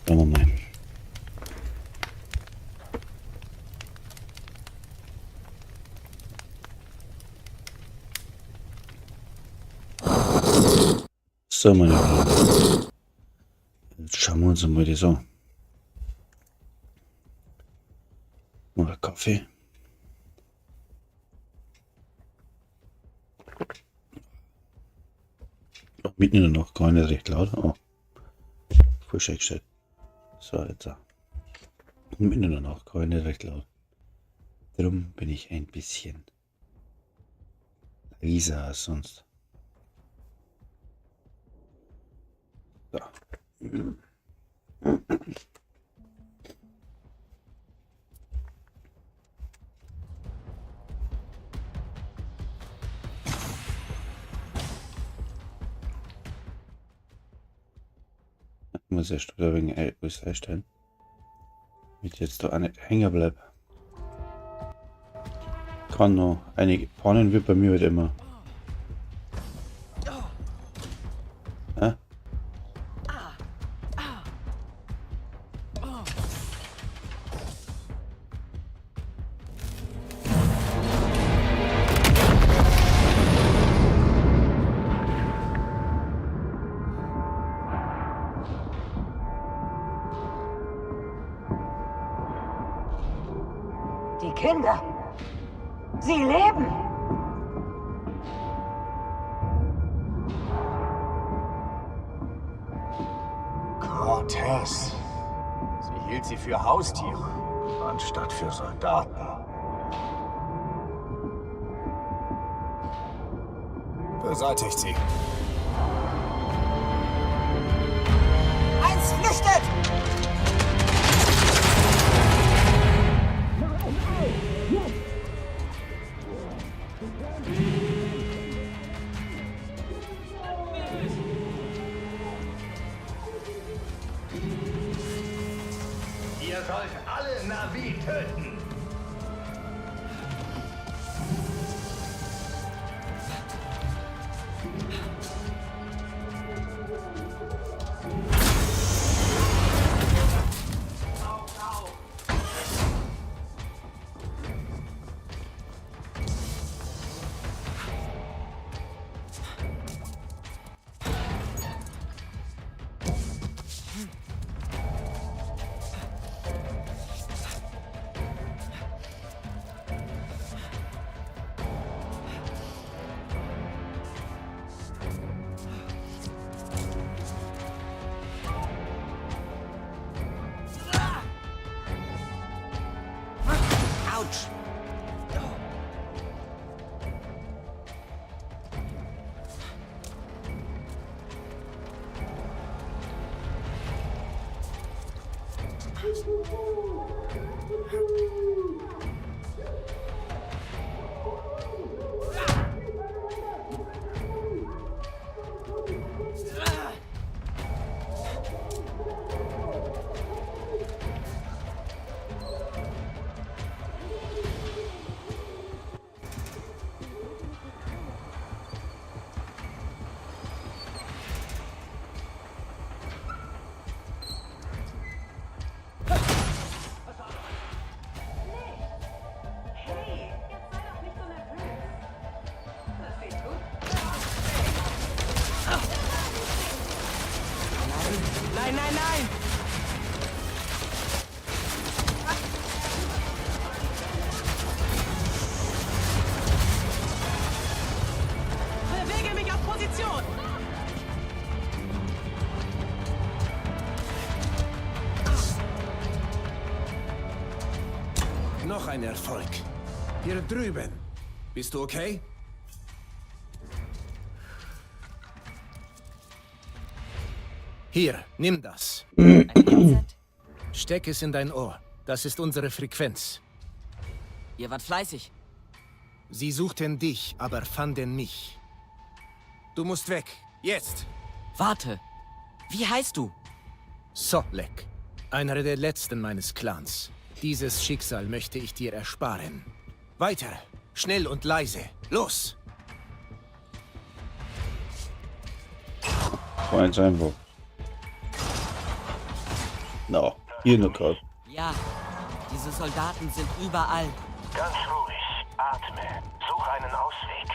Dann noch nein. So, meine Lieben. Jetzt schauen wir uns mal das an. Mal Kaffee. Mitten in der Nacht gar nicht recht laut. Oh. Voll schön gestellt. So, jetzt auch. Mitten in der Nacht gar nicht recht laut. Darum bin ich ein bisschen leiser als sonst. So. Ich muss erst wieder wegen etwas einstellen. Damit jetzt da auch nicht hängen bleibt. Kann noch einige Pannen wie bei mir halt immer. Ja? Die Kinder. Sie leben. Cortez. Sie hielt sie für Haustiere, anstatt für Soldaten. Beseitigt sie. Eins flüchtet! Ihr sollt alle Navi töten! Autsch! Nein, nein, nein! Bewege mich auf Position! Noch ein Erfolg. Hier drüben. Bist du okay? Hier, nimm das. Ein Headset? Steck es in dein Ohr. Das ist unsere Frequenz. Ihr wart fleißig. Sie suchten dich, aber fanden mich. Du musst weg. Jetzt. Warte. Wie heißt du? Sotlek, einer der letzten meines Clans. Dieses Schicksal möchte ich dir ersparen. Weiter, schnell und leise. Los! So eins einfach. Na, hier nur gerade. Ja, diese Soldaten sind überall. Ganz ruhig. Atme. Such einen Ausweg.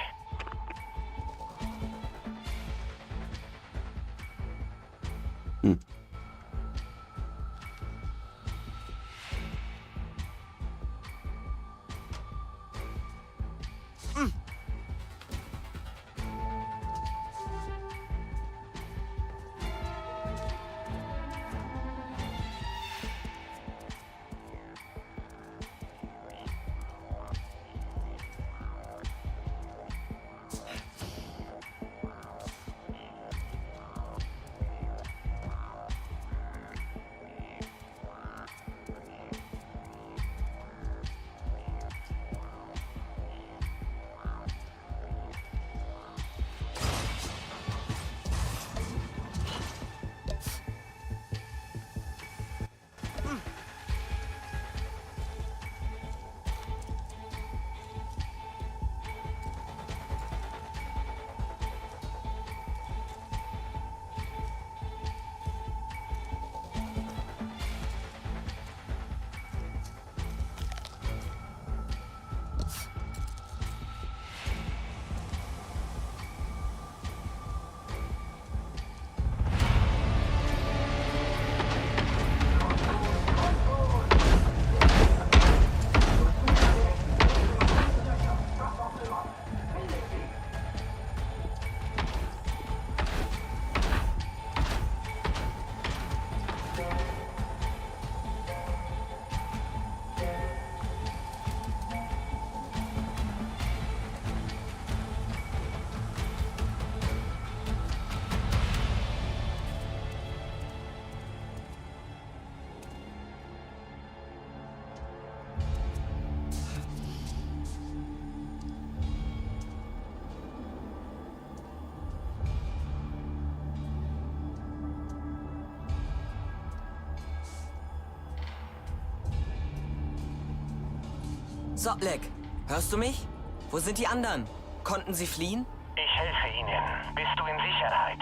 Sotlek, hörst du mich? Wo sind die anderen? Konnten sie fliehen? Ich helfe Ihnen. Bist du in Sicherheit?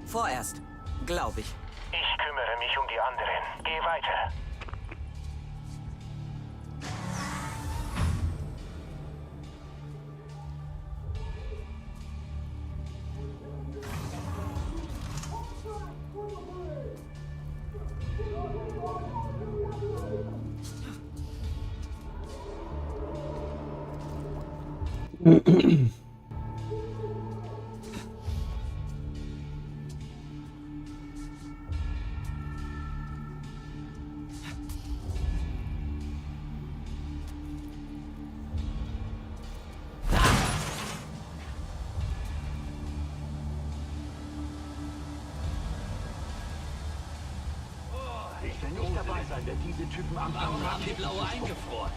Vorerst, glaube ich. Ich kümmere mich um die anderen. Geh weiter. Ich will nicht dabei sein, wenn diese Typen am Warum haben die Blaue eingefroren?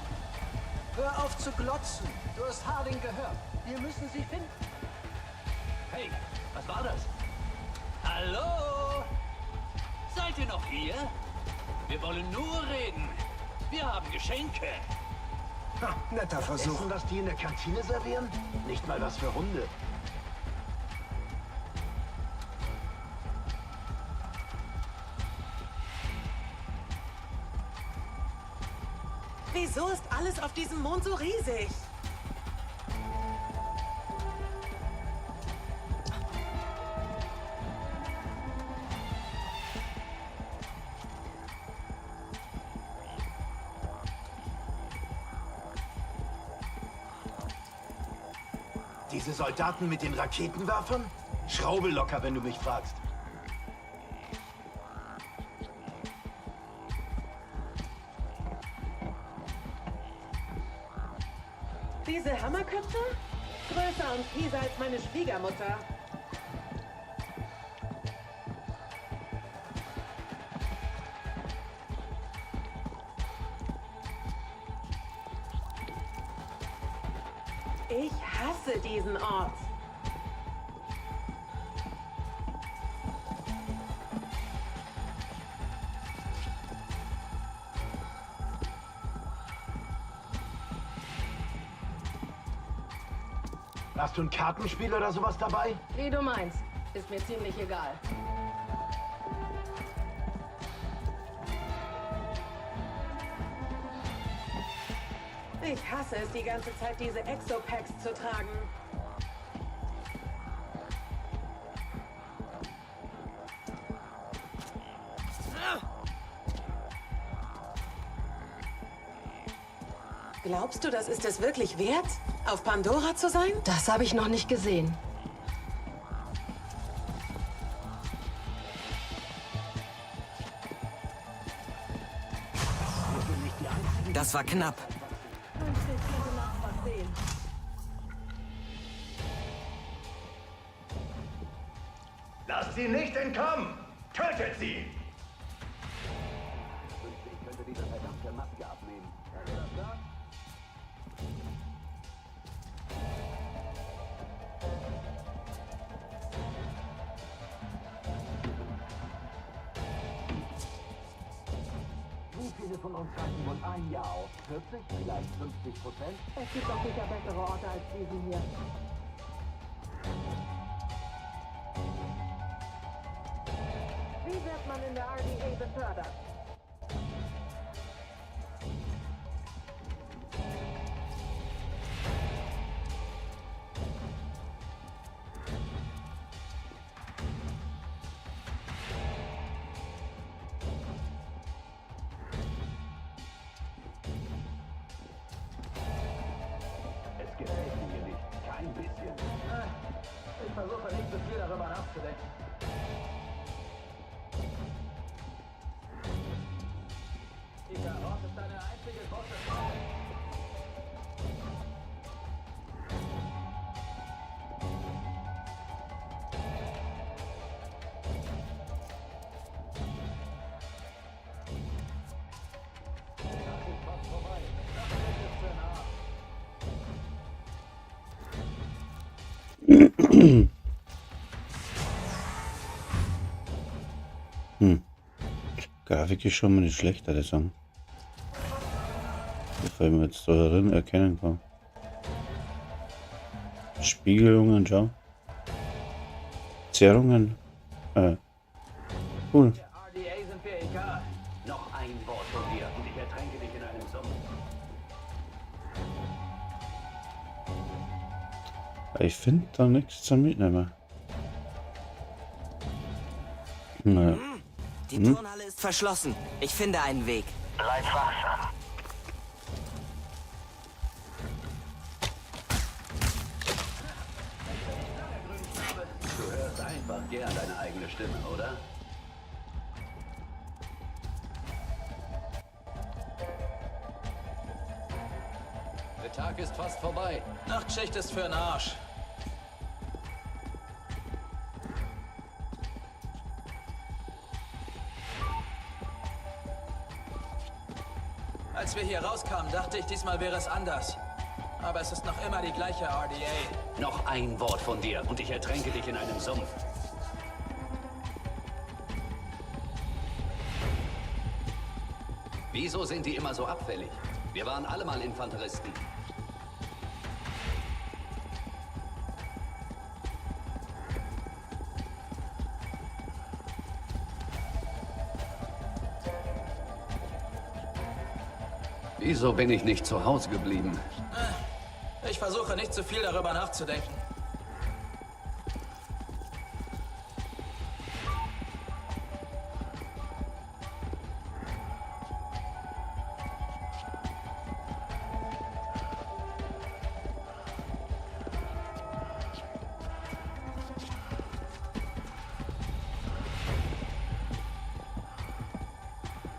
Hör auf zu glotzen. Du hast Harding gehört. Wir müssen sie finden. Hey, was war das? Hallo? Seid ihr noch hier? Wir wollen nur reden. Wir haben Geschenke. Ha, netter Versuch. Essen, was die in der Kantine servieren? Nicht mal was für Hunde. Wieso ist alles auf diesem Mond so riesig? Diese Soldaten mit den Raketenwerfern? Schraube locker, wenn du mich fragst. Diese Hammerköpfe? Größer und fieser als meine Schwiegermutter. Ich hasse diesen Ort. Hast du ein Kartenspiel oder sowas dabei? Wie du meinst. Ist mir ziemlich egal. Ich hasse es, die ganze Zeit diese Exopacks zu tragen. Glaubst du, das ist es wirklich wert, auf Pandora zu sein? Das habe ich noch nicht gesehen. Das war knapp. Lasst sie nicht entkommen! Tötet sie! Ich könnte diese verdammte Maske abnehmen. Hört ihr das da? Wie viele von uns halten wohl ein Jahr auf? 40, vielleicht 50%? Es gibt doch sicher bessere Orte als diesen hier. Wie wird man in der RDA befördert? Es gefällt mir nicht. Kein bisschen. Ich versuche nicht so viel darüber nachzudenken. Die Karotte ist eine einzige große Frage. Das ist fast vorbei. Das ist für ein Arsch. Grafik ist schon mal nicht schlecht, würde ich sagen. Bevor man jetzt da drin erkennen kann. Spiegelungen, schau. Zerrungen. Cool. Der RDA sind wir egal. Noch ein Wort von dir und ich ertränke dich in einem Sumpf. Ich finde da nichts zum Mitnehmen. Naja. Die Turnhalle ist verschlossen. Ich finde einen Weg. Bleib wachsam. Du hörst einfach gern deine eigene Stimme, oder? Der Tag ist fast vorbei. Nachtschicht ist für den Arsch. Als wir hier rauskamen, dachte ich, diesmal wäre es anders. Aber es ist noch immer die gleiche RDA. Noch ein Wort von dir und ich ertränke dich in einem Sumpf. Wieso sind die immer so abfällig? Wir waren alle mal Infanteristen. Wieso bin ich nicht zu Hause geblieben? Ich versuche nicht zu viel darüber nachzudenken.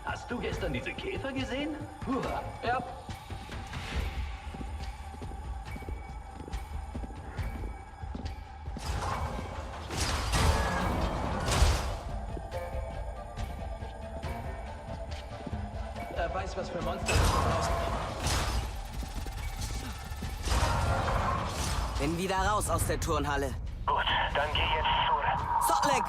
Hast du gestern diese Käfer gesehen? Ja. Er weiß, was für Monster wir draußen haben. Bin wieder raus aus der Turnhalle. Gut, dann geh jetzt zu. Sotlek!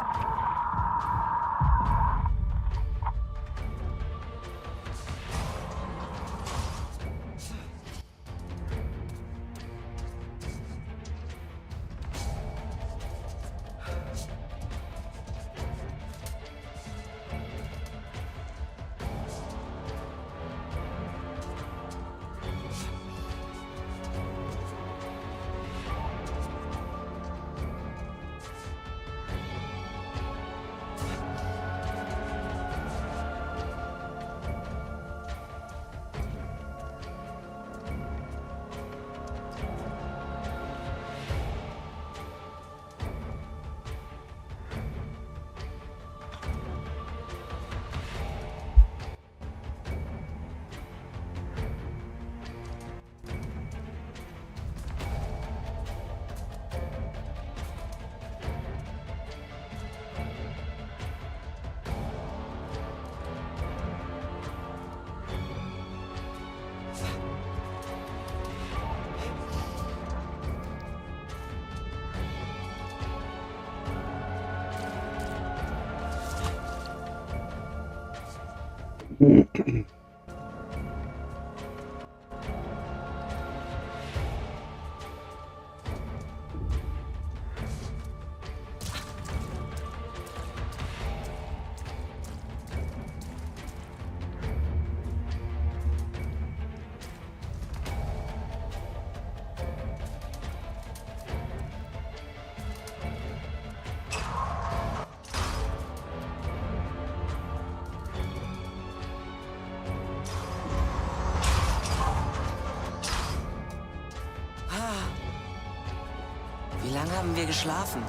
Wie lange haben wir geschlafen?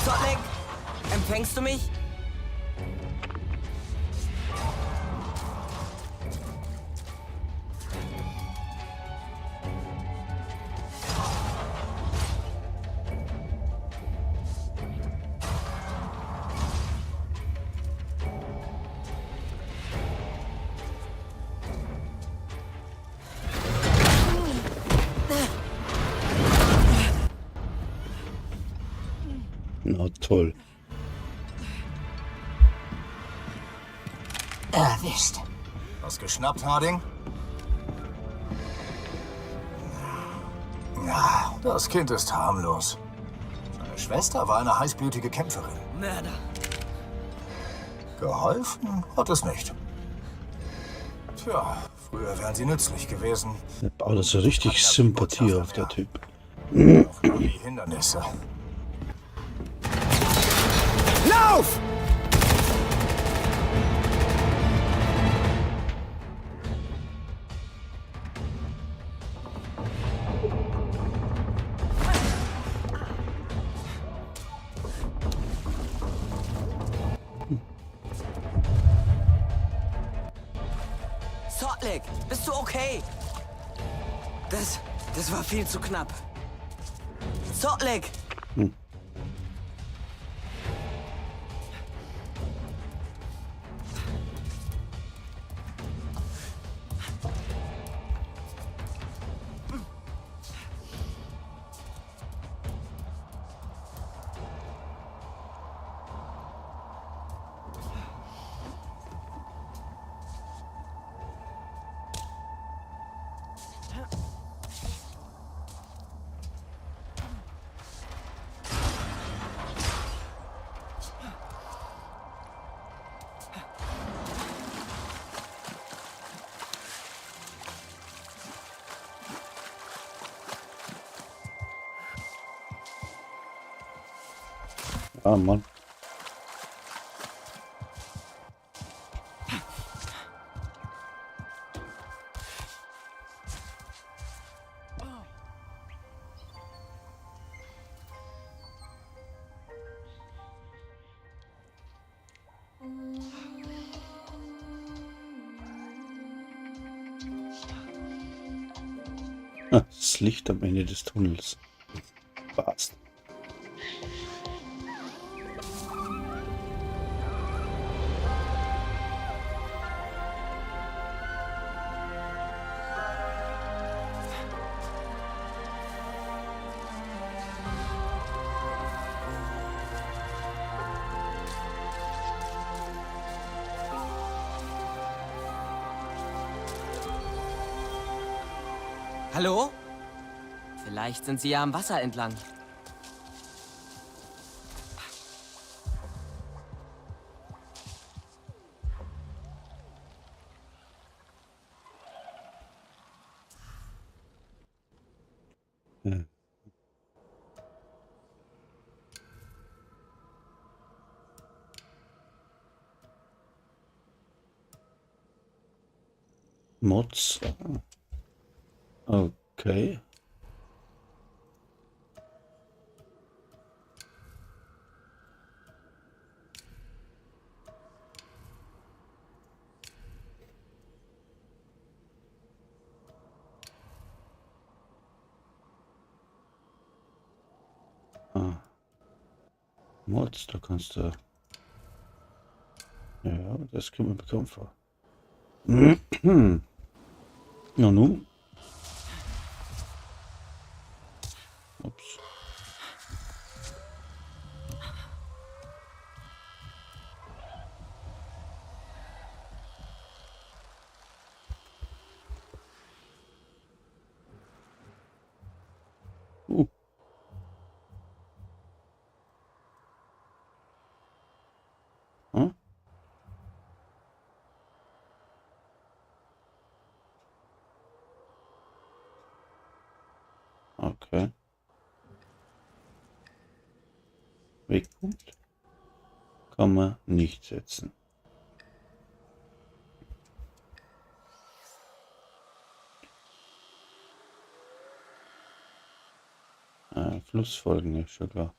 Salt Lake, empfängst du mich? Na toll. Erwischt. Was geschnappt, Harding? Ja, das Kind ist harmlos. Seine Schwester war eine heißblütige Kämpferin. Mörder. Geholfen hat es nicht. Tja, früher wären sie nützlich gewesen. Der baut also richtig Sympathie auf, der Typ. Auf die Hindernisse. Lauf! Salt Lake, bist du okay? Das war viel zu knapp. Salt Lake! Ah, Mann. Das Licht am Ende des Tunnels. Passt. Hallo? Vielleicht sind sie ja am Wasser entlang. Hm. Mods. Okay. Mods, da kannst du... Ja, das kommt mir bekannt vor. Na nun. Ups. Hm? Okay. Wegpunkt kann man nicht setzen. Fluss folgen ist schon klar.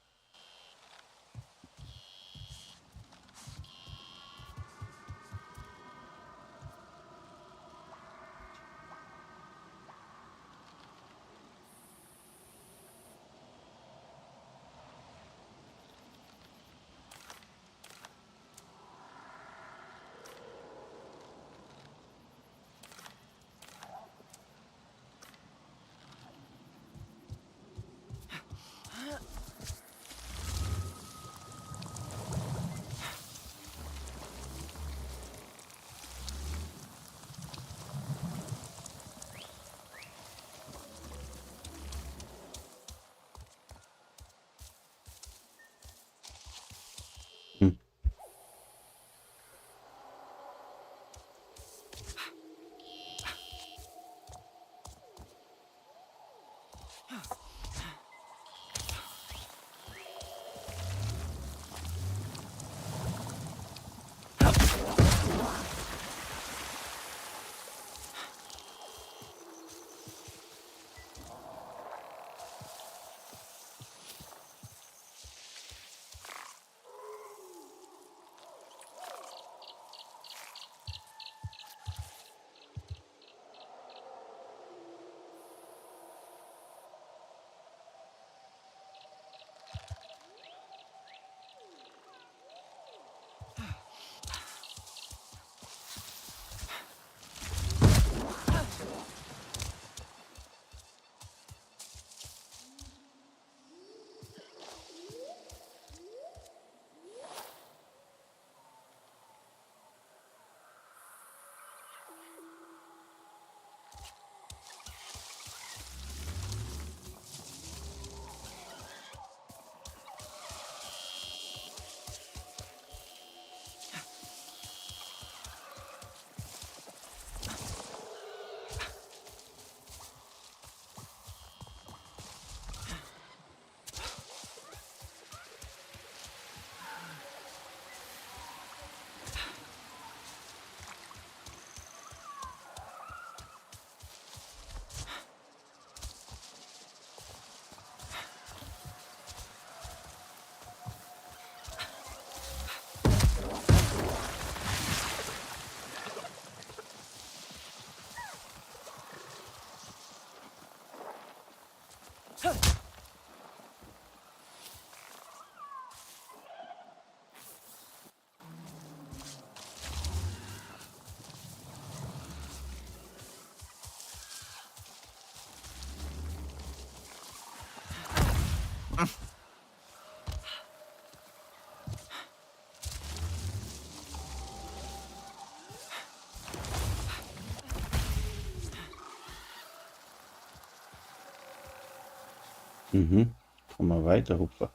Mhm. Kann man weiter hupfen.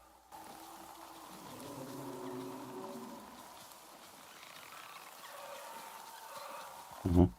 Mhm.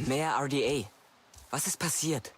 Mehr RDA. Was ist passiert?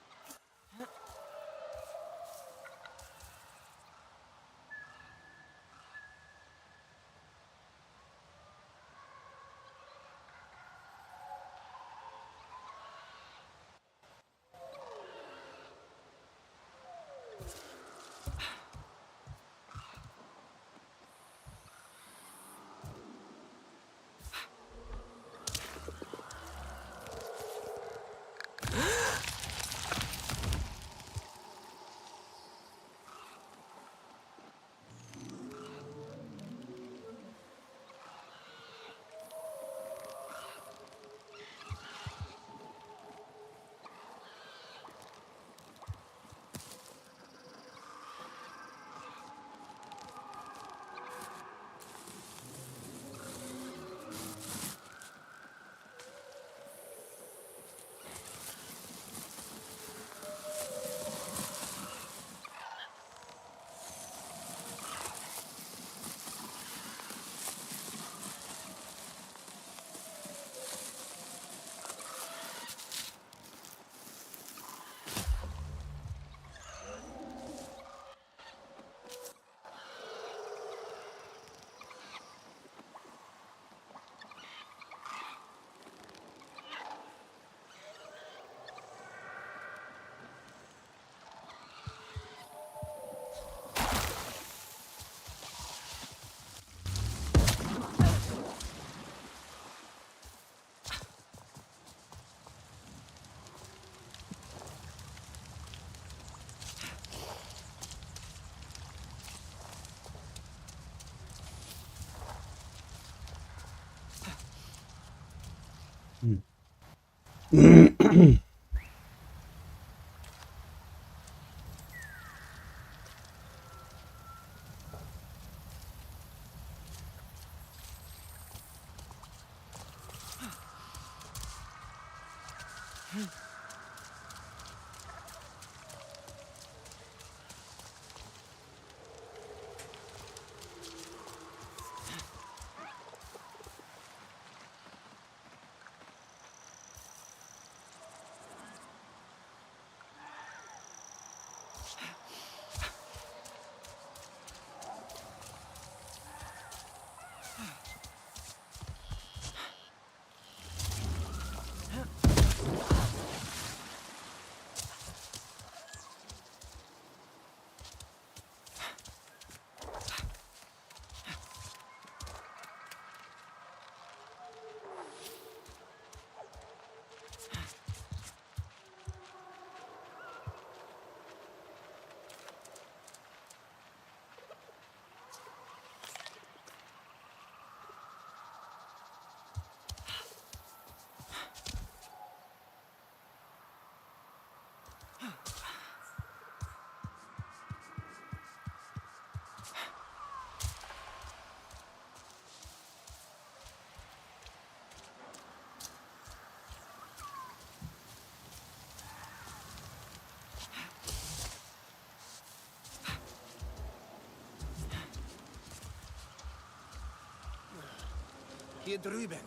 Hier drüben.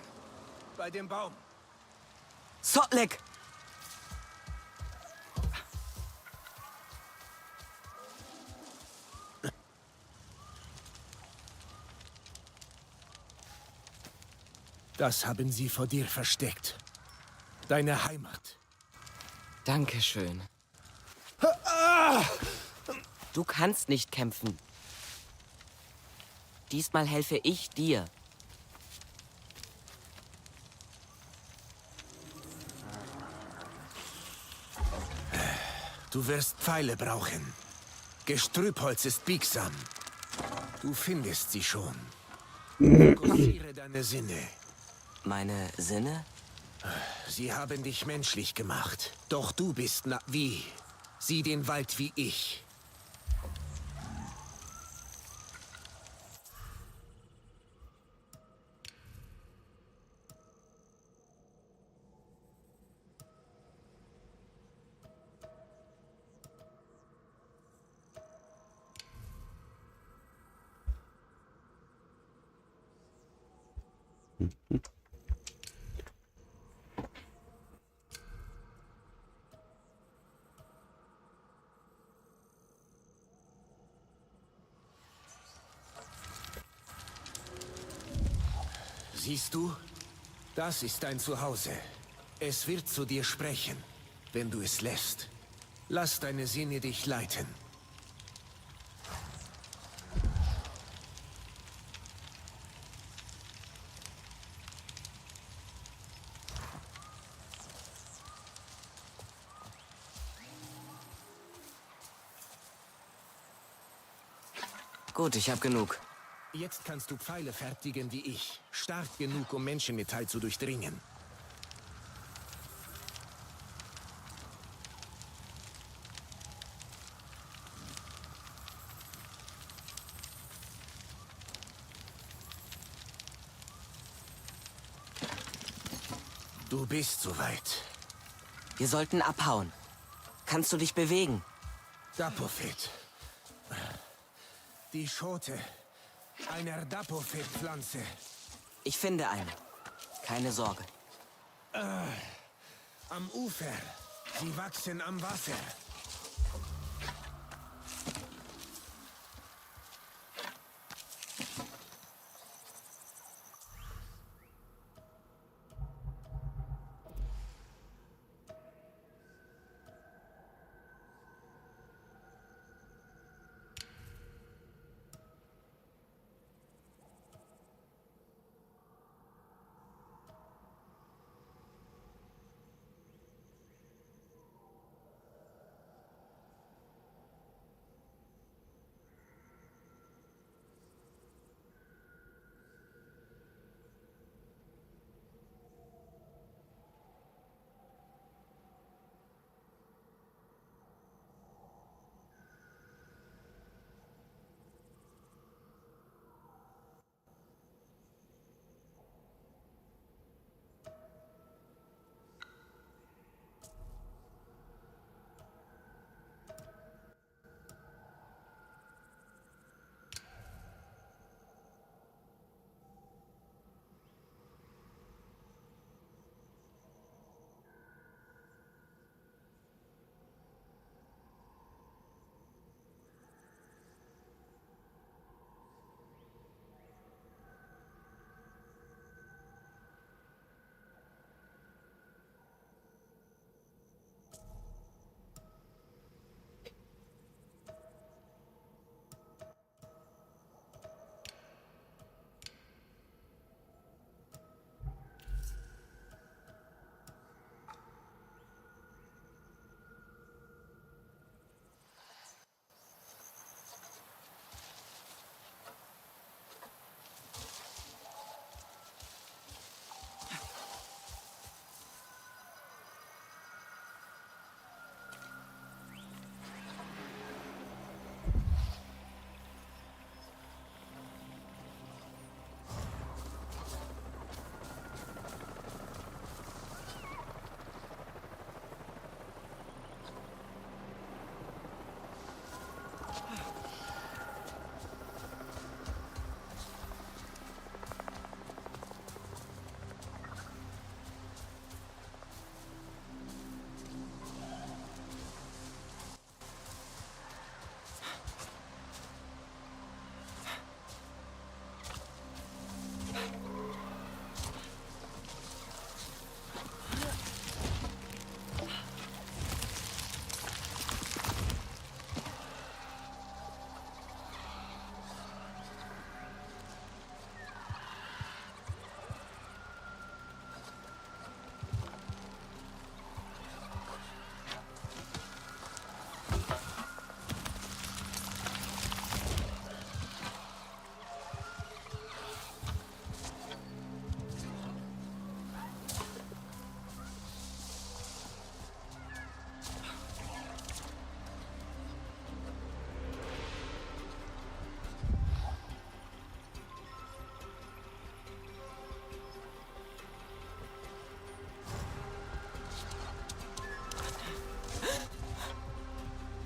Bei dem Baum. Sotlek! Das haben sie vor dir versteckt. Deine Heimat. Dankeschön. Du kannst nicht kämpfen. Diesmal helfe ich dir. Du wirst Pfeile brauchen. Gestrüppholz ist biegsam. Du findest sie schon. Fokussiere deine Sinne. Meine Sinne? Sie haben dich menschlich gemacht. Doch du bist wie? Sieh den Wald wie ich. Siehst du? Das ist dein Zuhause. Es wird zu dir sprechen, wenn du es lässt. Lass deine Sinne dich leiten. Gut, ich hab genug. Jetzt kannst du Pfeile fertigen wie ich. Stark genug, um Menschenmetall zu durchdringen. Du bist soweit. Wir sollten abhauen. Kannst du dich bewegen? Dapofit. Die Schote einer Dapofit-Pflanze. Ich finde eine. Keine Sorge. Am Ufer. Sie wachsen am Wasser.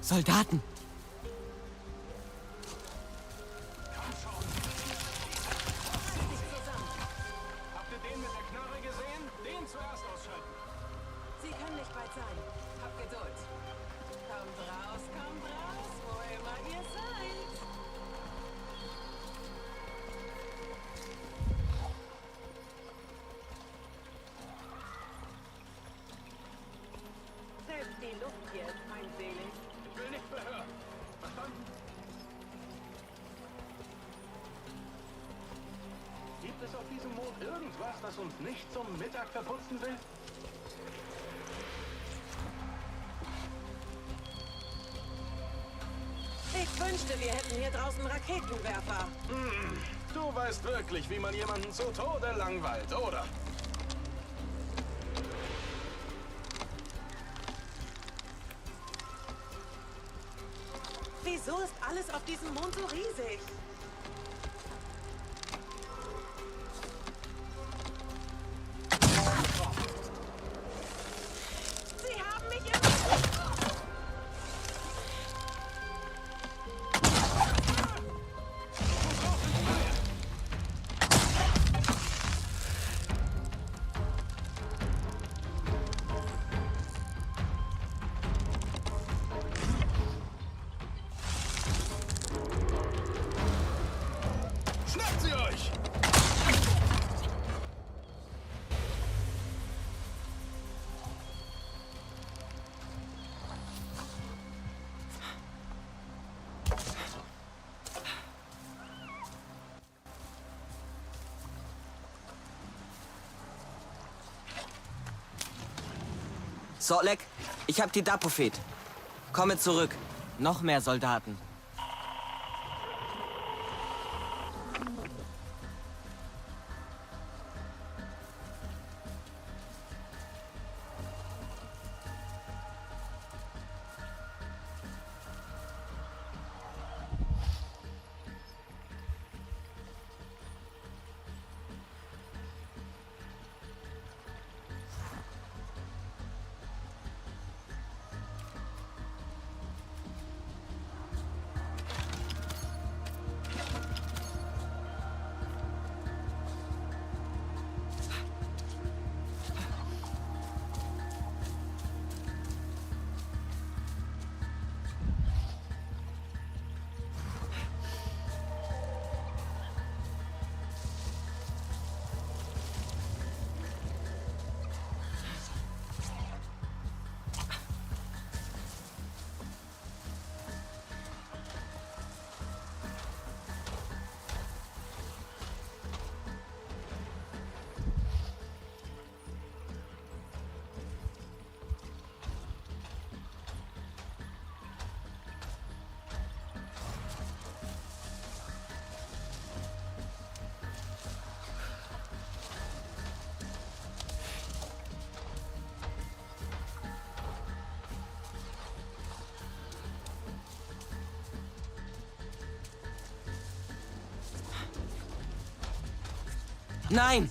Soldaten! Habt ihr den mit der Knarre gesehen? Den zuerst ausschalten. Sie können nicht weit sein. Habt Geduld. Kommt raus, wo immer ihr seid. auf diesem Mond irgendwas, das uns nicht zum Mittag verputzen will? Ich wünschte, wir hätten hier draußen Raketenwerfer. Du weißt wirklich, wie man jemanden zu Tode langweilt, oder? Wieso ist alles auf diesem Mond so riesig? Sie haben mich im... Schnappt sie euch! Sortlek, ich hab die Dapofet. Komme zurück. Noch mehr Soldaten. Nein!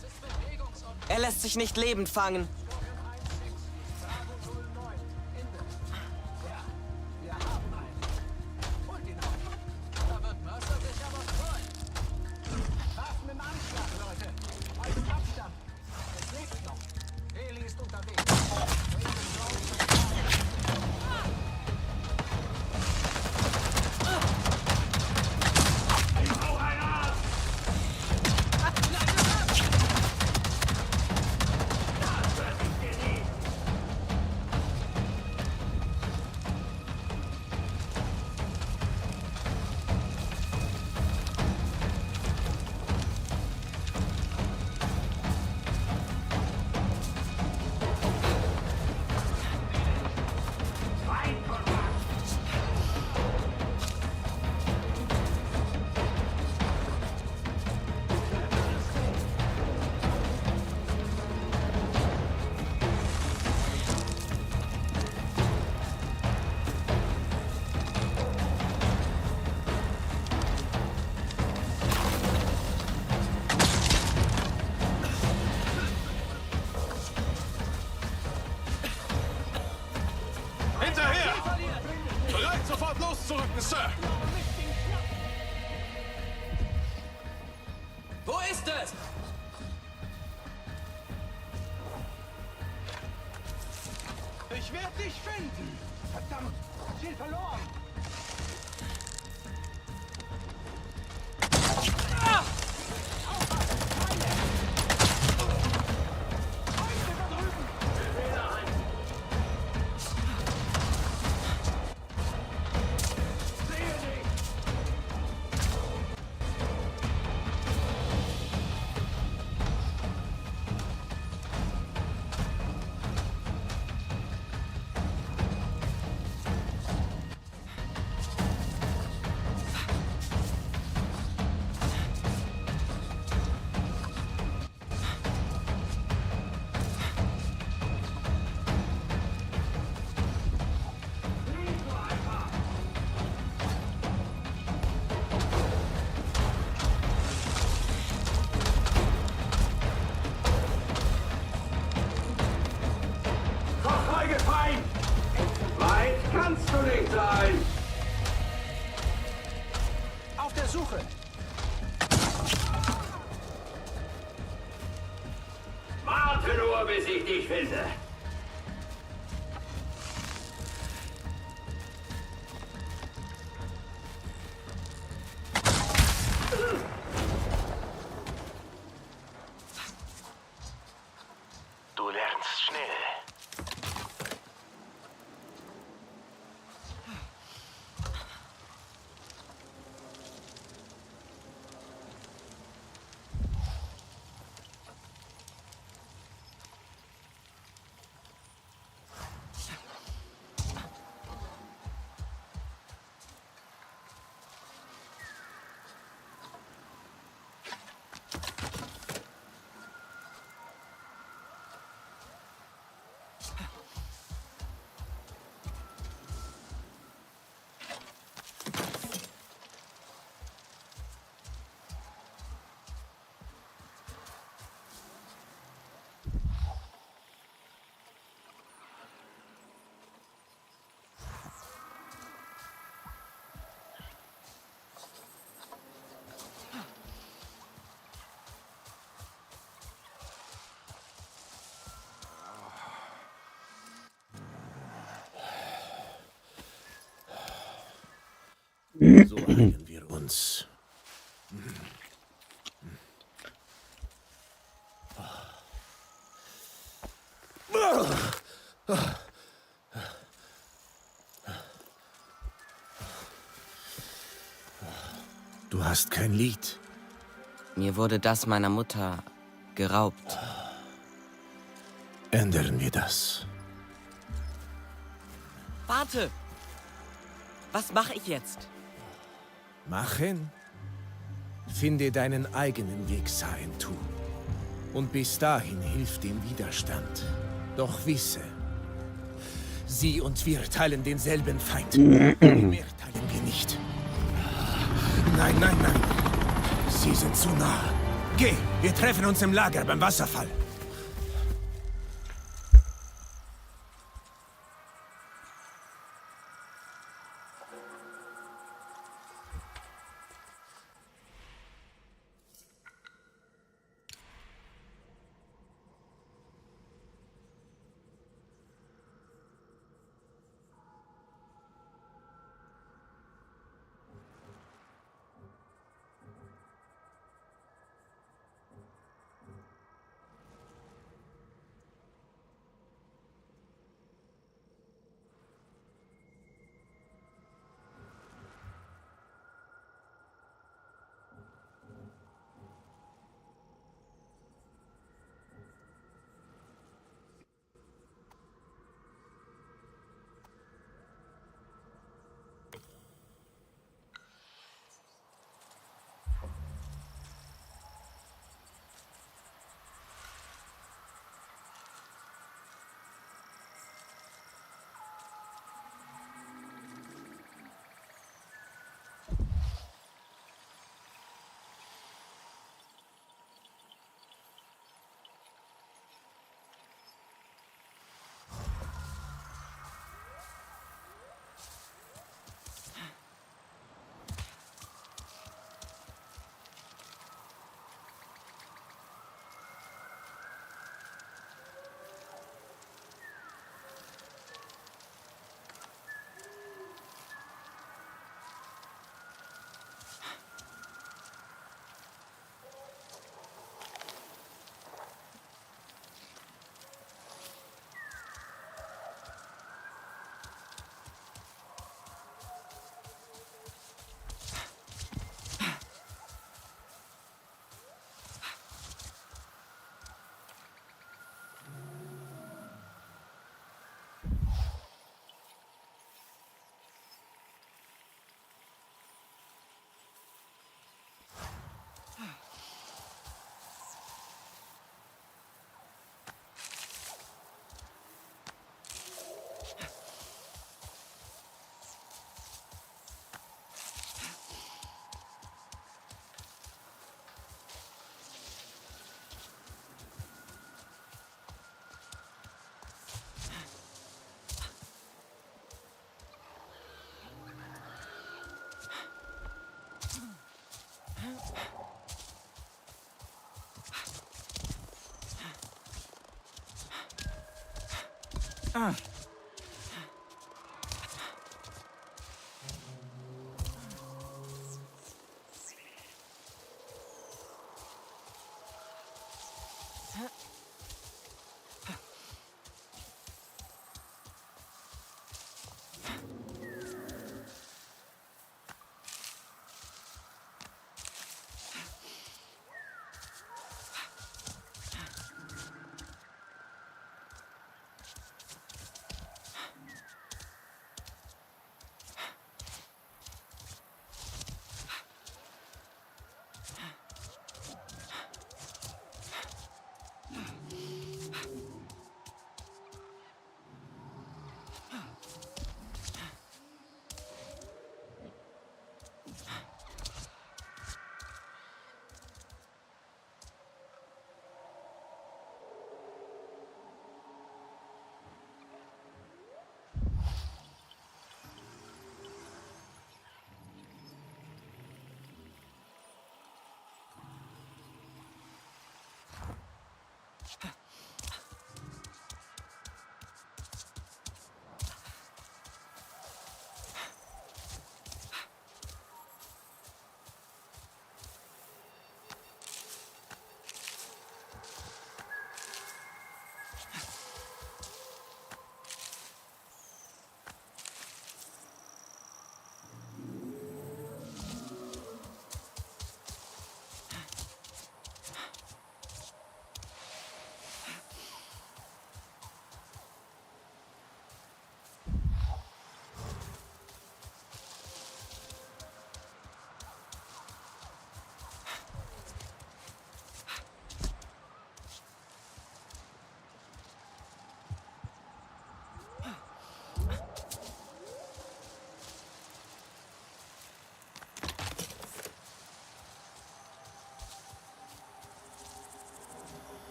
Er lässt sich nicht lebend fangen. Wir haben einen. Holt ihn auf. Da wird Mercer sich aber freuen. Waffen im Anschlag, Leute. Haltet Abstand. Es lebt noch. Heli ist unterwegs. Hinterher! Bereit, sofort loszurücken, Sir! Wo ist es? Ich werde dich finden! Verdammt! Ziel verloren! bis ich dich finde. Du lernst schnell. So einigen wir uns. Du hast kein Lied. Mir wurde das meiner Mutter geraubt. Ändern wir das. Warte! Was mache ich jetzt? Machen? Finde deinen eigenen Weg, Saentu. Und bis dahin hilf dem Widerstand. Doch wisse, sie und wir teilen denselben Feind. Mehr teilen wir nicht. Nein, nein, nein. Sie sind zu nah. Geh, wir treffen uns im Lager beim Wasserfall.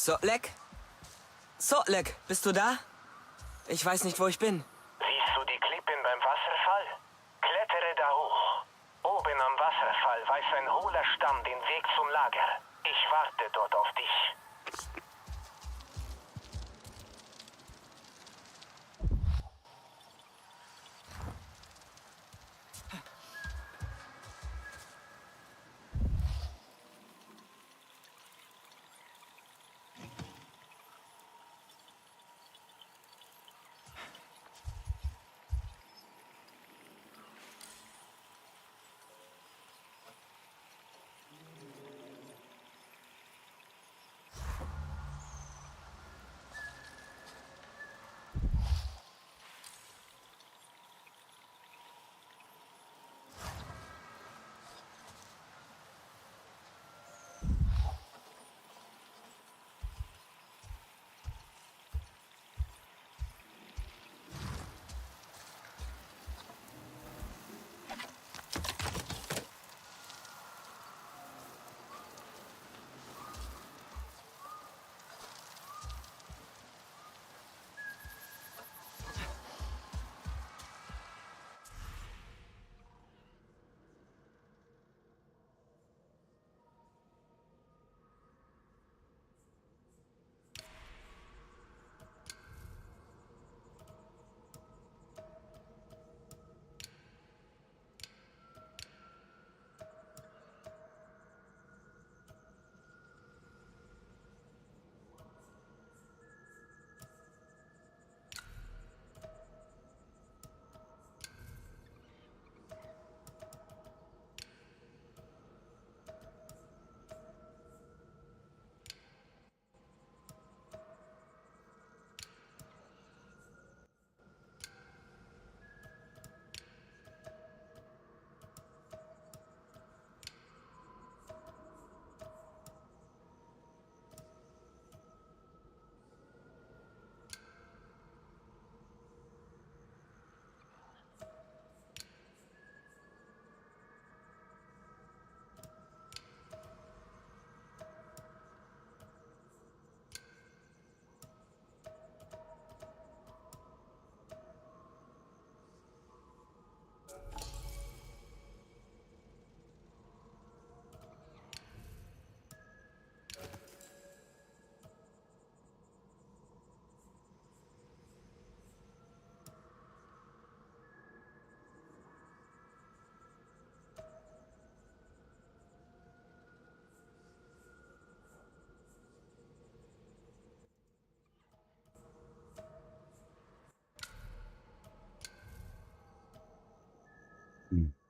Solek? Solek, bist du da? Ich weiß nicht, wo ich bin. Siehst du die Klippen beim Wasserfall? Klettere da hoch. Oben am Wasserfall weiß ein hohler Stamm den Weg zum Lager. Ich warte dort auf dich.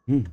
Hm.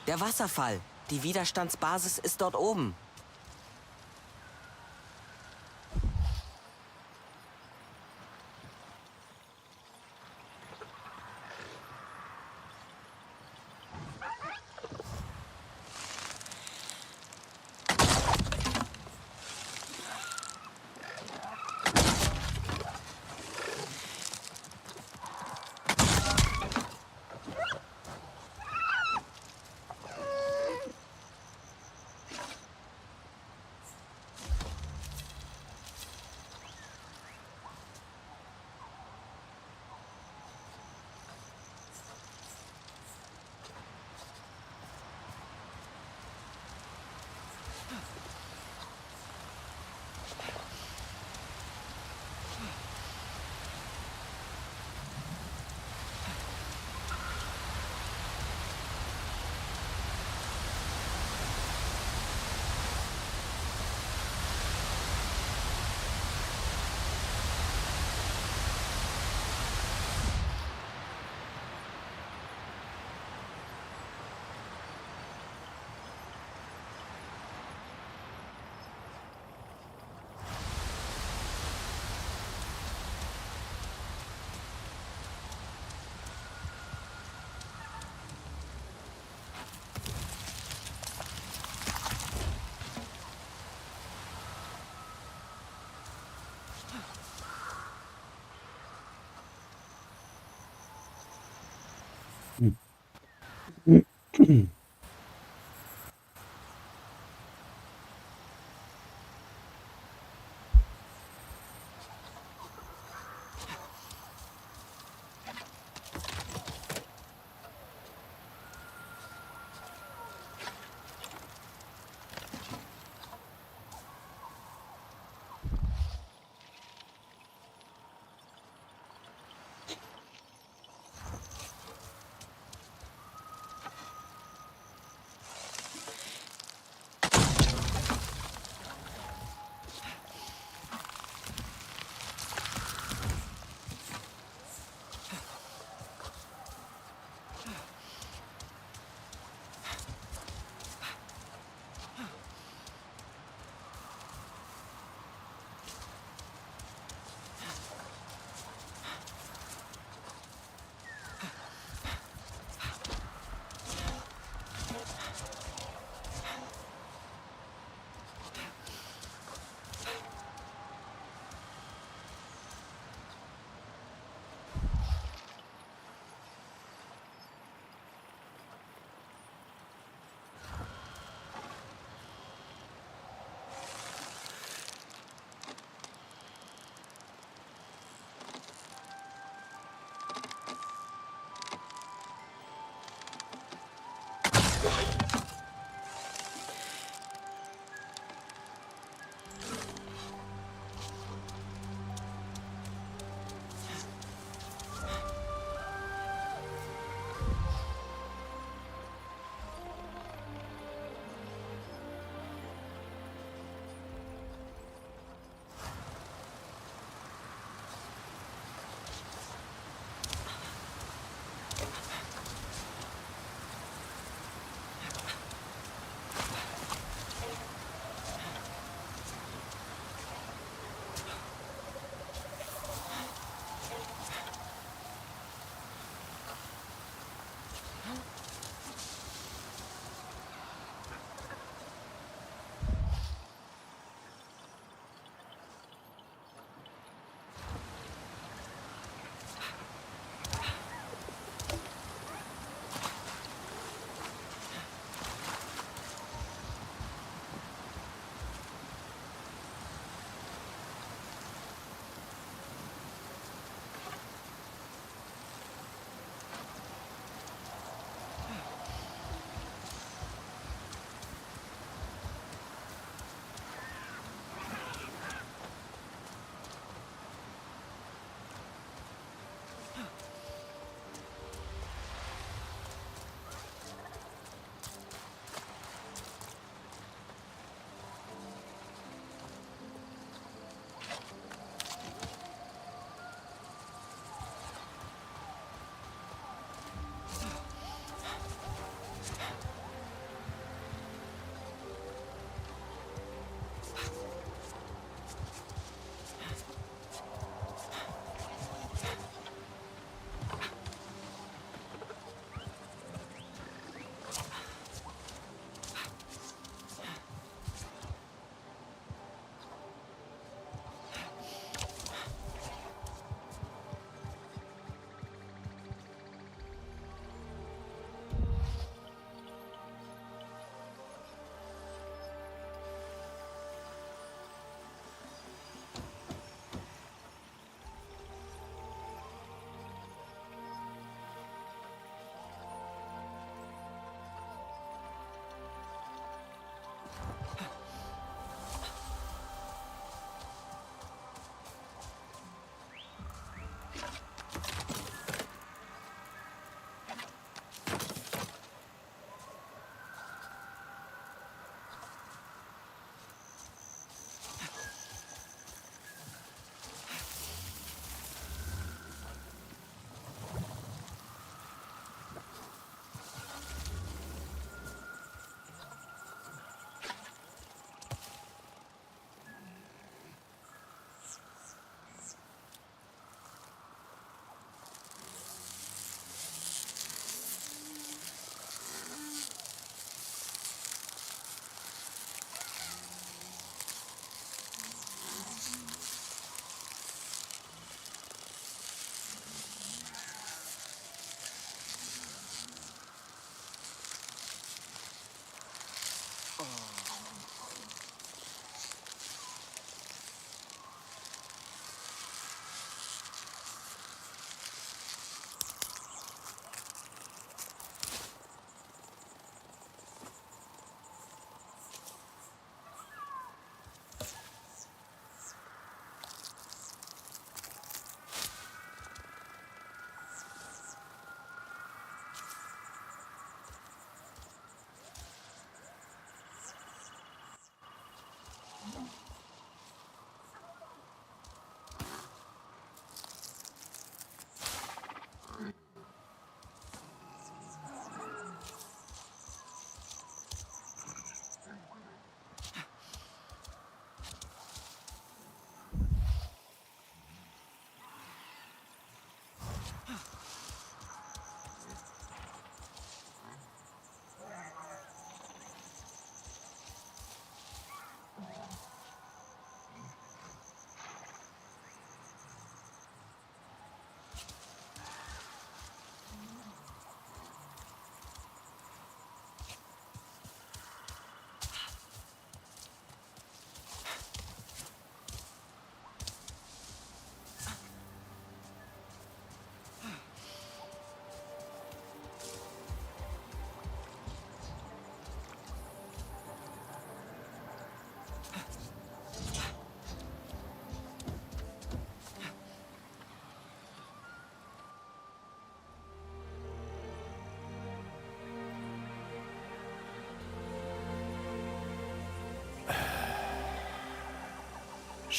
Der Wasserfall. Die Widerstandsbasis ist dort oben.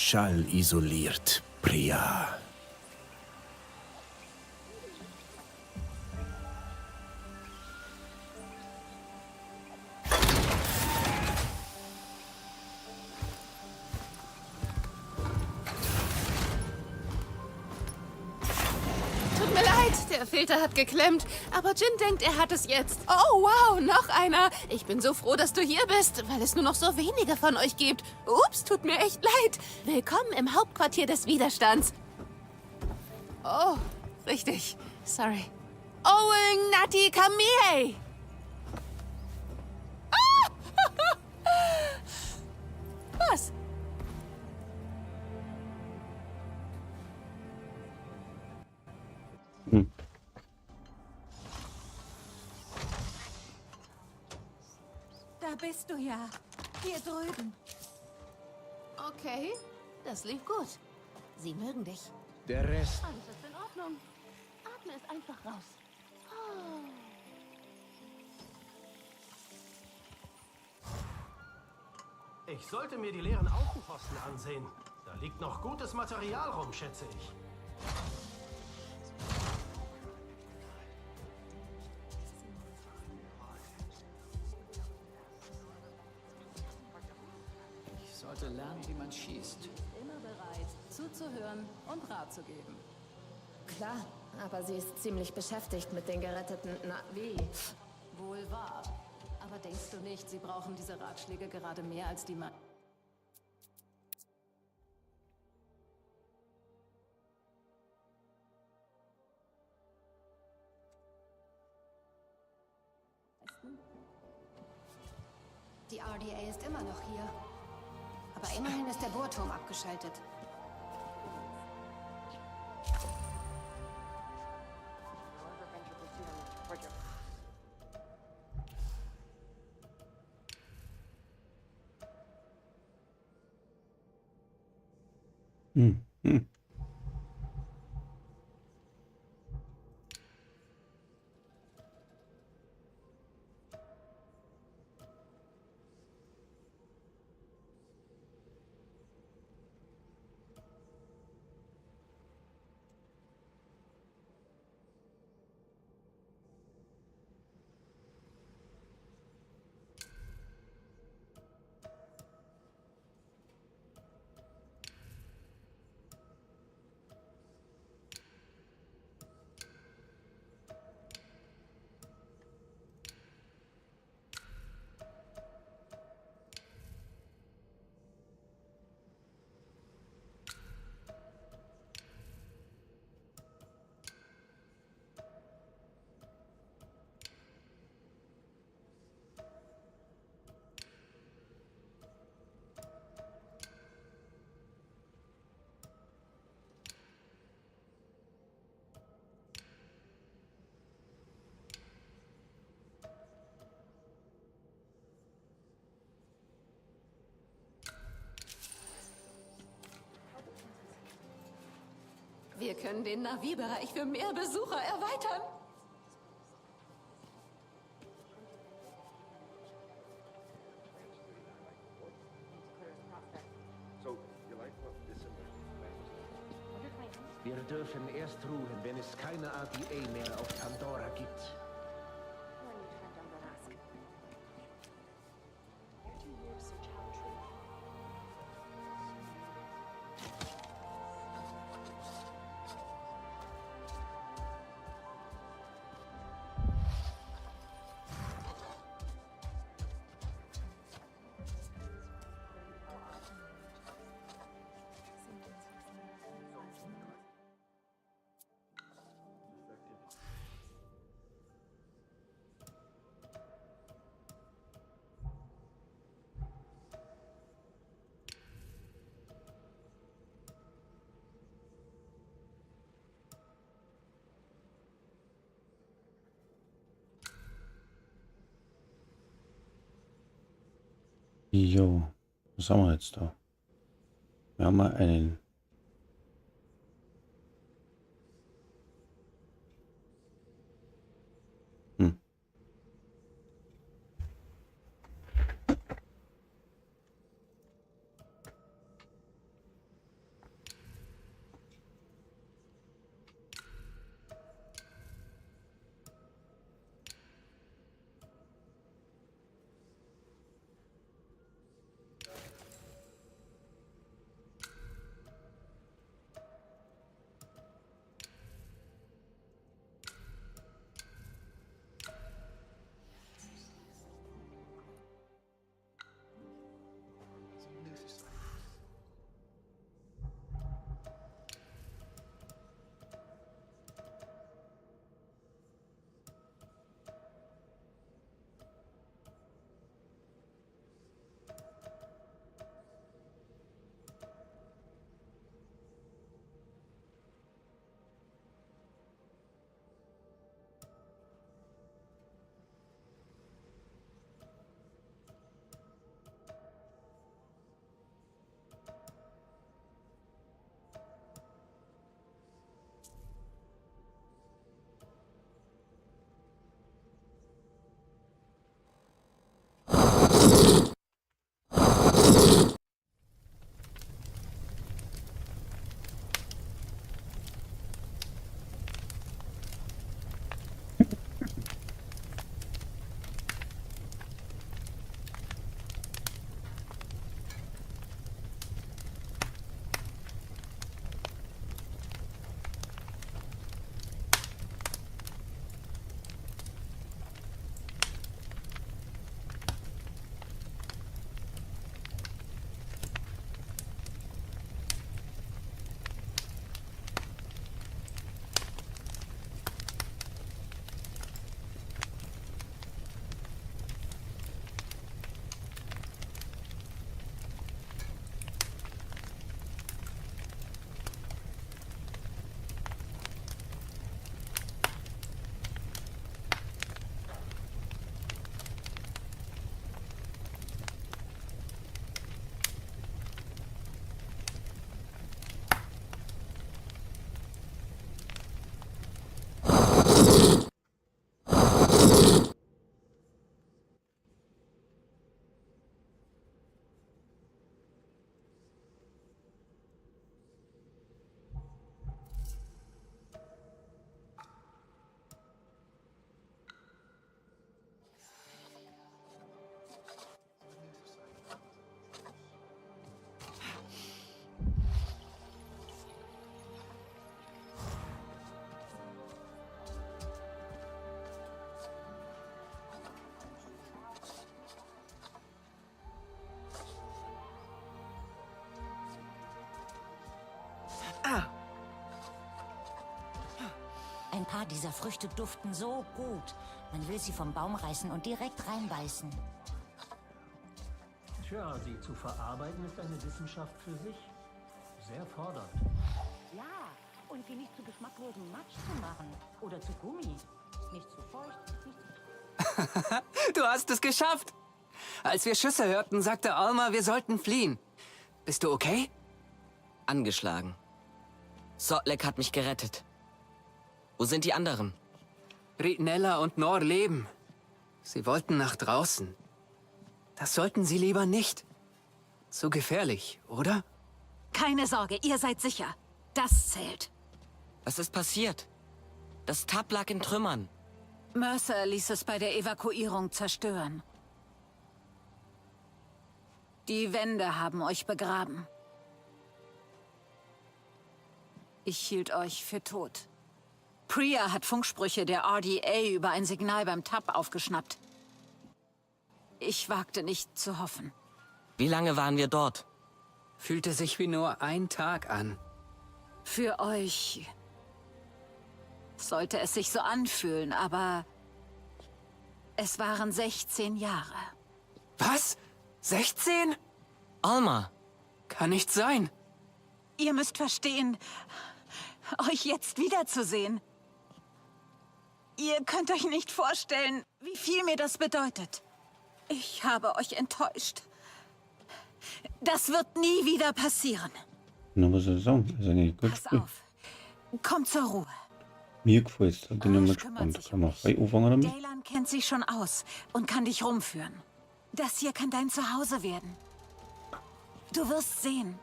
schallisoliert, Priya. Tut mir leid, der Filter hat geklemmt. Aber Jin denkt, er hat es jetzt. Oh, wow, noch einer. Ich bin so froh, dass du hier bist, weil es nur noch so wenige von euch gibt. Ups, tut mir echt leid. Willkommen im Hauptquartier des Widerstands. Oh, richtig. Sorry. Owen Nati Kamie. Ah! Was? Da bist du ja. Hier drüben. Okay, das lief gut. Sie mögen dich. Der Rest. Alles ist in Ordnung. Atme es einfach raus. Ich sollte mir die leeren Außenposten ansehen. Da liegt noch gutes Material rum, schätze ich. Ich sollte lernen, wie man schießt. Immer bereit, zuzuhören und Rat zu geben. Klar, aber sie ist ziemlich beschäftigt mit den geretteten... Na, wie? Wohl wahr. Aber denkst du nicht, sie brauchen diese Ratschläge gerade mehr als die Mann? Die RDA ist immer noch hier. Aber immerhin ist der Bohrturm abgeschaltet. Wir können den Navi-Bereich für mehr Besucher erweitern. Wir dürfen erst ruhen, wenn es keine RDA mehr auf Pandora gibt. Jo, was haben wir jetzt da? Wir haben mal einen. diese Früchte duften so gut. Man will sie vom Baum reißen und direkt reinbeißen. Tja, sie zu verarbeiten ist eine Wissenschaft für sich. Sehr fordernd. Ja, und sie nicht zu geschmacklosen Matsch zu machen. Oder zu Gummi. Nicht zu feucht, nicht zu... Du hast es geschafft! Als wir Schüsse hörten, sagte Alma, wir sollten fliehen. Bist du okay? Angeschlagen. Sotlek hat mich gerettet. Wo sind die anderen? Britnella und Nor leben. Sie wollten nach draußen. Das sollten sie lieber nicht. So gefährlich, oder? Keine Sorge, ihr seid sicher. Das zählt. Was ist passiert? Das Tab lag in Trümmern. Mercer ließ es bei der Evakuierung zerstören. Die Wände haben euch begraben. Ich hielt euch für tot. Priya hat Funksprüche der RDA über ein Signal beim Tab aufgeschnappt. Ich wagte nicht zu hoffen. Wie lange waren wir dort? Fühlte sich wie nur ein Tag an. Für euch sollte es sich so anfühlen, aber es waren 16 Jahre. Was? 16? Alma! Kann nicht sein. Ihr müsst verstehen, euch jetzt wiederzusehen. Ihr könnt euch nicht vorstellen, wie viel mir das bedeutet. Ich habe euch enttäuscht. Das wird nie wieder passieren. Na, was soll ich sagen? Das ist eigentlich gut Pass Spiel. auf. Kommt zur Ruhe. Mir gefällt es. Da bin ich mal kümmert gespannt. sich Kann man um frei anfangen damit? Daylan kennt sich schon aus und kann dich rumführen. Das hier kann dein Zuhause werden. Du wirst sehen.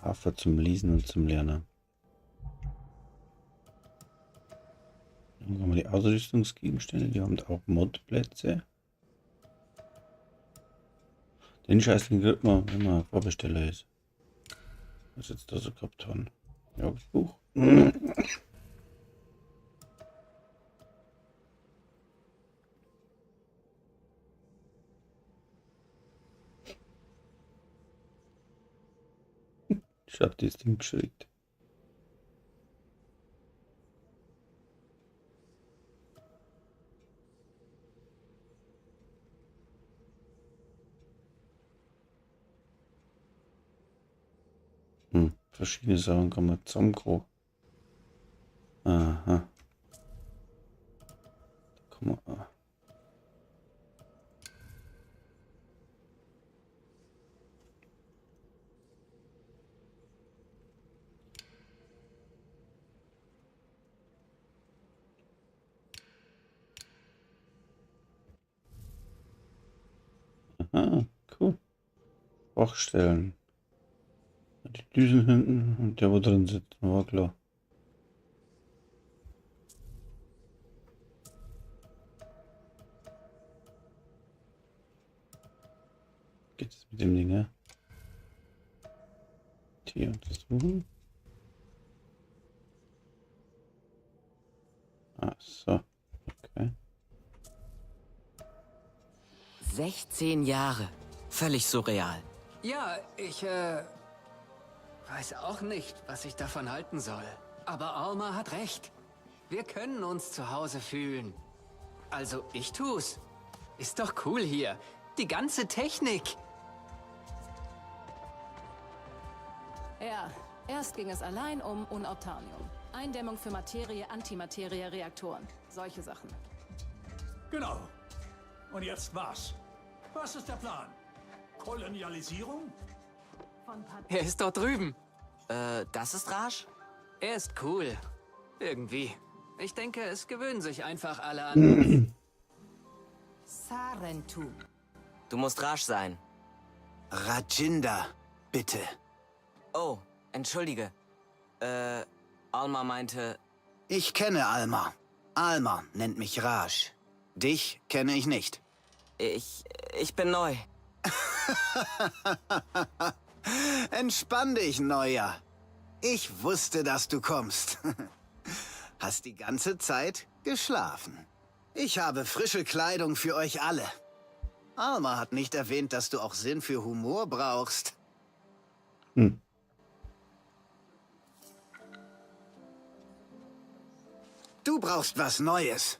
Hafer zum Lesen und zum Lernen. Dann haben wir die Ausrüstungsgegenstände, die haben auch Modplätze. Den Scheißling kriegt man, wenn man Vorbesteller ist. Was jetzt da so gehabt haben. Ja, Buch. Ich hab das Ding geschickt. Verschiedene Sachen kann man zusammenkriegen. Aha. Da kann man. Aha, cool. Wachstellen. Die Düsen hinten und der, wo drin sitzt, war klar. Geht es mit dem Ding, ja? Tier untersuchen. Ach so, okay. 16 Jahre. Völlig surreal. Ja, ich, weiß auch nicht, was ich davon halten soll. Aber Alma hat recht. Wir können uns zu Hause fühlen. Also, ich tu's. Ist doch cool hier. Die ganze Technik. Ja, erst ging es allein um Unobtainium. Eindämmung für Materie, Antimaterie-Reaktoren. Solche Sachen. Genau. Und jetzt was? Was ist der Plan? Kolonialisierung? Er ist dort drüben. Das ist Raj? Er ist cool. Irgendwie. Ich denke, es gewöhnen sich einfach alle an. Sarentu. Du musst Raj sein. Rajinder, bitte. Oh, entschuldige. Alma meinte... Ich kenne Alma. Alma nennt mich Raj. Dich kenne ich nicht. Ich bin neu. Entspann dich, Neuer. Ich wusste, dass du kommst. Hast die ganze Zeit geschlafen. Ich habe frische Kleidung für euch alle. Alma hat nicht erwähnt, dass du auch Sinn für Humor brauchst. Du brauchst was Neues.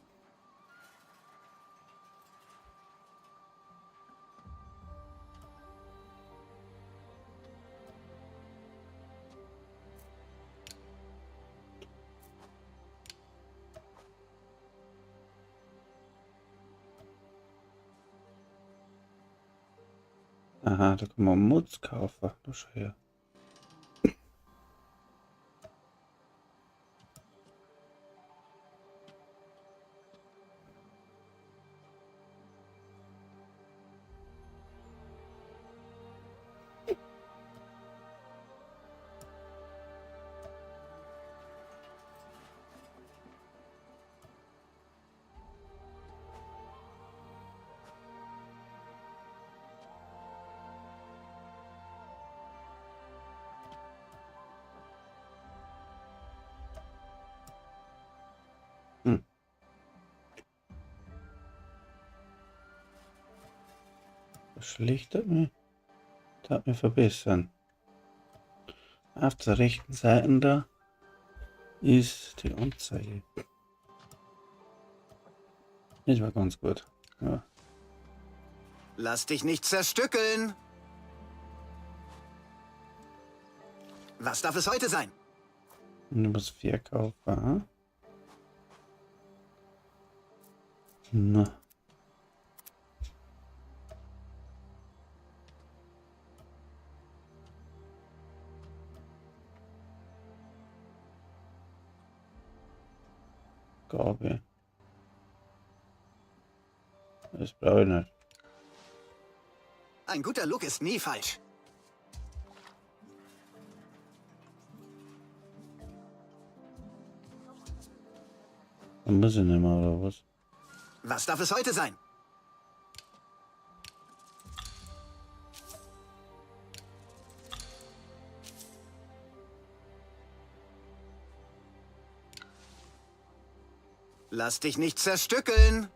Aha, da kann man Mutz kaufen. Du schau her. Schlichter darf mir verbessern. Auf der rechten Seite da ist die Anzeige. Das war ganz gut. Ja. Lass dich nicht zerstückeln. Was darf es heute sein? Und du musst verkaufen. Hm? Na. Gabe. Das brauche ich nicht. Ein guter Look ist nie falsch. Dann muss ich nicht mehr, oder was? Was darf es heute sein? Lass dich nicht zerstückeln.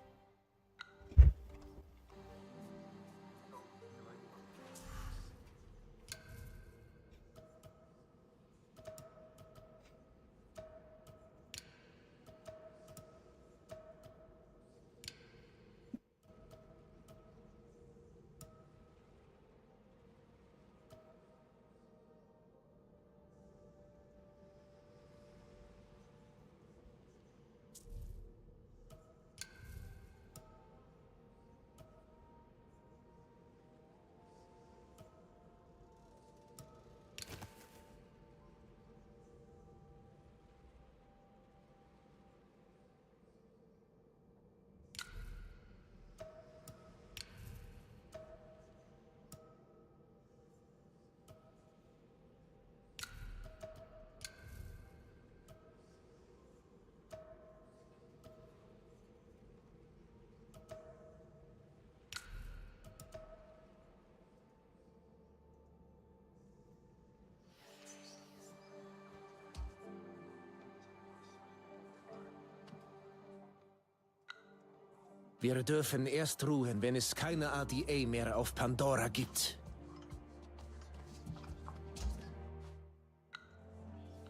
Wir dürfen erst ruhen, wenn es keine RDA mehr auf Pandora gibt.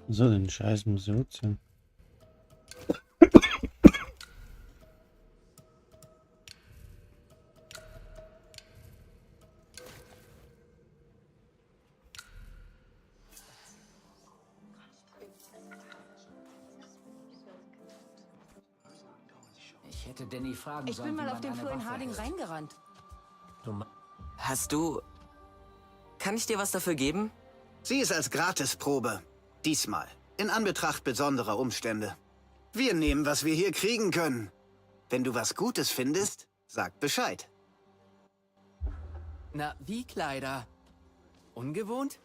So, den Scheiß muss ich nutzen. Ich hätte Danny fragen Ich sollen, bin mal wie auf man dem eine Flur in Waffe Harding hält. reingerannt. Hast du... Kann ich dir was dafür geben? Sieh es als Gratisprobe. Diesmal. In Anbetracht besonderer Umstände. Wir nehmen, was wir hier kriegen können. Wenn du was Gutes findest, sag Bescheid. Na, wie Kleider? Ungewohnt?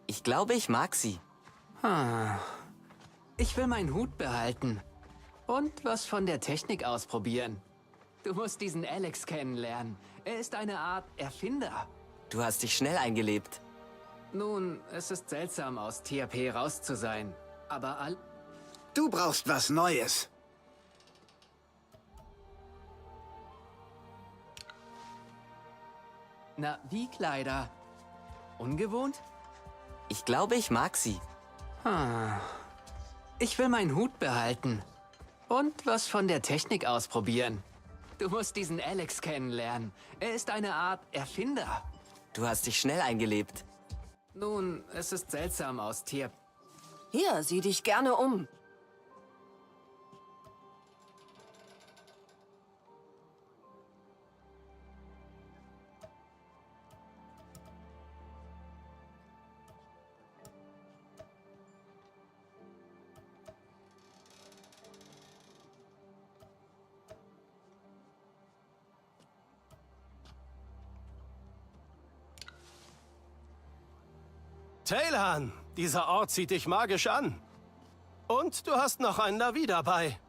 Ich glaube, ich mag sie. Ich will meinen Hut behalten. Und was von der Technik ausprobieren. Du musst diesen Alex kennenlernen. Er ist eine Art Erfinder. Du hast dich schnell eingelebt. Nun, es ist seltsam, aus THP raus zu sein. Aber Du brauchst was Neues. Na, wie Kleider? Ungewohnt? Ich glaube, ich mag sie. Ich will meinen Hut behalten. Und was von der Technik ausprobieren. Du musst diesen Alex kennenlernen. Er ist eine Art Erfinder. Du hast dich schnell eingelebt. Nun, es ist seltsam aus Tier... Hier, sieh dich gerne um. Talon, dieser Ort zieht dich magisch an. Und du hast noch einen Navi dabei.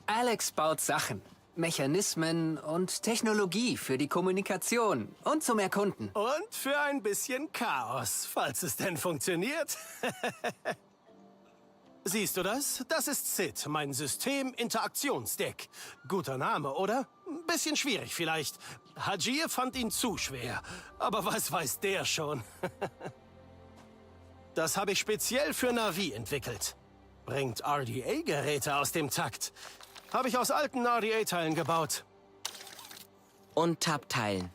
Alex baut Sachen, Mechanismen und Technologie für die Kommunikation und zum Erkunden. Und für ein bisschen Chaos, falls es denn funktioniert. Siehst du das? Das ist SID, mein System-Interaktionsdeck. Guter Name, oder? Bisschen schwierig vielleicht. Hajir fand ihn zu schwer. Aber was weiß der schon? Das habe ich speziell für Navi entwickelt. Bringt RDA-Geräte aus dem Takt. Habe ich aus alten RDA-Teilen gebaut. Und Tab-Teilen.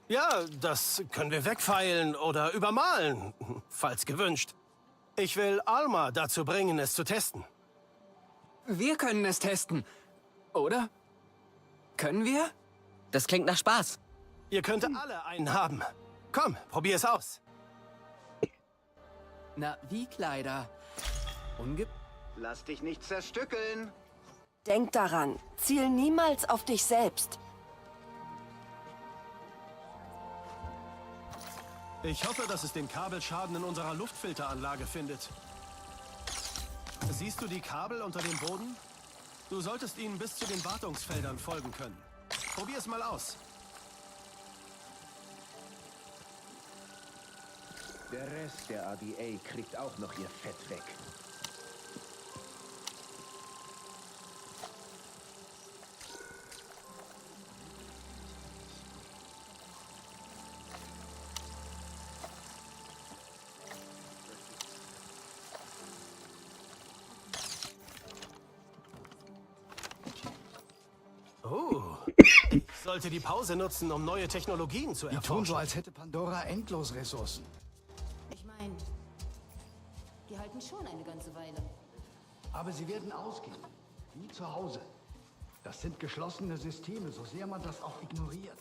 Ja, das können wir wegfeilen oder übermalen, falls gewünscht. Ich will Alma dazu bringen, es zu testen. Wir können es testen, oder? Können wir? Das klingt nach Spaß. Ihr könnt alle einen haben. Komm, probier es aus. Na, wie Kleider? Lass dich nicht zerstückeln. Denk daran, ziel niemals auf dich selbst. Ich hoffe, dass es den Kabelschaden in unserer Luftfilteranlage findet. Siehst du die Kabel unter dem Boden? Du solltest ihnen bis zu den Wartungsfeldern folgen können. Probier es mal aus. Der Rest der RDA kriegt auch noch ihr Fett weg. Ich sollte die Pause nutzen, um neue Technologien zu erforschen. Die tun so, als hätte Pandora endlos Ressourcen. Ich meine, die halten schon eine ganze Weile. Aber sie werden ausgehen. Wie zu Hause. Das sind geschlossene Systeme, so sehr man das auch ignoriert.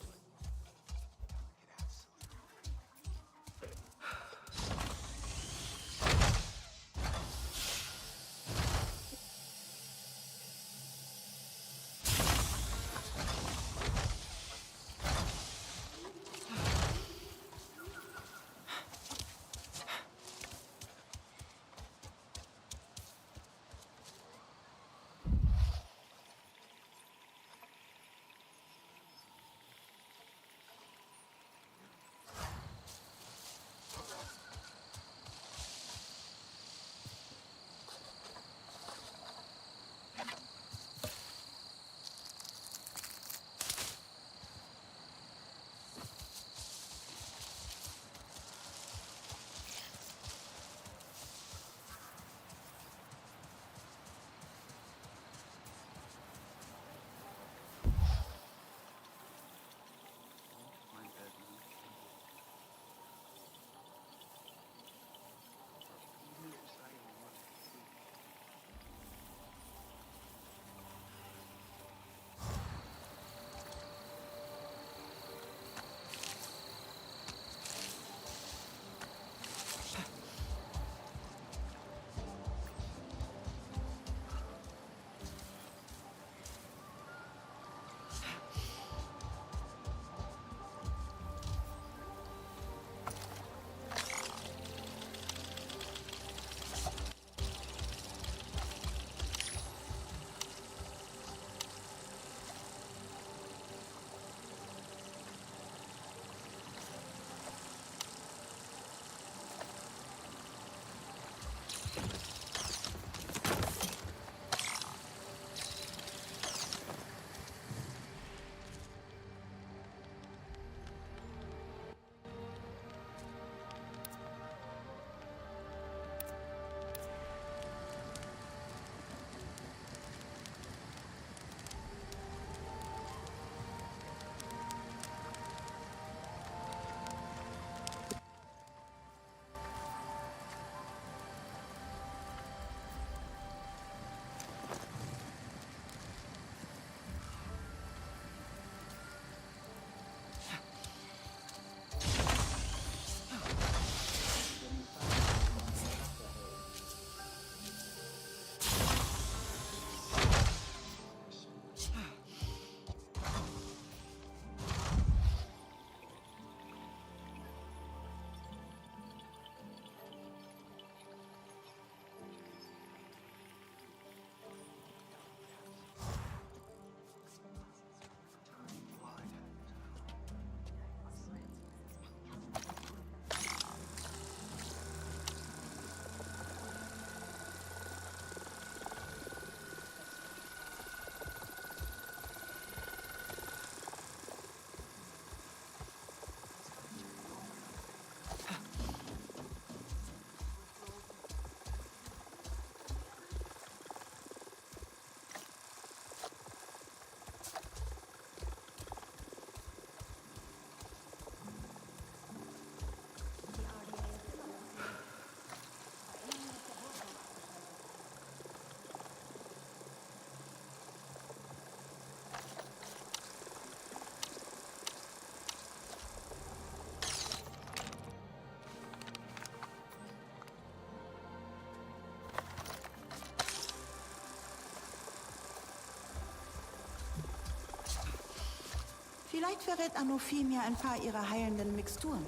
Vielleicht verrät Anofi mir ein paar ihrer heilenden Mixturen.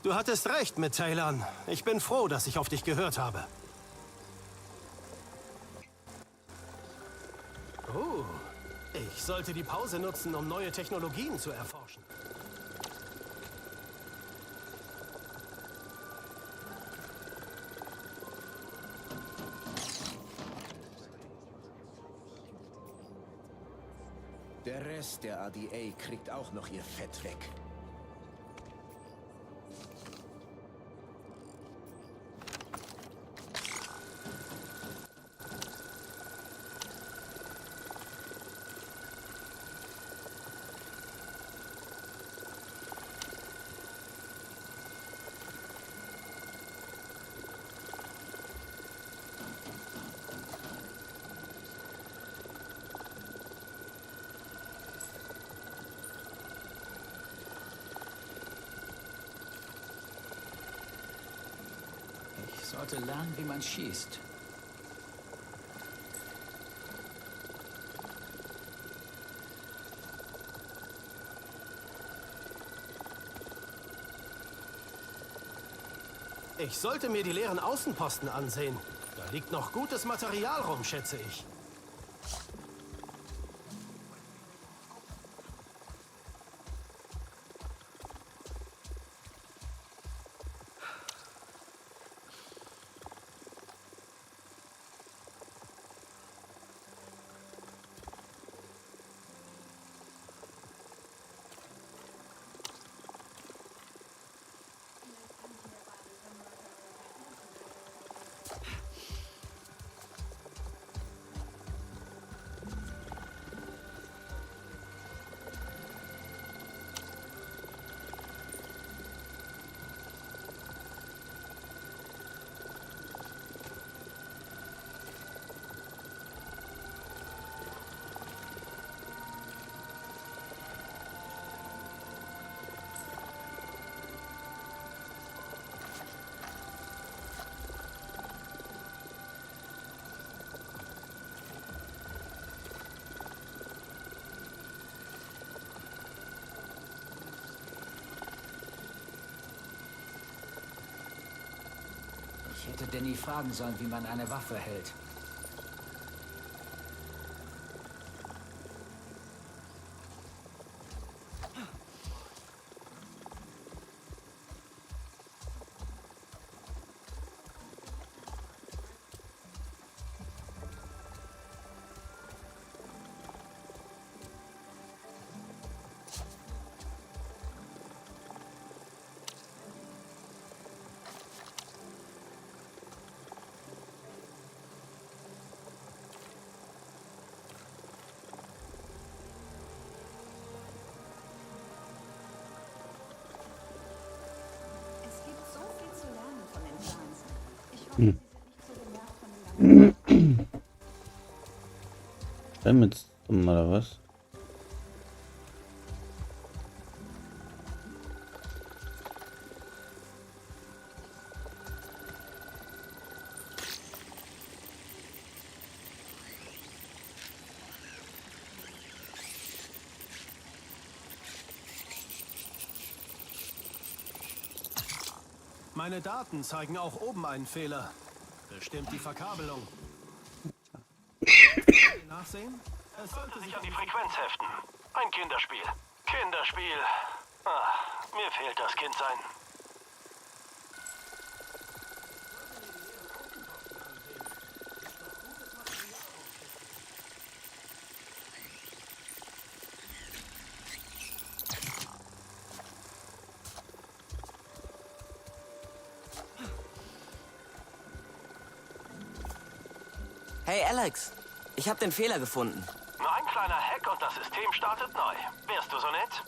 Du hattest recht mit Talon. Ich bin froh, dass ich auf dich gehört habe. Oh, ich sollte die Pause nutzen, um neue Technologien zu erforschen. Der Rest der RDA kriegt auch noch ihr Fett weg. Ich sollte lernen, wie man schießt. Ich sollte mir die leeren Außenposten ansehen. Da liegt noch gutes Material rum, schätze ich. Ich hätte Danny fragen sollen, wie man eine Waffe hält. Damit oder was? Meine Daten zeigen auch oben einen Fehler. Bestimmt die Verkabelung. Nachsehen? Es sollte sich an die Frequenz heften. Ein Kinderspiel. Kinderspiel. Ah, mir fehlt das Kindsein. Hey Alex, ich habe den Fehler gefunden. Nur ein kleiner Hack und das System startet neu. Wärst du so nett?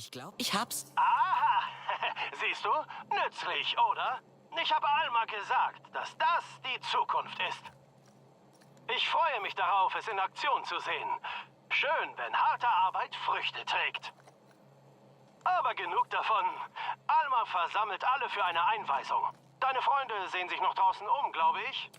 Ich glaube, ich hab's. Aha, siehst du? Nützlich, oder? Ich habe Alma gesagt, dass das die Zukunft ist. Ich freue mich darauf, es in Aktion zu sehen. Schön, wenn harte Arbeit Früchte trägt. Aber genug davon. Alma versammelt alle für eine Einweisung. Deine Freunde sehen sich noch draußen um, glaube ich.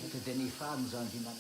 Ich hätte Danny fragen sollen, wie man...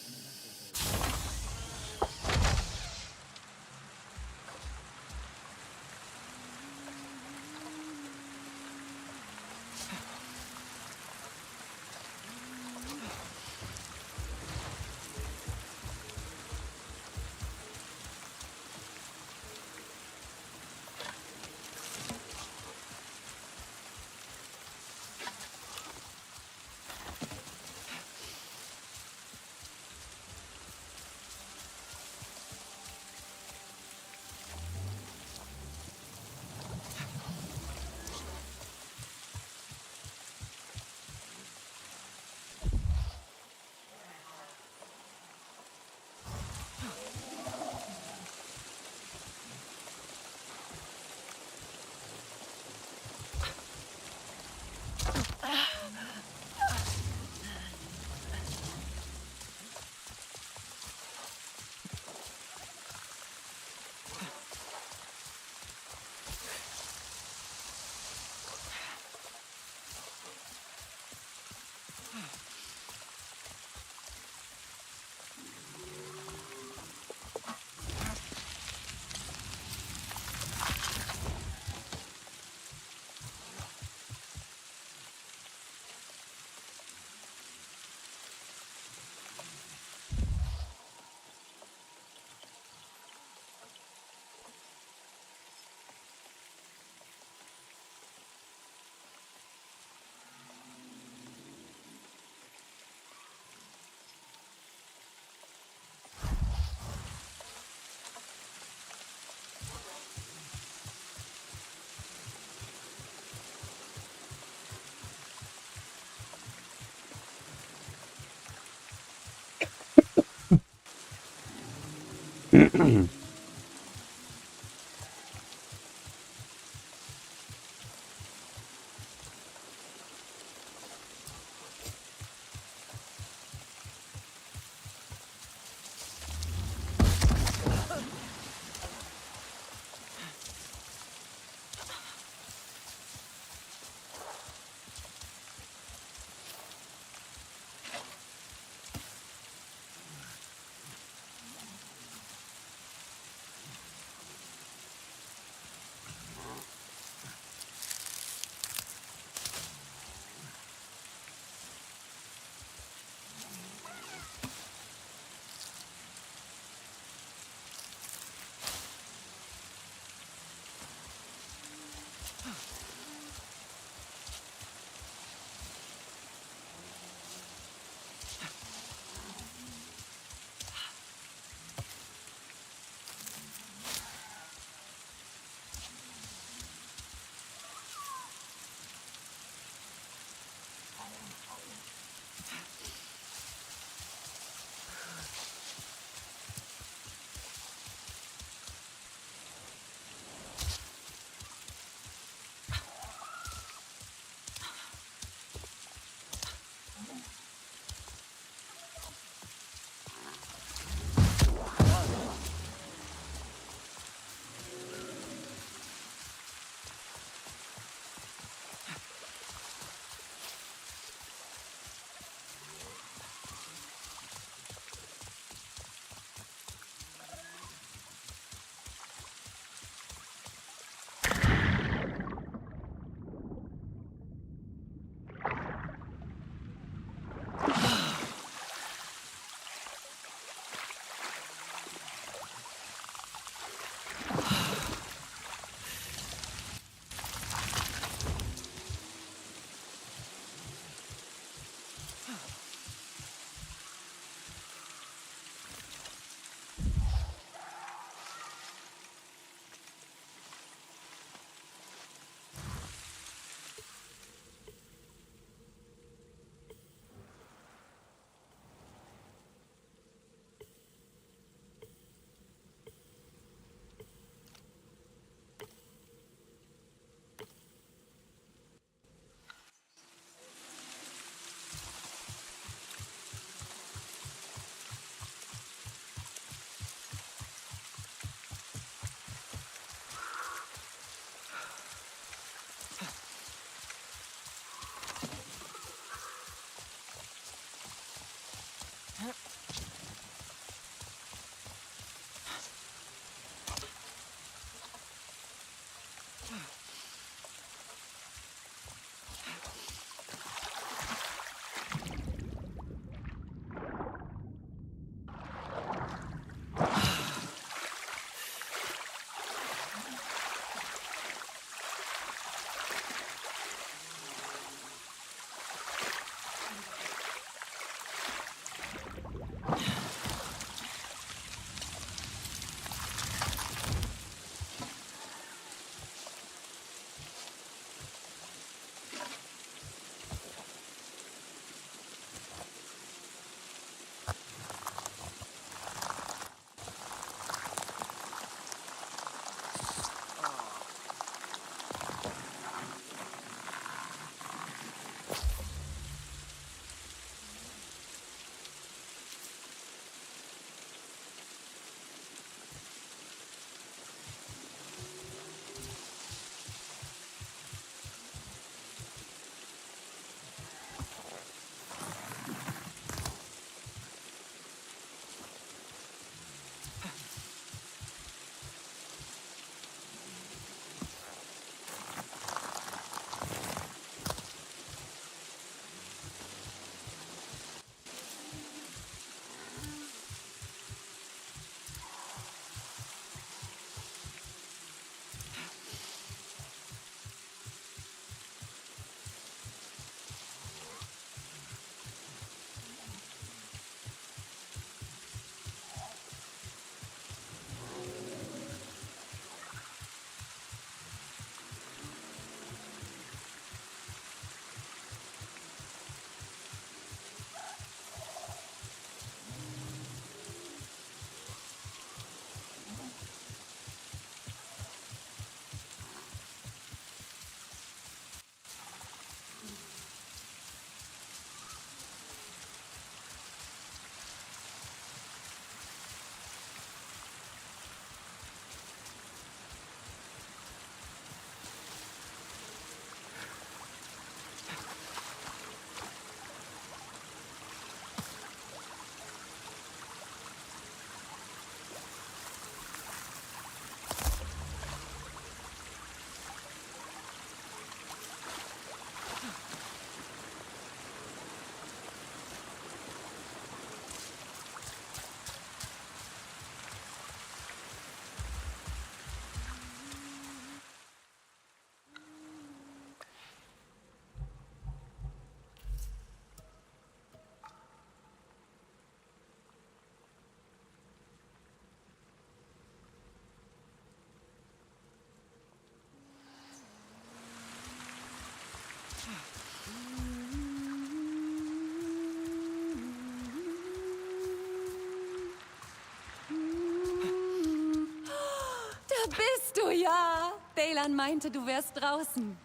ja, Daylan meinte, du wärst draußen.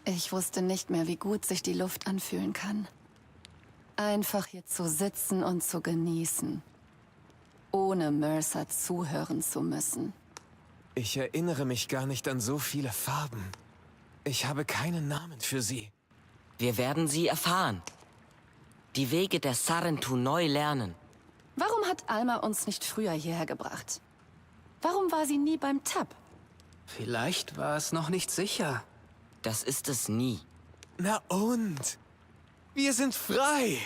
Ich wusste nicht mehr, wie gut sich die Luft anfühlen kann. Einfach hier zu sitzen und zu genießen. Ohne Mercer zuhören zu müssen. Ich erinnere mich gar nicht an so viele Farben. Ich habe keinen Namen für sie. Wir werden sie erfahren. Die Wege der Sarentu neu lernen. Warum hat Alma uns nicht früher hierher gebracht? Warum war sie nie beim Tab? Vielleicht war es noch nicht sicher. Das ist es nie. Na und? Wir sind frei.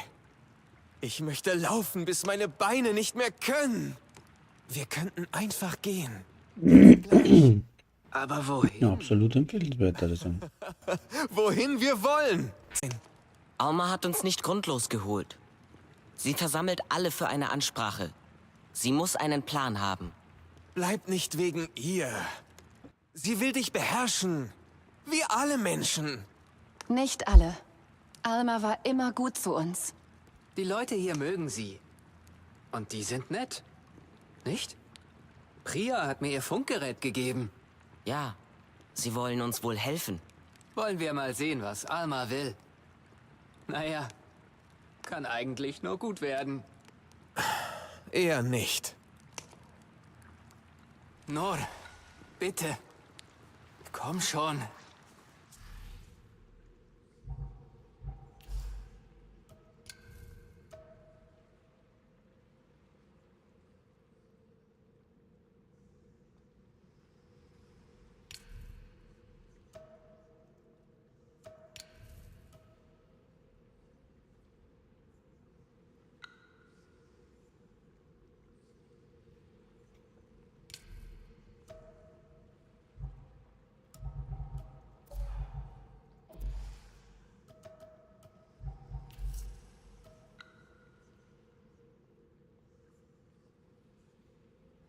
Ich möchte laufen, bis meine Beine nicht mehr können. Wir könnten einfach gehen. Aber wohin? Ja, absolut empfehlenswert, das ist Wohin wir wollen. Alma hat uns nicht grundlos geholt. Sie versammelt alle für eine Ansprache. Sie muss einen Plan haben. Bleib nicht wegen ihr. Sie will dich beherrschen. Wie alle Menschen. Nicht alle. Alma war immer gut zu uns. Die Leute hier mögen sie. Und die sind nett. Nicht? Priya hat mir ihr Funkgerät gegeben. Ja, sie wollen uns wohl helfen. Wollen wir mal sehen, was Alma will. Naja, kann eigentlich nur gut werden. Eher nicht. Nor, bitte. Komm schon.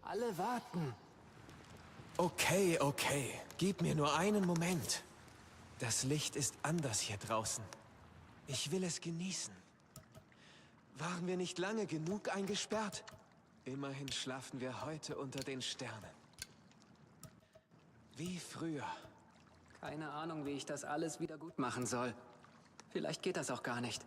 Alle warten. Okay. Gib mir nur einen Moment. Das Licht ist anders hier draußen. Ich will es genießen. Waren wir nicht lange genug eingesperrt? Immerhin schlafen wir heute unter den Sternen. Wie früher. Keine Ahnung, wie ich das alles wieder gut machen soll. Vielleicht geht das auch gar nicht.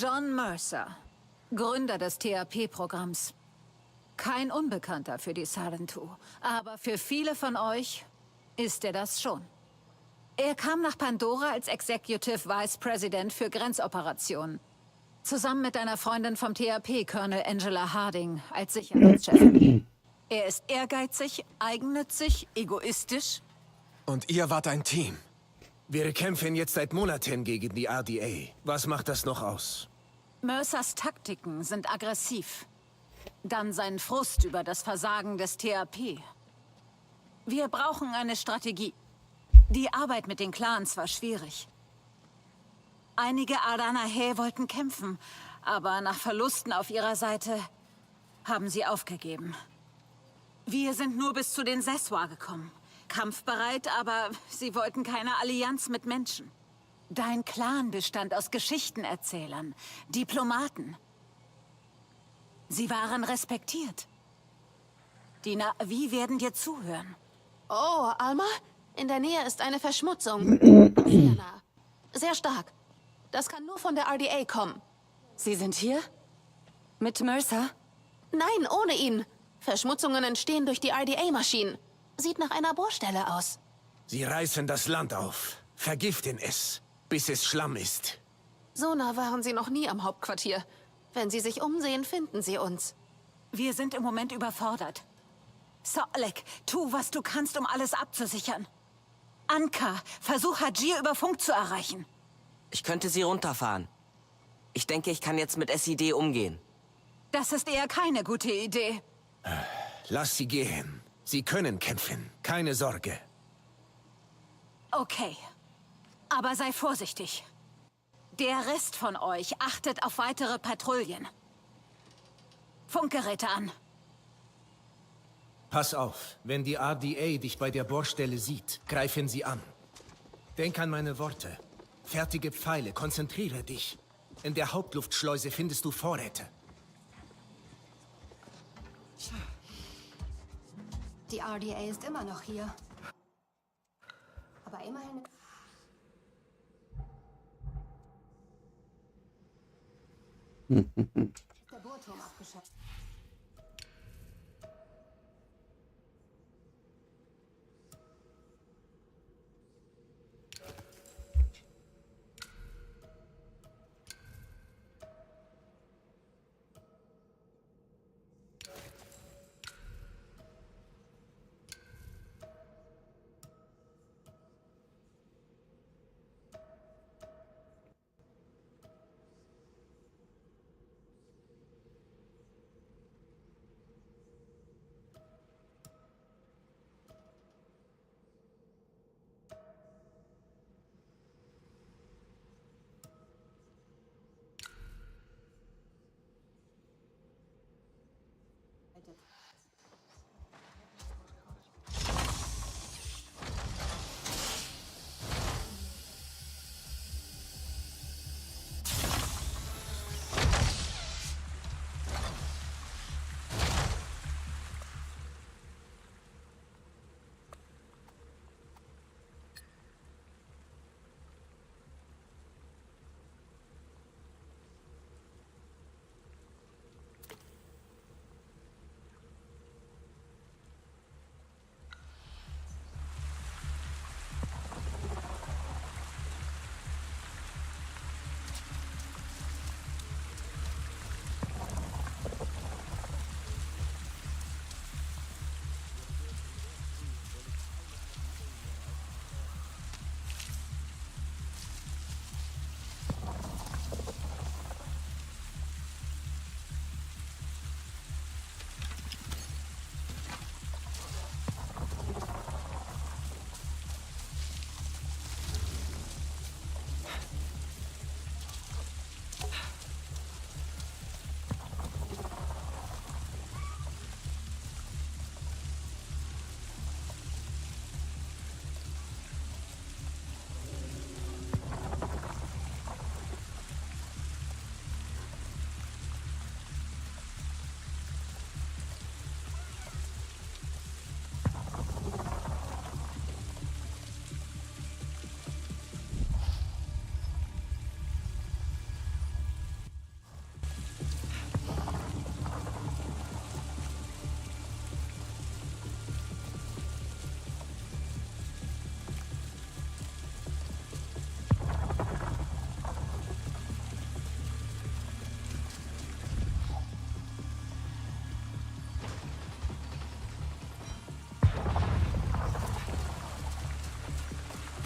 John Mercer, Gründer des THP-Programms. Kein Unbekannter für die Sarentu, aber für viele von euch ist er das schon. Er kam nach Pandora als Executive Vice President für Grenzoperationen. Zusammen mit einer Freundin vom THP, Colonel Angela Harding, als Sicherheitschefin. Er ist ehrgeizig, eigennützig, egoistisch. Und ihr wart ein Team. Wir kämpfen jetzt seit Monaten gegen die RDA. Was macht das noch aus? Mercers Taktiken sind aggressiv. Dann sein Frust über das Versagen des THP. Wir brauchen eine Strategie. Die Arbeit mit den Clans war schwierig. Einige Adanahe wollten kämpfen, aber nach Verlusten auf ihrer Seite haben sie aufgegeben. Wir sind nur bis zu den Seswa gekommen. Kampfbereit, aber sie wollten keine Allianz mit Menschen. Dein Clan bestand aus Geschichtenerzählern, Diplomaten. Sie waren respektiert. Die Na'vi werden dir zuhören. Oh, Alma? In der Nähe ist eine Verschmutzung. Sehr nah. Sehr stark. Das kann nur von der RDA kommen. Sie sind hier? Mit Mercer? Nein, ohne ihn. Verschmutzungen entstehen durch die RDA-Maschinen. Sieht nach einer Bohrstelle aus. Sie reißen das Land auf, vergiften es, bis es Schlamm ist. So nah waren sie noch nie am Hauptquartier. Wenn Sie sich umsehen, finden Sie uns. Wir sind im Moment überfordert. Solek, tu, was du kannst, um alles abzusichern. Anka, versuch Hajir über Funk zu erreichen. Ich könnte sie runterfahren. Ich denke, ich kann jetzt mit SID umgehen. Das ist eher keine gute Idee. Lass sie gehen. Sie können kämpfen. Keine Sorge. Okay. Aber sei vorsichtig. Der Rest von euch achtet auf weitere Patrouillen. Funkgeräte an. Pass auf, wenn die RDA dich bei der Bohrstelle sieht, greifen sie an. Denk an meine Worte. Fertige Pfeile, konzentriere dich. In der Hauptluftschleuse findest du Vorräte. Die RDA ist immer noch hier. Aber immerhin... ist der Bohrturm abgeschafft.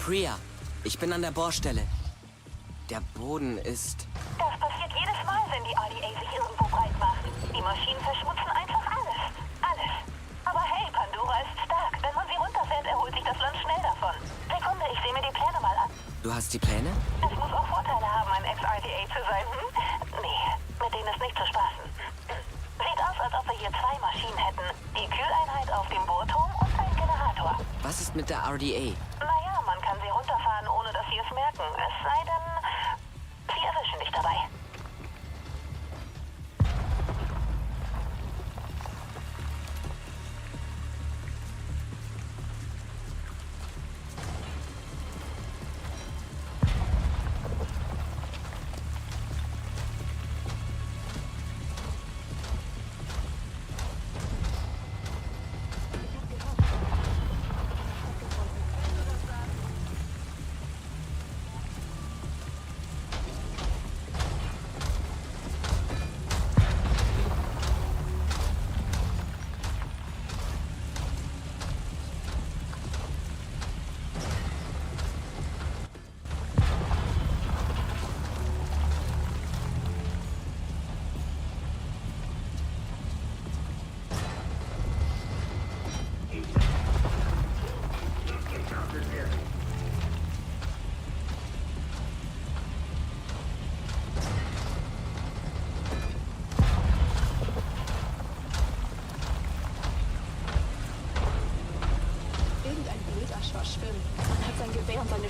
Priya, ich bin an der Bohrstelle. Der Boden ist... Das passiert jedes Mal, wenn die RDA sich irgendwo breit macht. Die Maschinen verschmutzen einfach alles. Alles. Aber hey, Pandora ist stark. Wenn man sie runterfährt, erholt sich das Land schnell davon. Sekunde, ich sehe mir die Pläne mal an. Du hast die Pläne? Es muss auch Vorteile haben, ein Ex-RDA zu sein, hm? Nee, mit denen ist nicht zu spaßen. Sieht aus, als ob wir hier zwei Maschinen hätten. Die Kühleinheit auf dem Bohrturm und ein Generator. Was ist mit der RDA? Naja, man kann sie runterfahren, ohne dass sie es merken. Es sei denn, sie erwischen dich dabei.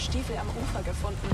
Stiefel am Ufer gefunden.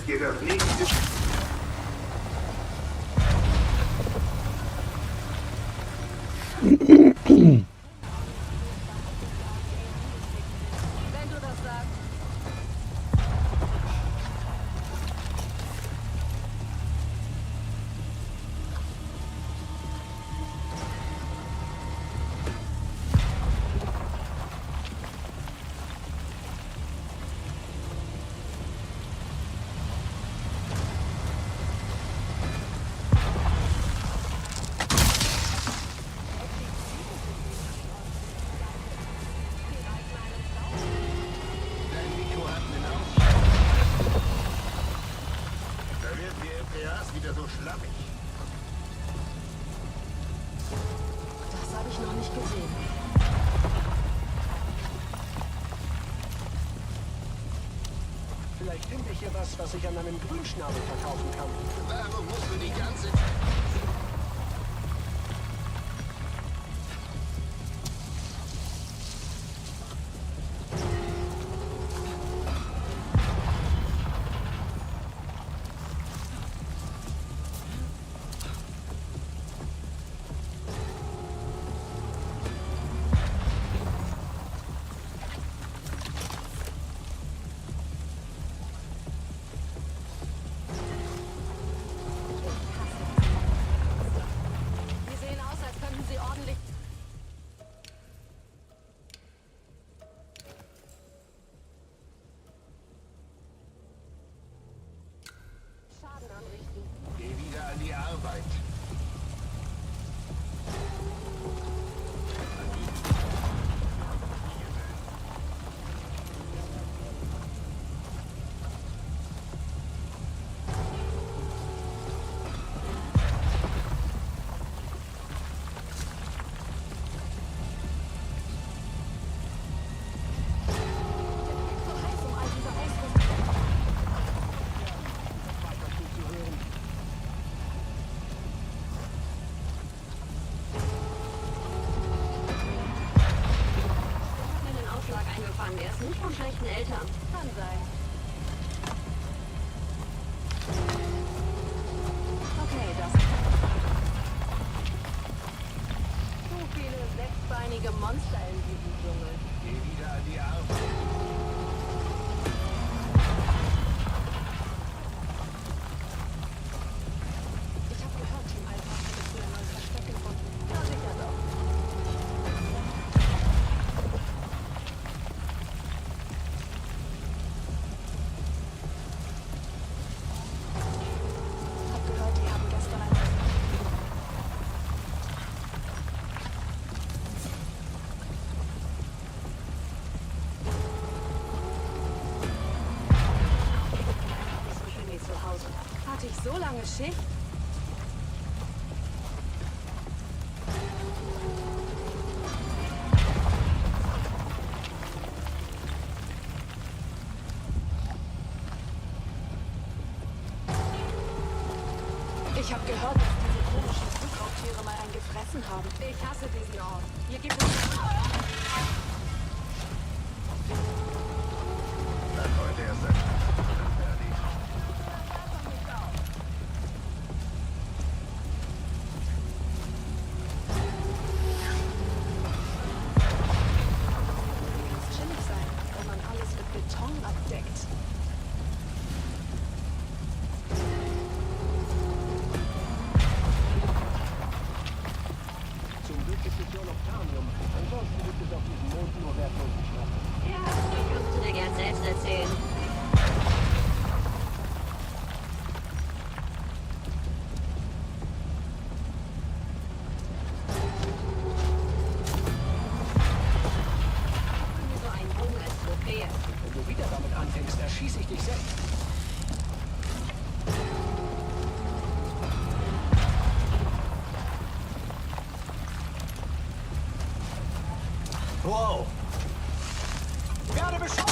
Geht doch nicht. Vielleicht finde ich hier was ich an einem Grünschnabel verkaufen kann. Warum musst du die ganze Zeit... Geh wieder an die Arbeit. Er ist nicht von schlechten Eltern. Kann sein. Okay, das... Zu viele sechsbeinige Monster in diesem Dschungel. Geh wieder an die Arbeit. Ich habe gehört, Team Alpha hat früher ein neues Versteck gefunden. Ja, sicher doch. Schicht? Ich habe gehört, dass diese komischen Flugraubtiere mal einen gefressen haben. Ich hasse diesen Ort. Hier gibt es... Das wollte er sein. Muss chillig sein, wenn man alles mit Beton abdeckt. Zum Glück gibt es Jonoptanium. Ansonsten gibt es auf diesem Mond nur wertlosen Schrott. Ja, das kannst du dir gern selbst erzählen. So ein Bogen als Trophäe. Wenn du wieder damit anfängst, erschieße ich dich selbst. Wow! Werde beschossen!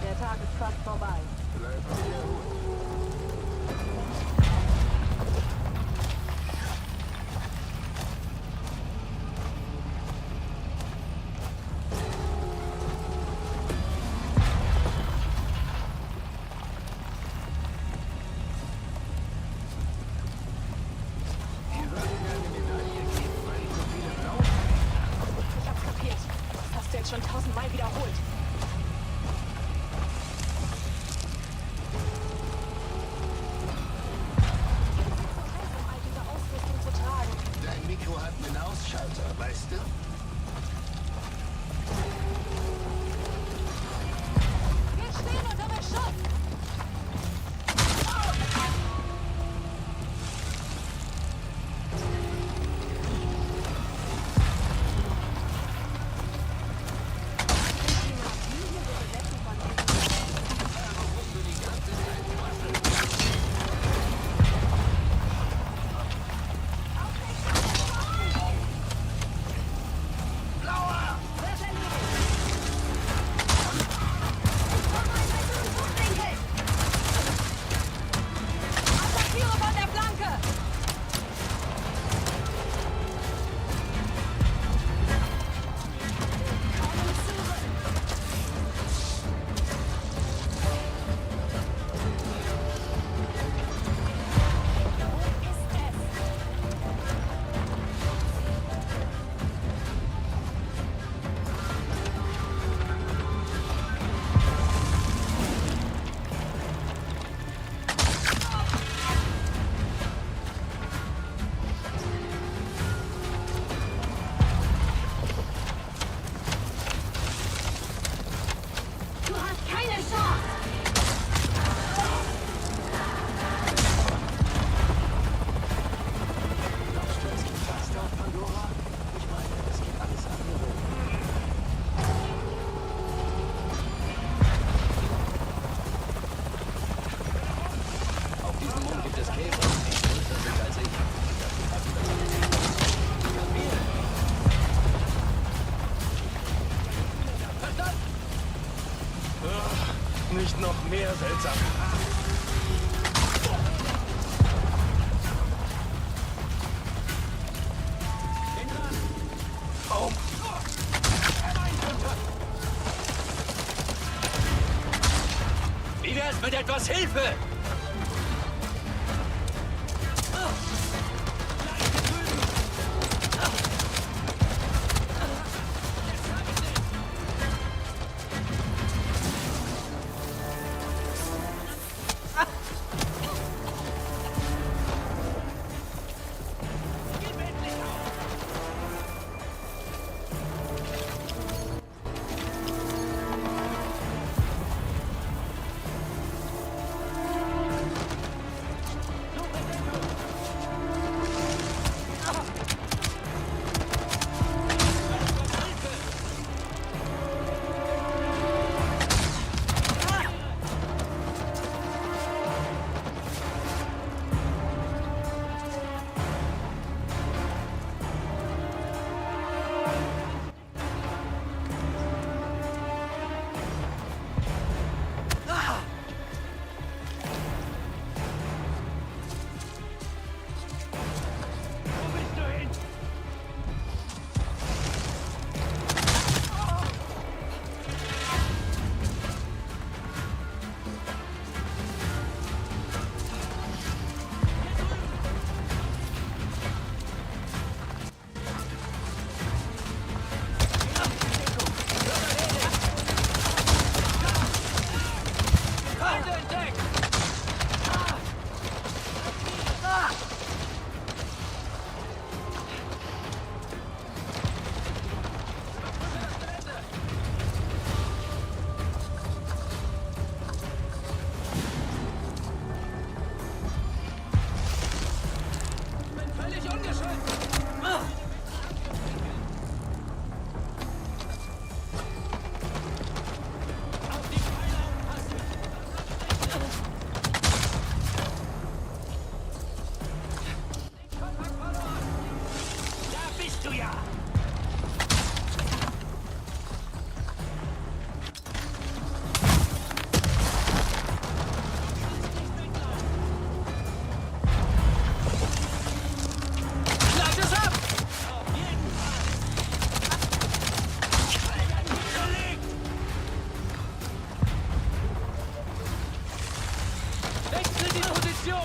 Der Tag ist fast vorbei. Bleib auf der Hut. Ich hab's kapiert. Das hast du jetzt schon 1000-mal wiederholt. Dein Mikro hat einen Ausschalter, weißt du? Wir stehen unter Beschuss! Attackiere von der Flanke! Du hast keine Chance! Glaubst du, es gibt Fast auf Pandora? Ich meine, es gibt alles andere. Auf diesem Mond gibt es Käfer, die größer sind als ich. Nicht noch mehr seltsam. Oh. Wie wär's mit etwas Hilfe? siehst du ja! Schlag es ab! Wechsel die Position!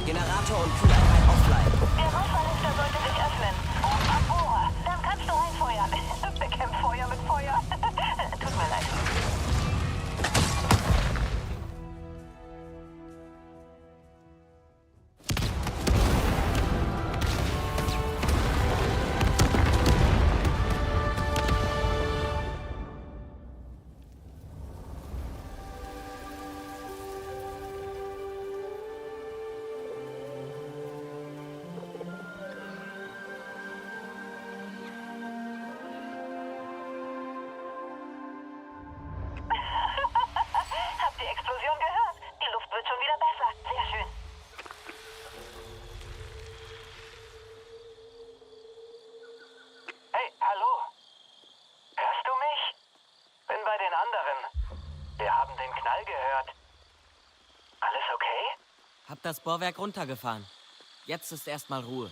Generator und Kühleinheit offline. Der Notfalllüfter sollte sich öffnen. Oben am Bohrer. Dann kannst du reinfeuern. Bekämpf Feuer mit Feuer. Tut mir leid. Habt ihr Explosion gehört? Die Luft wird schon wieder besser. Sehr schön. Hey, hallo? Hörst du mich? Bin bei den anderen. Wir haben den Knall gehört. Alles okay? Hab das Bohrwerk runtergefahren. Jetzt ist erstmal Ruhe.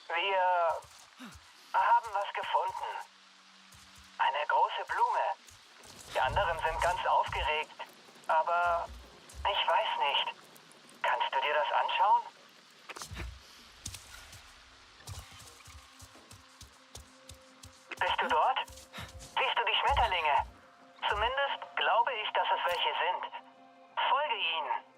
Wir haben was gefunden. Eine große Blume. Die anderen sind ganz aufgeregt. Aber ich weiß nicht. Kannst du dir das anschauen? Bist du dort? Siehst du die Schmetterlinge? Zumindest glaube ich, dass es welche sind. Folge ihnen.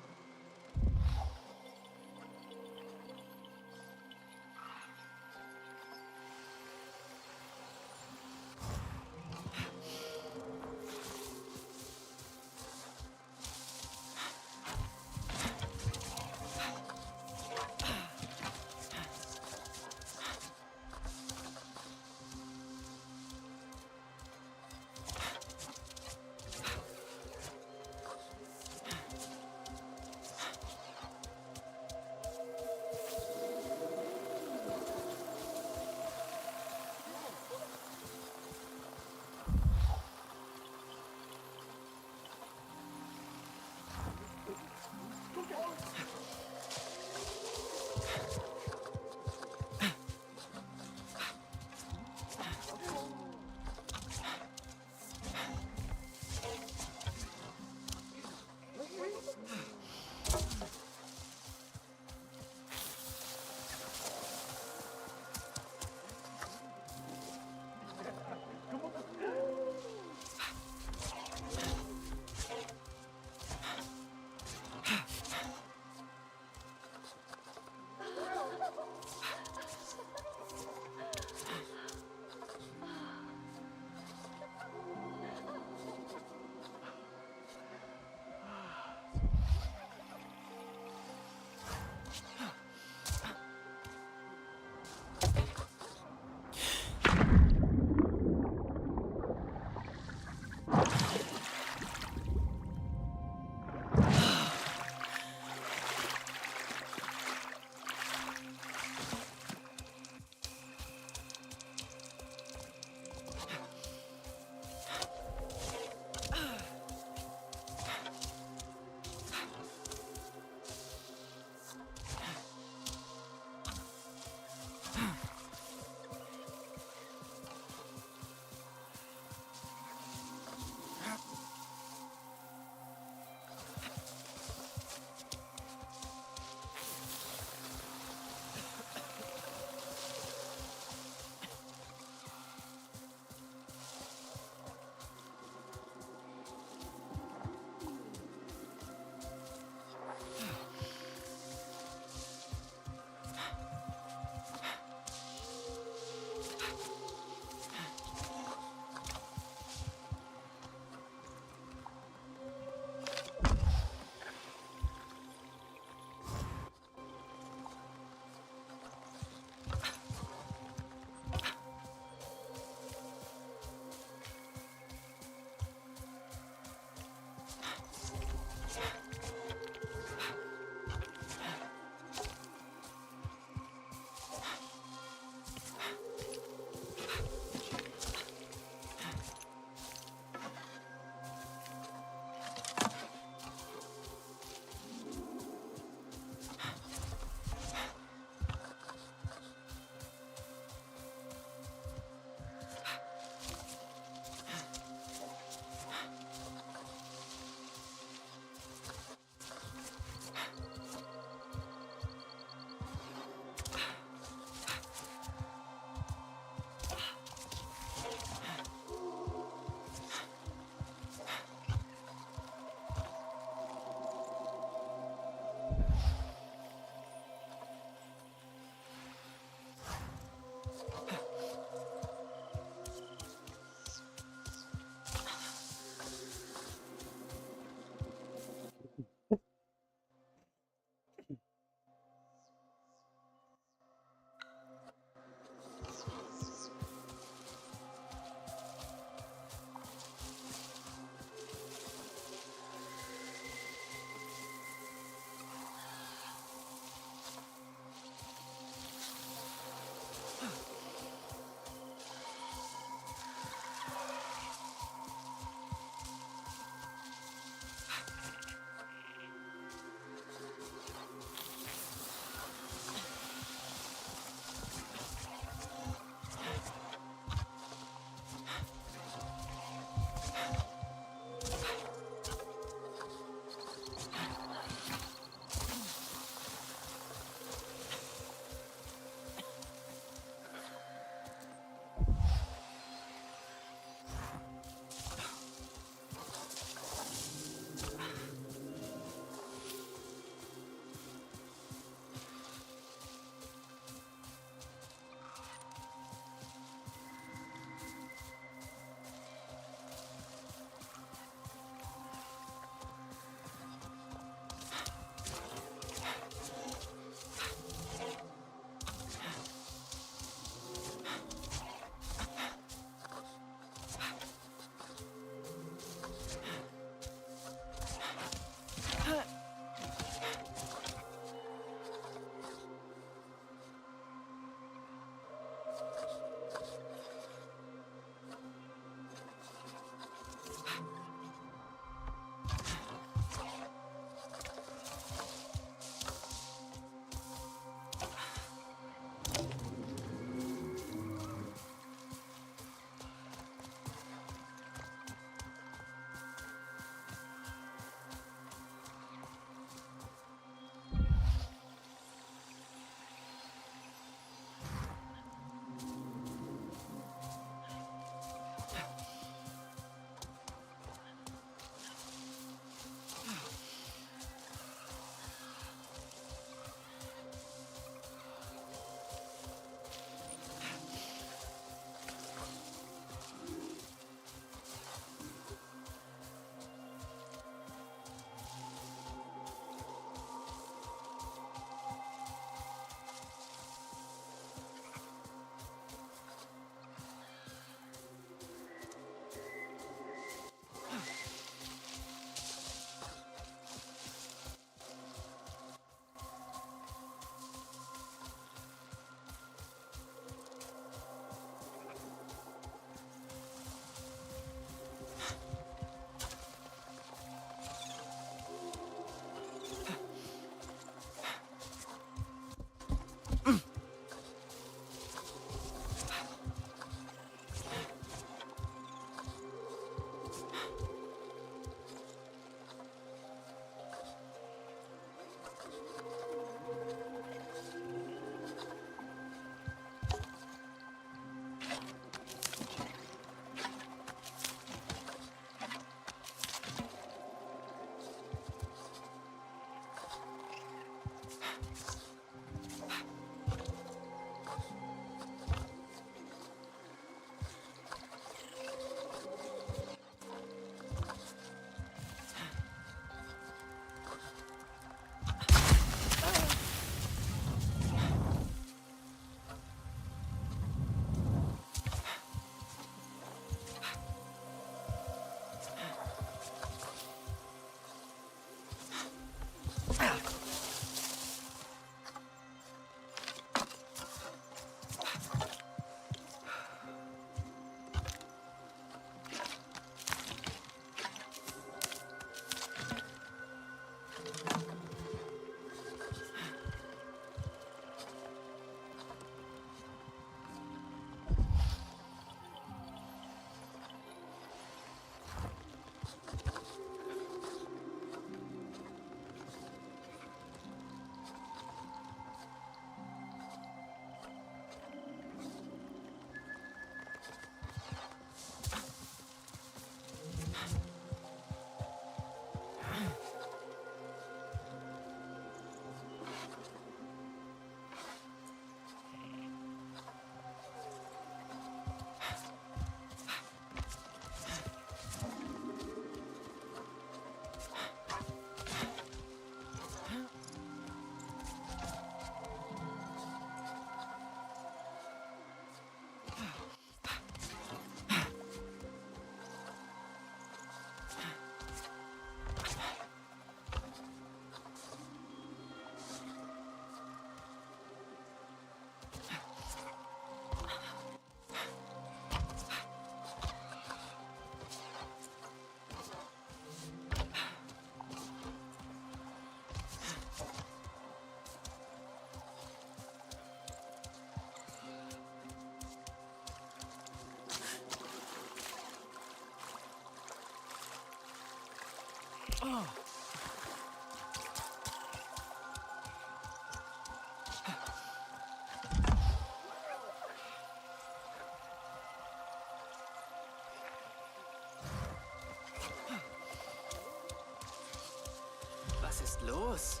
Was ist los?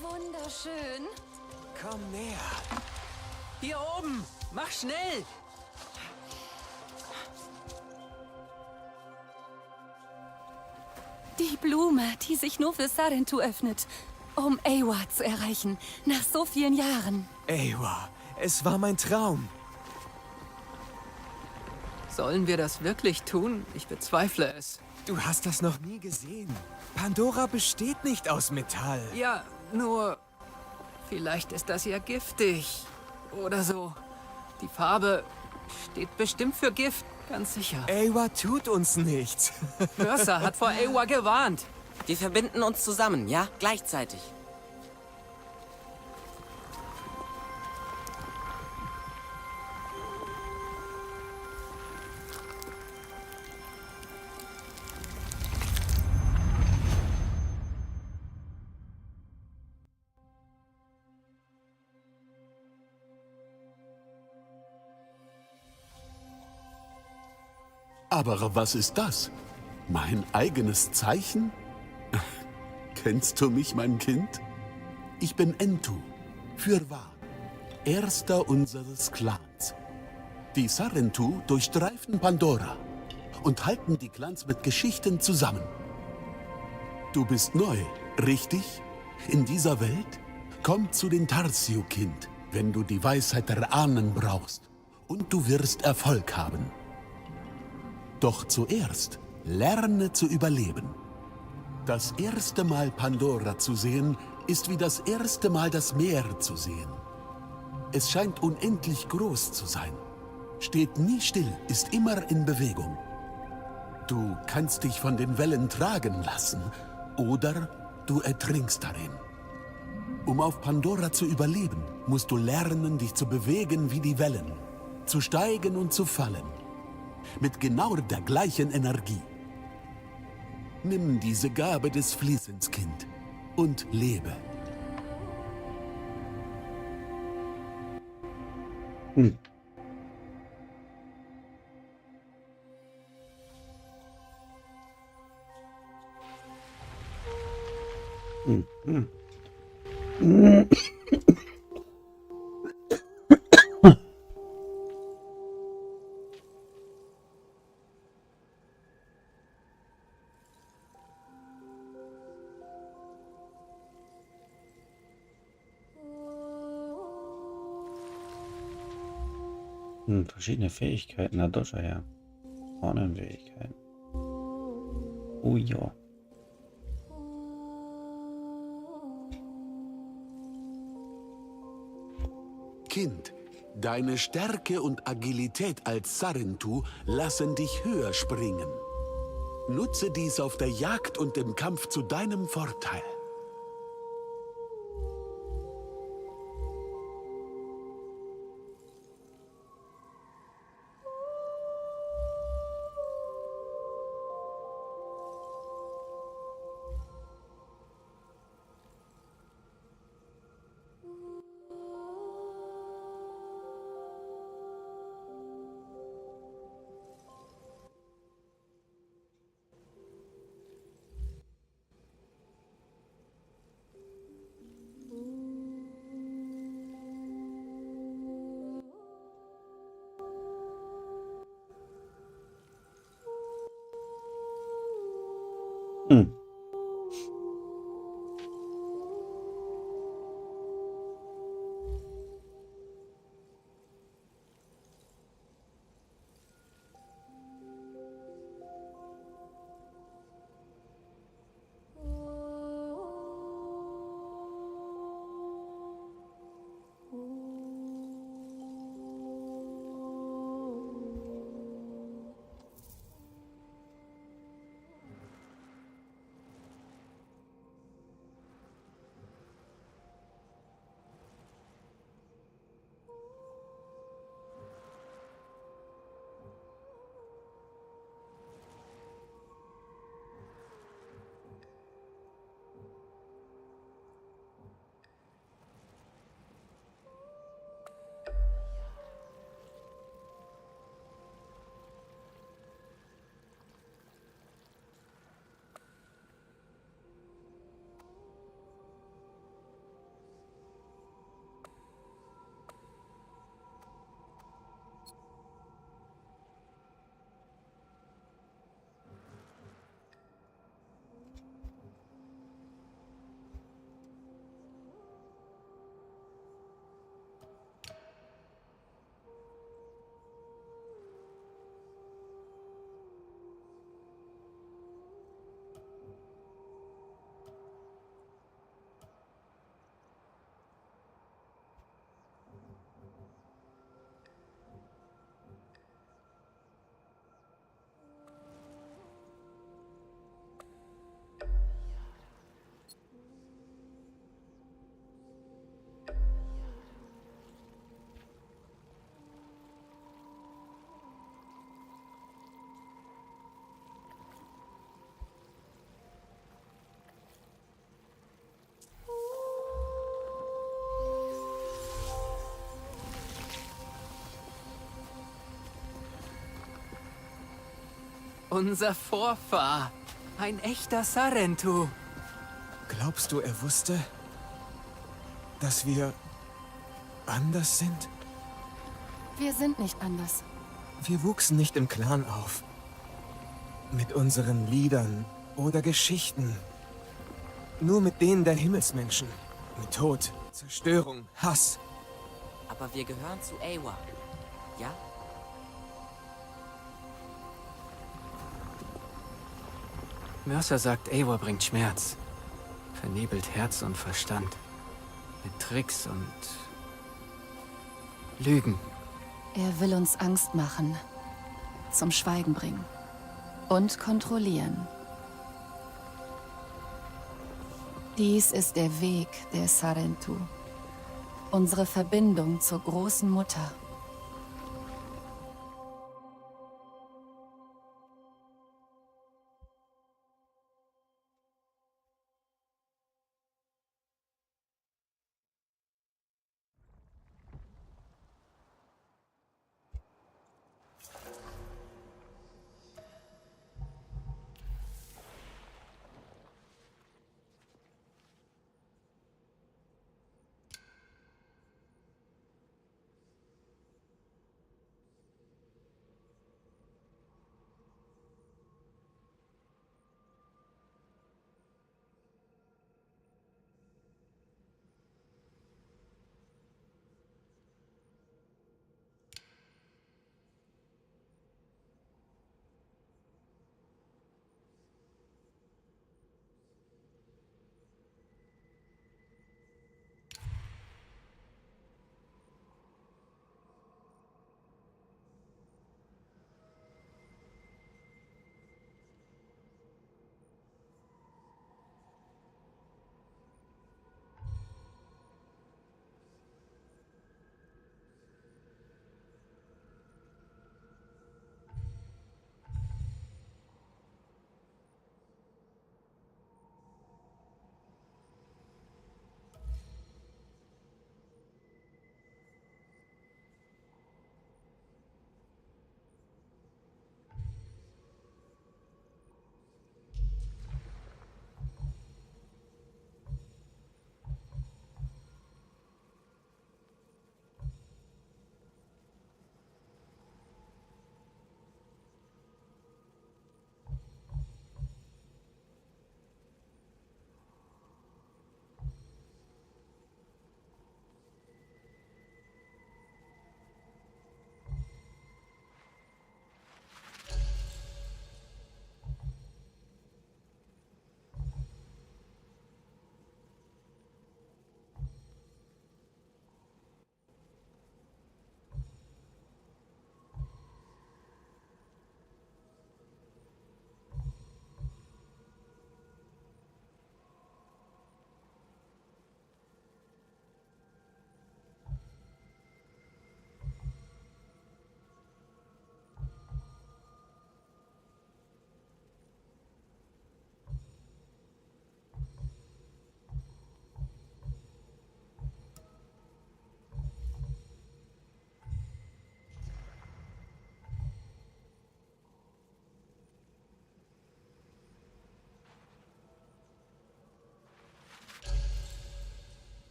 Wunderschön. Komm näher. Hier oben! Mach schnell! Die Blume, die sich nur für Sarentu öffnet, um Eywa zu erreichen, nach so vielen Jahren. Eywa, es war mein Traum. Sollen wir das wirklich tun? Ich bezweifle es. Du hast das noch nie gesehen. Pandora besteht nicht aus Metall. Ja, nur... Vielleicht ist das ja giftig. Oder so. Die Farbe steht bestimmt für Gift, ganz sicher. Eywa tut uns nichts. Mercer hat vor Eywa gewarnt. Wir verbinden uns zusammen, ja? Gleichzeitig. Aber was ist das? Mein eigenes Zeichen? Kennst du mich, mein Kind? Ich bin Entu, fürwahr, erster unseres Clans. Die Sarentu durchstreifen Pandora und halten die Clans mit Geschichten zusammen. Du bist neu, richtig? In dieser Welt? Komm zu den Tarsiu, Kind, wenn du die Weisheit der Ahnen brauchst. Und du wirst Erfolg haben. Doch zuerst lerne zu überleben. Das erste Mal Pandora zu sehen, ist wie das erste Mal das Meer zu sehen. Es scheint unendlich groß zu sein. Steht nie still, ist immer in Bewegung. Du kannst dich von den Wellen tragen lassen oder du ertrinkst darin. Um auf Pandora zu überleben, musst du lernen, dich zu bewegen wie die Wellen, zu steigen und zu fallen. Mit genau der gleichen Energie. Nimm diese Gabe des Fließens, Kind, und lebe. Hm. Hm. Hm. Verschiedene Fähigkeiten, Nadosha, ja. Hornenfähigkeiten. Oh ja. Kind, deine Stärke und Agilität als Sarentu lassen dich höher springen. Nutze dies auf der Jagd und im Kampf zu deinem Vorteil. Hm. Unser Vorfahr. Ein echter Sarentu. Glaubst du, er wusste, dass wir anders sind? Wir sind nicht anders. Wir wuchsen nicht im Clan auf. Mit unseren Liedern oder Geschichten. Nur mit denen der Himmelsmenschen. Mit Tod, Zerstörung, Hass. Aber wir gehören zu Eywa. Ja? Mercer sagt, Eivor bringt Schmerz. Vernebelt Herz und Verstand. Mit Tricks und Lügen. Er will uns Angst machen, zum Schweigen bringen und kontrollieren. Dies ist der Weg der Sarentu. Unsere Verbindung zur großen Mutter.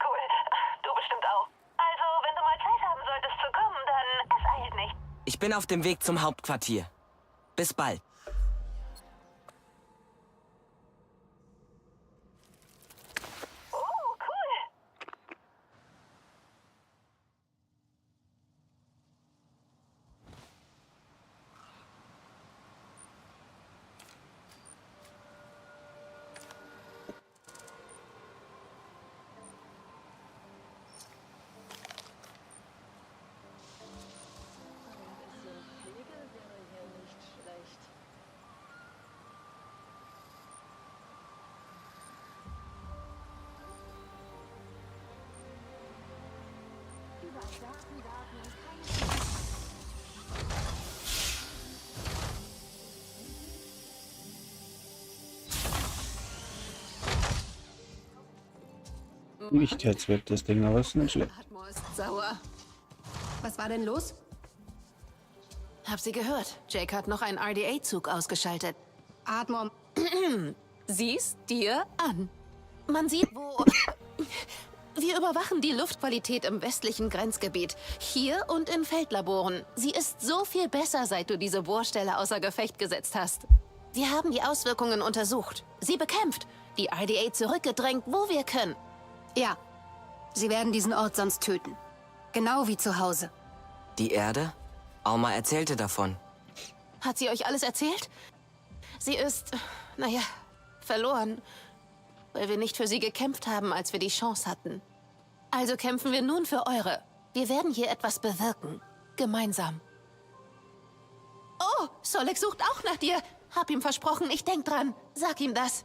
cool. Du bestimmt auch. Also, wenn du mal Zeit haben solltest zu kommen, dann es eilt nicht. Ich bin auf dem Weg zum Hauptquartier. Bis bald. Nicht jetzt wird das Ding, aber es ist nicht schlecht. Atmo ist sauer. Was war denn los? Hab sie gehört. Jake hat noch einen RDA-Zug ausgeschaltet. Atmo. Sieh's dir an. Man sieht, wo... Wir überwachen die Luftqualität im westlichen Grenzgebiet. Hier und in Feldlaboren. Sie ist so viel besser, seit du diese Bohrstelle außer Gefecht gesetzt hast. Wir haben die Auswirkungen untersucht. Sie bekämpft. Die RDA zurückgedrängt, wo wir können. Ja. Sie werden diesen Ort sonst töten. Genau wie zu Hause. Die Erde? Alma erzählte davon. Hat sie euch alles erzählt? Sie ist, naja, verloren. Weil wir nicht für sie gekämpft haben, als wir die Chance hatten. Also kämpfen wir nun für eure. Wir werden hier etwas bewirken. Gemeinsam. Oh, Solek sucht auch nach dir. Hab ihm versprochen, ich denk dran. Sag ihm das.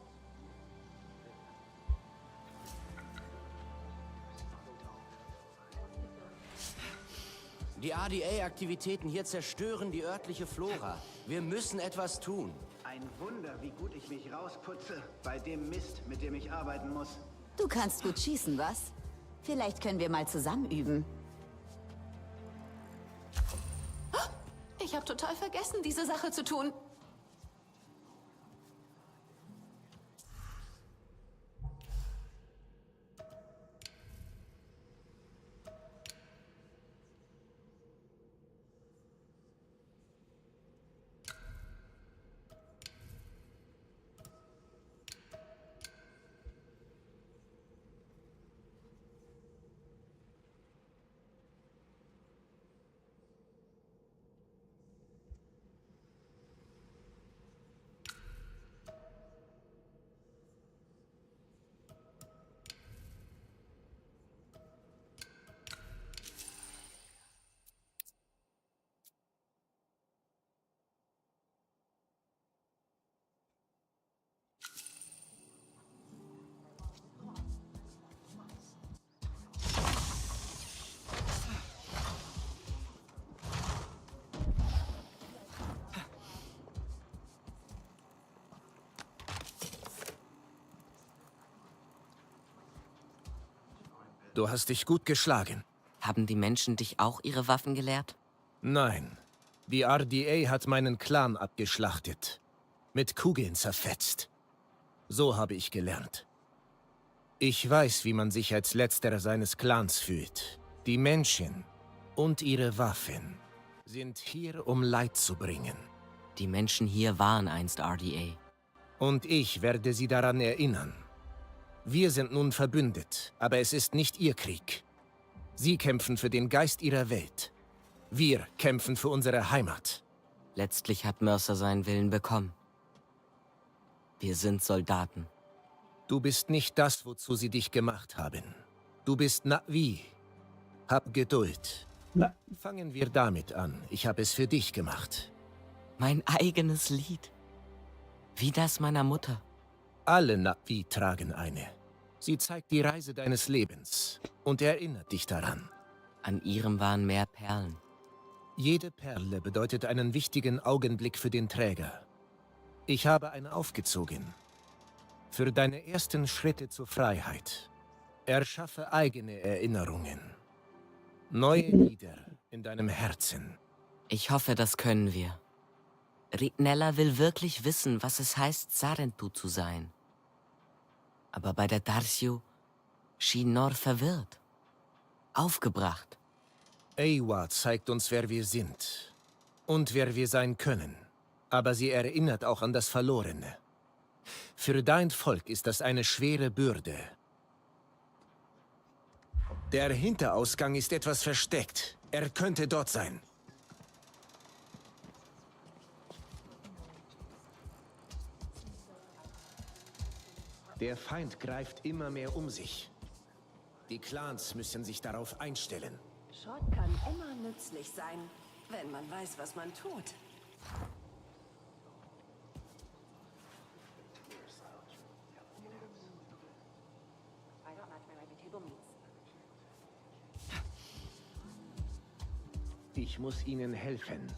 Die RDA-Aktivitäten hier zerstören die örtliche Flora. Wir müssen etwas tun. Ein Wunder, wie gut ich mich rausputze bei dem Mist, mit dem ich arbeiten muss. Du kannst gut schießen, was? Vielleicht können wir mal zusammen üben. Ich habe total vergessen, diese Sache zu tun. Du hast dich gut geschlagen. Haben die Menschen dich auch ihre Waffen gelehrt? Nein. Die RDA hat meinen Clan abgeschlachtet. Mit Kugeln zerfetzt. So habe ich gelernt. Ich weiß, wie man sich als Letzterer seines Clans fühlt. Die Menschen und ihre Waffen sind hier, um Leid zu bringen. Die Menschen hier waren einst RDA. Und ich werde sie daran erinnern. Wir sind nun verbündet, aber es ist nicht ihr Krieg. Sie kämpfen für den Geist ihrer Welt. Wir kämpfen für unsere Heimat. Letztlich hat Mercer seinen Willen bekommen. Wir sind Soldaten. Du bist nicht das, wozu sie dich gemacht haben. Du bist Na'vi. Hab Geduld. Na. Fangen wir damit an. Ich habe es für dich gemacht. Mein eigenes Lied. Wie das meiner Mutter. Alle Na'vi tragen eine. Sie zeigt die Reise deines Lebens und erinnert dich daran. An ihrem waren mehr Perlen. Jede Perle bedeutet einen wichtigen Augenblick für den Träger. Ich habe eine aufgezogen. Für deine ersten Schritte zur Freiheit. Erschaffe eigene Erinnerungen. Neue Lieder in deinem Herzen. Ich hoffe, das können wir. Rignella will wirklich wissen, was es heißt, Sarentu zu sein. Aber bei der Darcio schien Nor verwirrt, aufgebracht. Eywa zeigt uns, wer wir sind und wer wir sein können. Aber sie erinnert auch an das Verlorene. Für dein Volk ist das eine schwere Bürde. Der Hinterausgang ist etwas versteckt. Er könnte dort sein. Der Feind greift immer mehr um sich. Die Clans müssen sich darauf einstellen. Schrott kann immer nützlich sein, wenn man weiß, was man tut. Ich muss ihnen helfen.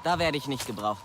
Da werde ich nicht gebraucht.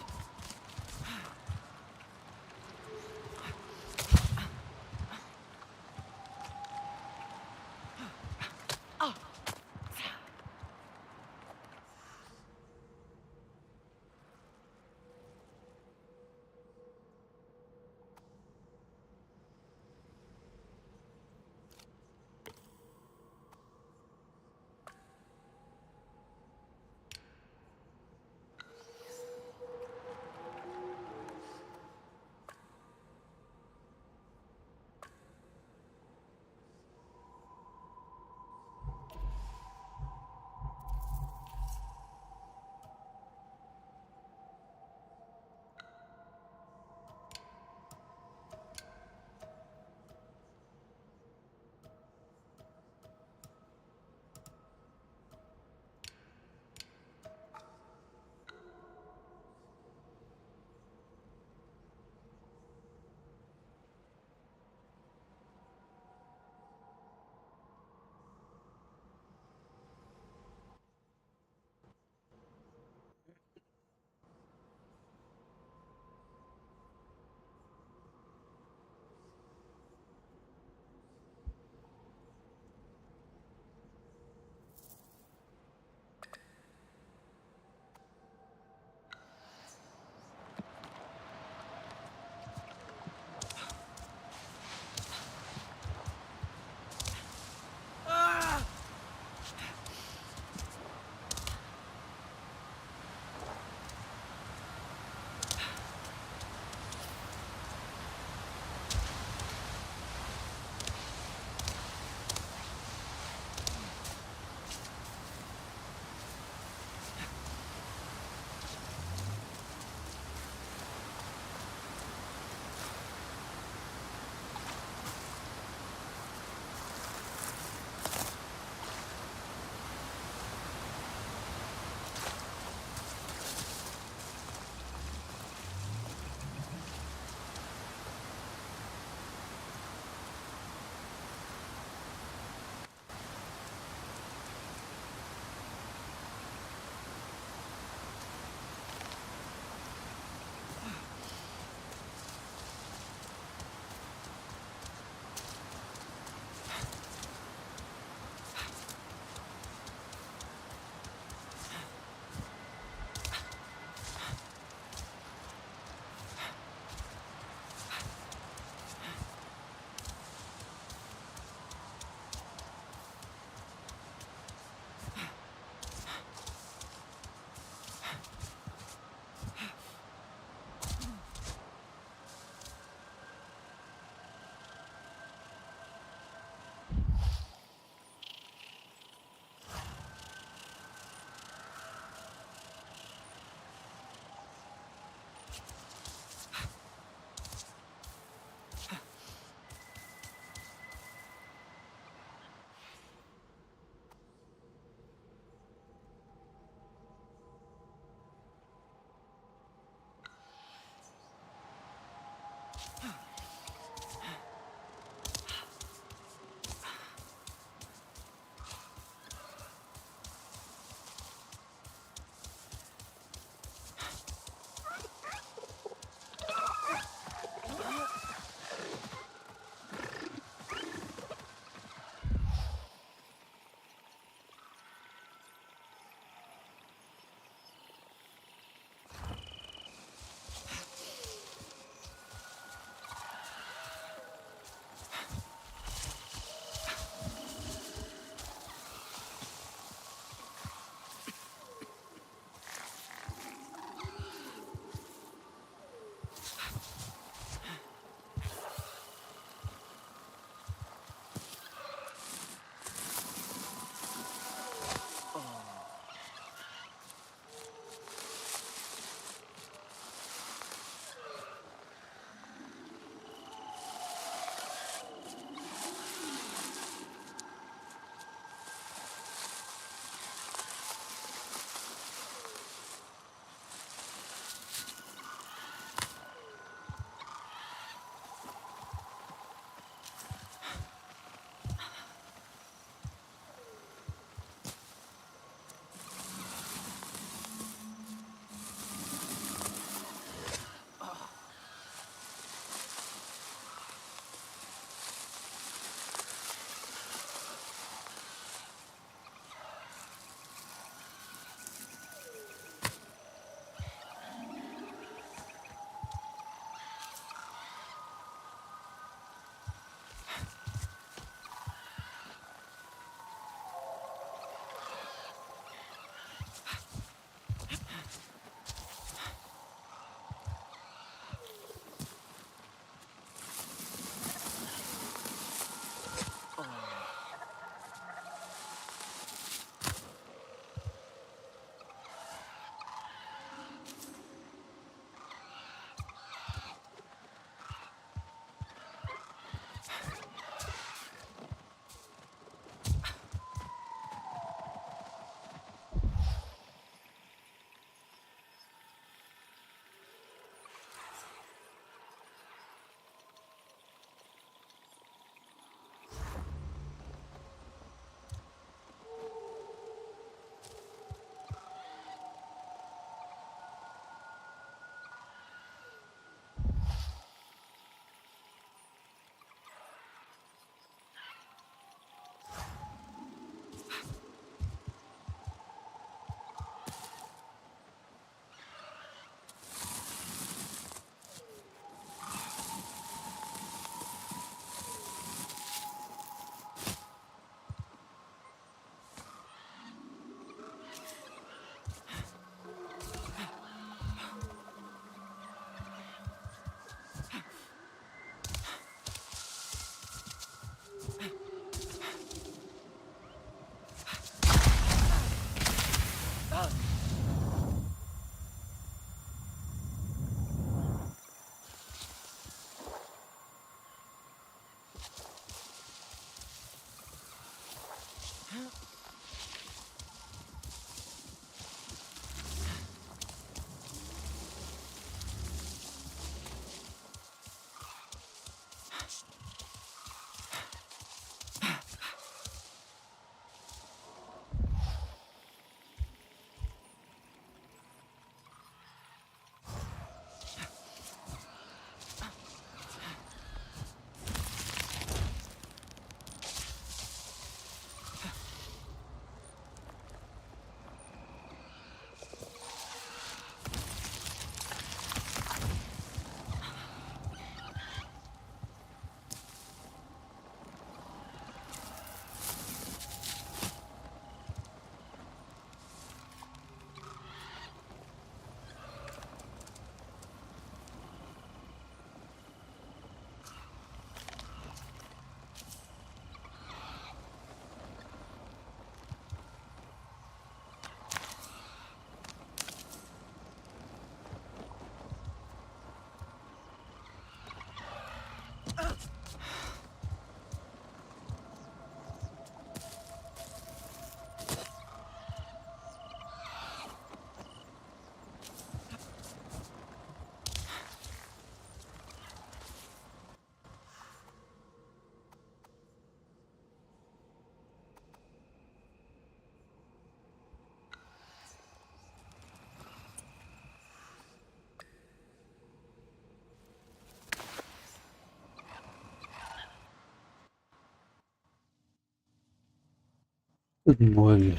Guten Morgen.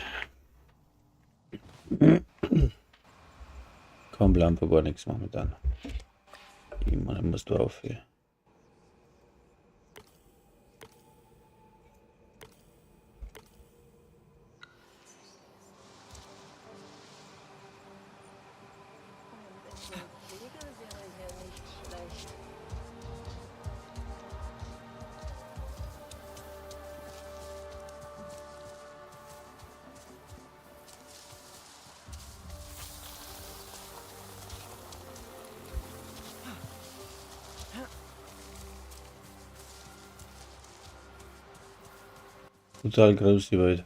Kaum Lampe, gar nichts machen mit an. Ich meine, musst du aufhören. Total groß die Welt.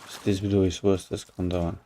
Bis das wieder ist, was das kann dauern.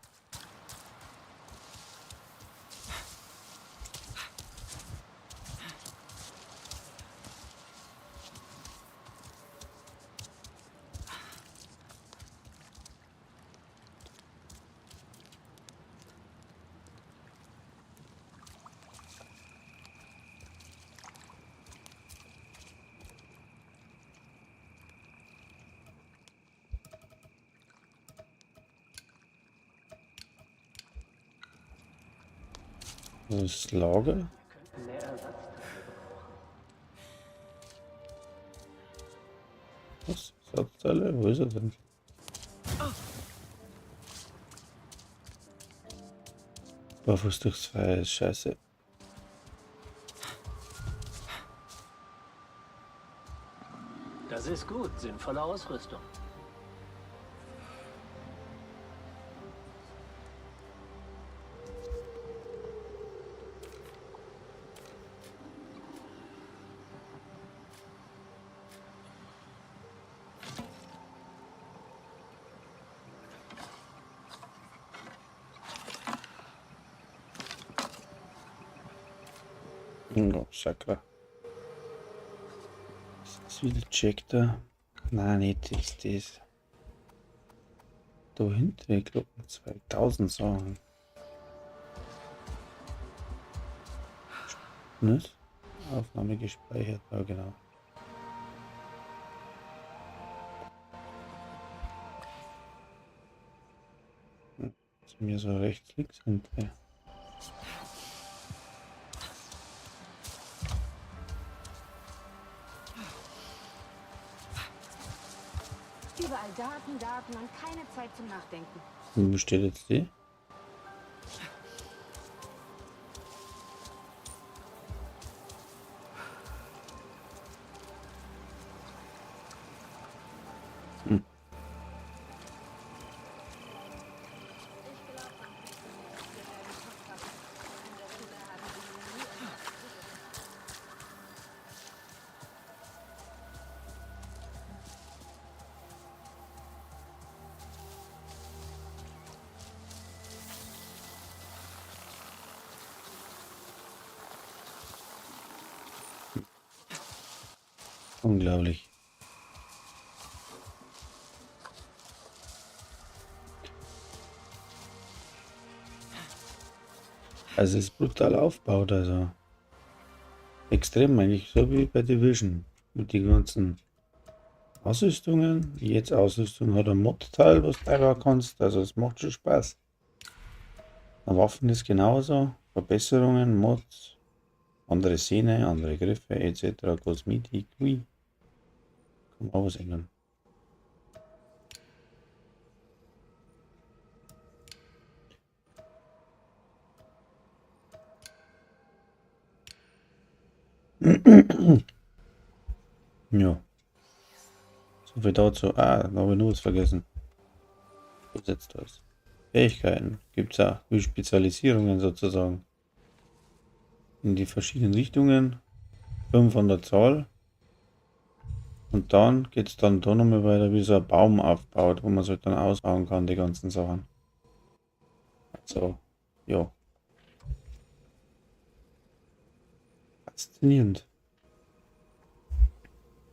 Das Lager? Was? Ersatzteile? Wo ist er denn? Barfuß durchs Feuer ist scheiße. Das ist gut, sinnvolle Ausrüstung. Oh, Sakra. Ist das wieder Check da? Nein, nicht ist das. Da hinten, ich glaube, 2000 Sachen. Nicht? Aufnahme gespeichert, ja genau. Ist mir so rechts, links hinten. Überall Daten, Daten und keine Zeit zum Nachdenken. Wo steht jetzt die? Unglaublich. Also es ist brutal aufgebaut, also extrem eigentlich, so wie bei Division mit den ganzen Ausrüstungen. Jetzt Ausrüstung hat ein Mod-Teil, was du da kannst, also es macht schon Spaß. An Waffen ist genauso, Verbesserungen, Mods, andere Szene, andere Griffe etc., Kosmetik, ui. Kann man auch was ändern. Ja. So viel dazu. Ah, da habe ich nur was vergessen. Was jetzt da ist. Fähigkeiten. Gibt es auch wie Spezialisierungen sozusagen. In die verschiedenen Richtungen. 5 an der Zahl. Und dann geht es dann da nochmal weiter, wie so ein Baum aufbaut, wo man sich dann ausbauen kann, die ganzen Sachen. Also, ja. Faszinierend.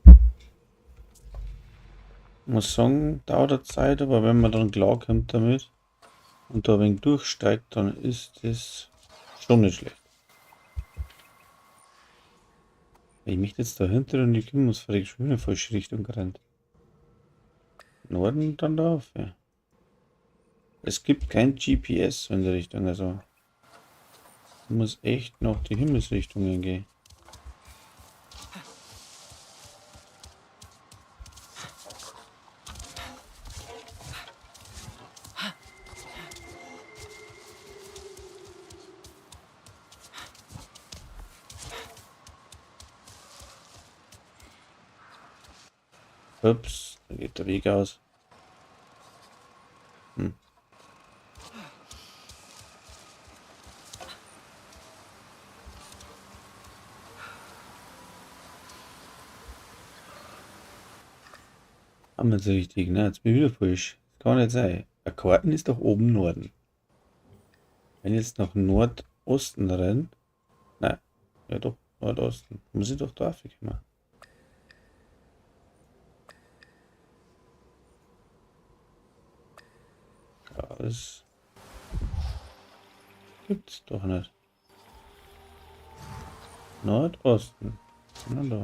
Ich muss sagen, dauert eine Zeit, aber wenn man dann klarkommt damit und da ein wenig durchsteigt, dann ist das schon nicht schlecht. Ich mich jetzt dahinter und die Kim muss völlig schon in die falsche Richtung gerannt. Norden dann da auf, ja. Es gibt kein GPS in der Richtung, also ich muss echt noch die Himmelsrichtungen gehen. Ups, da geht der Weg aus. Hm. Haben wir jetzt richtig, ne? Jetzt bin ich wieder falsch. Das kann nicht sein. Der Karten ist doch oben Norden. Wenn ich jetzt nach Nordosten renne. Nein, ja doch, Nordosten. Muss ich doch da aufkommen. Ja, das gibt's doch nicht. Nordosten. Na da.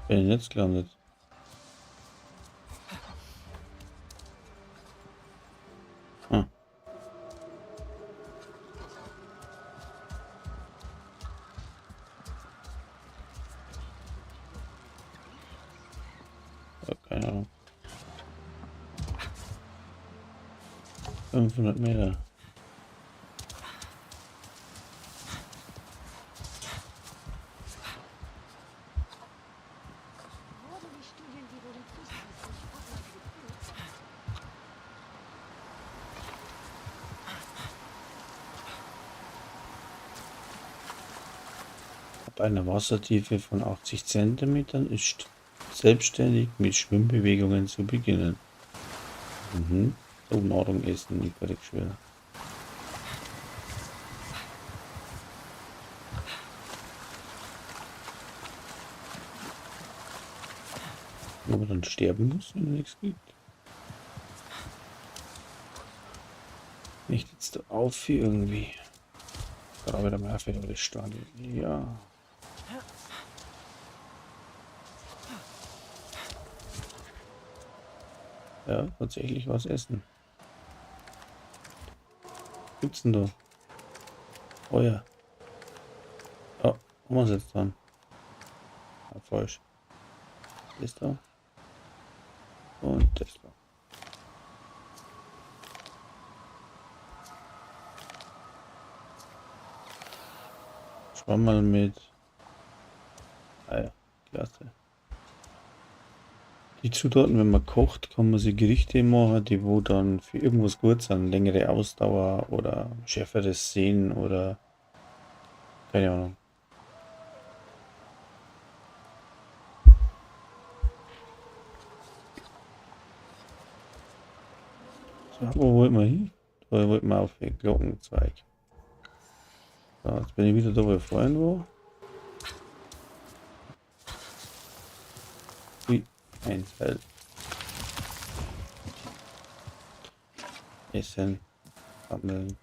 Bin ich jetzt gelandet? Ah. Ja, keine Ahnung. 500 Meter. Ab einer Wassertiefe von 80 cm ist selbstständig mit Schwimmbewegungen zu beginnen. So, Nahrung essen, nicht direkt schwer. Aber dann sterben muss, wenn nichts gibt. Nicht jetzt da auf hier irgendwie. Da wieder mal für das Stadion. Ja. Ja, tatsächlich was essen. Gibt's denn da? Oh ja. Oh, haben wir es jetzt dran? Ja, falsch. Das da. Und das da. Schauen wir mal mit. Ah ja, klasse. Die Zutaten, wenn man kocht, kann man sich Gerichte machen, die wo dann für irgendwas gut sind. Längere Ausdauer oder schärferes Sehen oder keine Ahnung. So, wo wollten wir hin? Da wollten wir auf den Glockenzweig. So, jetzt bin ich wieder da, wo ich vorhin war. Ui, ein Feld. Essen. Sammeln.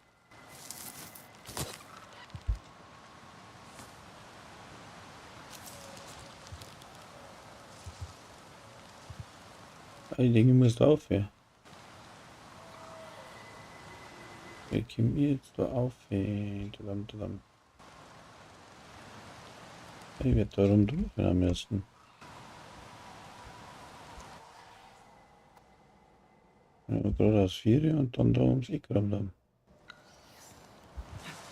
Die Dinge müssen aufhören. Wir kommen jetzt da auf. Ich werde da rumdrücken am ersten. Ja, gerade aus 4 und dann da ums Eck rum dann.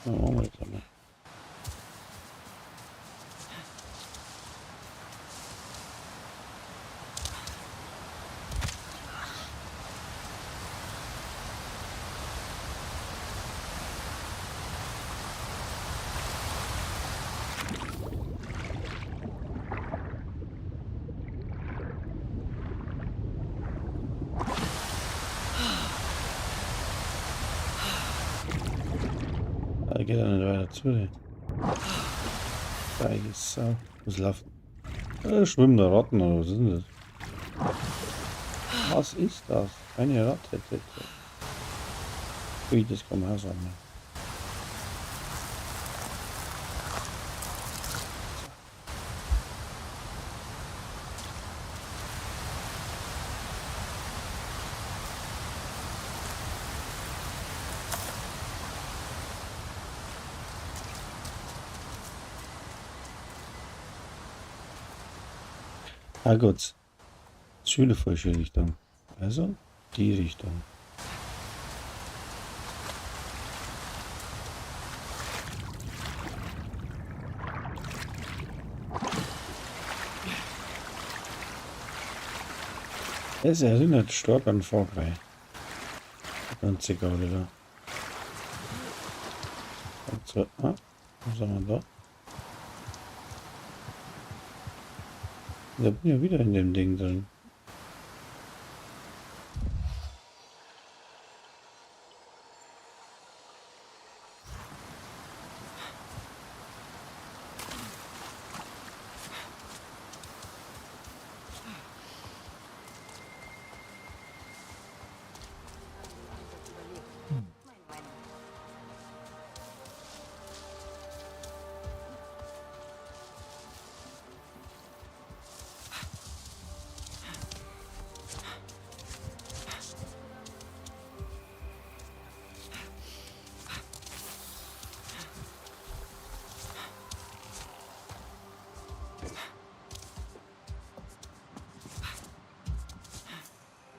Ja, machen wir jetzt einmal. Da geht er nicht weiter zu. Geile Sau. Was läuft? Schwimmende Ratten oder was ist denn das? Was ist das? Eine Ratte. Ui, das kann man auch sagen. Ah gut. Schöne falsche Richtung. Also die Richtung. Es erinnert stark an Far Cry. Die ganze Gaude da. Und so, was haben wir da? Da bin ich ja wieder in dem Ding drin.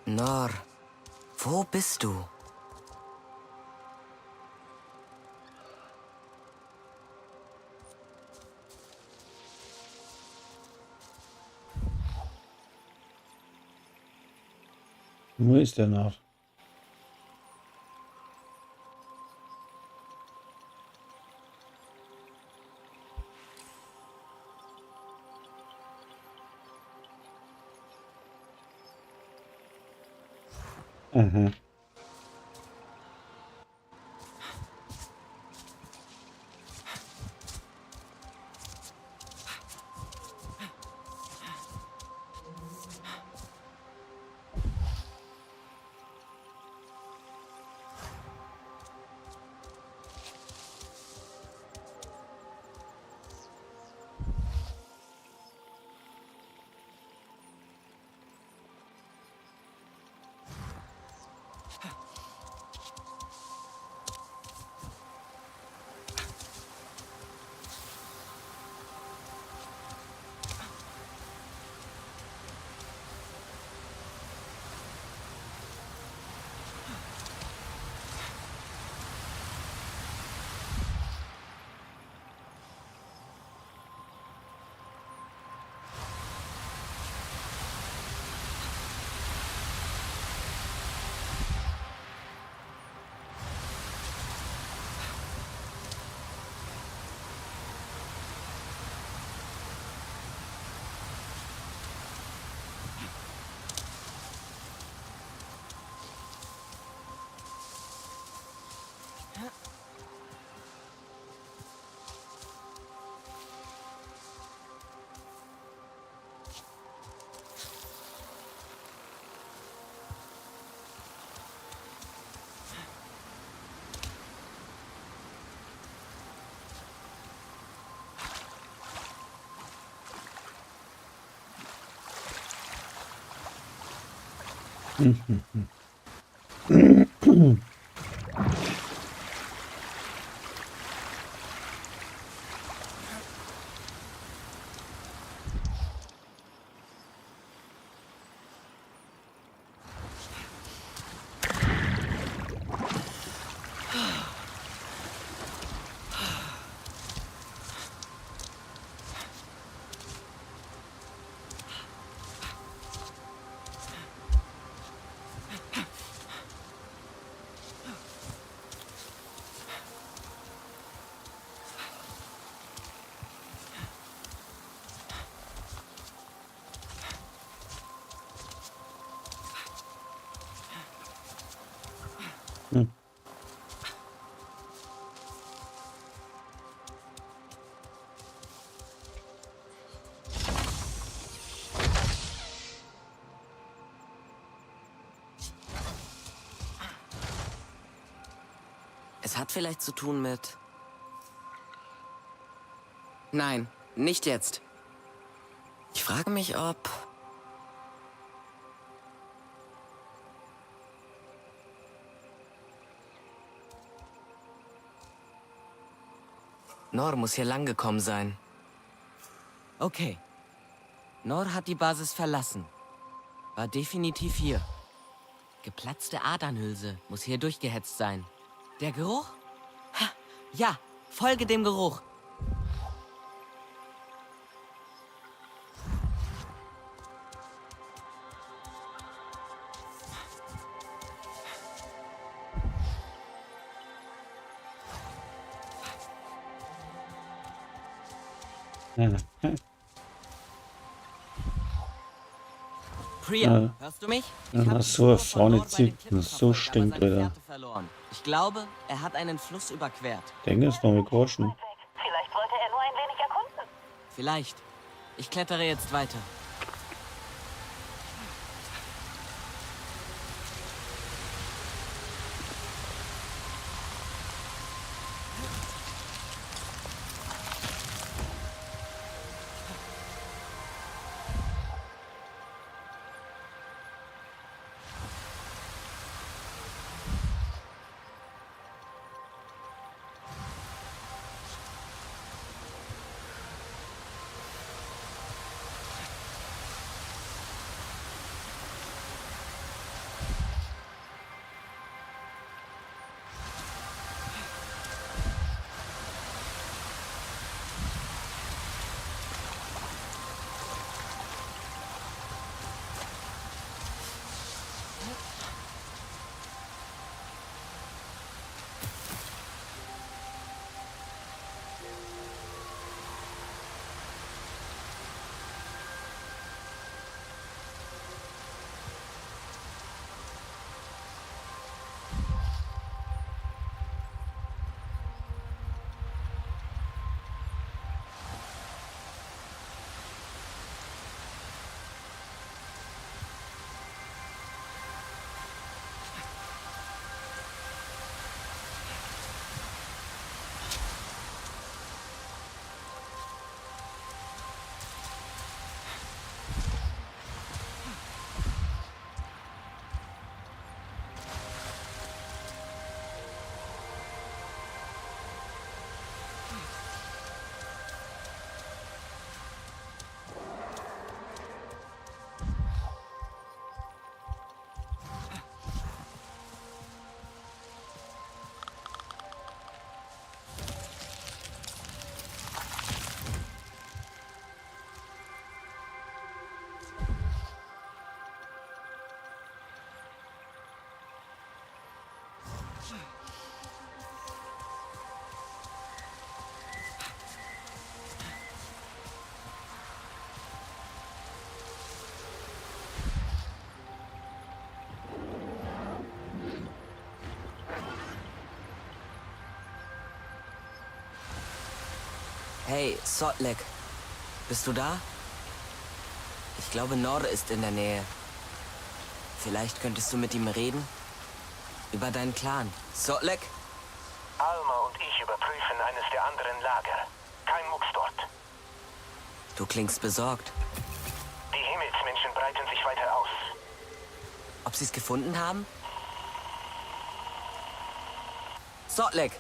Nor, wo bist du? Wo ist der nach? Aha. Es hat vielleicht zu tun mit... Nein, nicht jetzt. Ich frage mich, ob... Nor muss hier lang gekommen sein. Okay. Nor hat die Basis verlassen. War definitiv hier. Geplatzte Adernhülse muss hier durchgehetzt sein. Der Geruch? Ha, ja, folge dem Geruch. Priya, hörst du mich? Ja, so vorne zieht, so stinkt wieder. Ich glaube, er hat einen Fluss überquert. Denke, es noch mit Groschen. Vielleicht wollte er nur ein wenig erkunden. Vielleicht. Ich klettere jetzt weiter. Hey, Sotlek. Bist du da? Ich glaube, Nor ist in der Nähe. Vielleicht könntest du mit ihm reden? Über deinen Clan. Sotlek? Alma und ich überprüfen eines der anderen Lager. Kein Mucks dort. Du klingst besorgt. Die Himmelsmenschen breiten sich weiter aus. Ob sie es gefunden haben? Sotlek!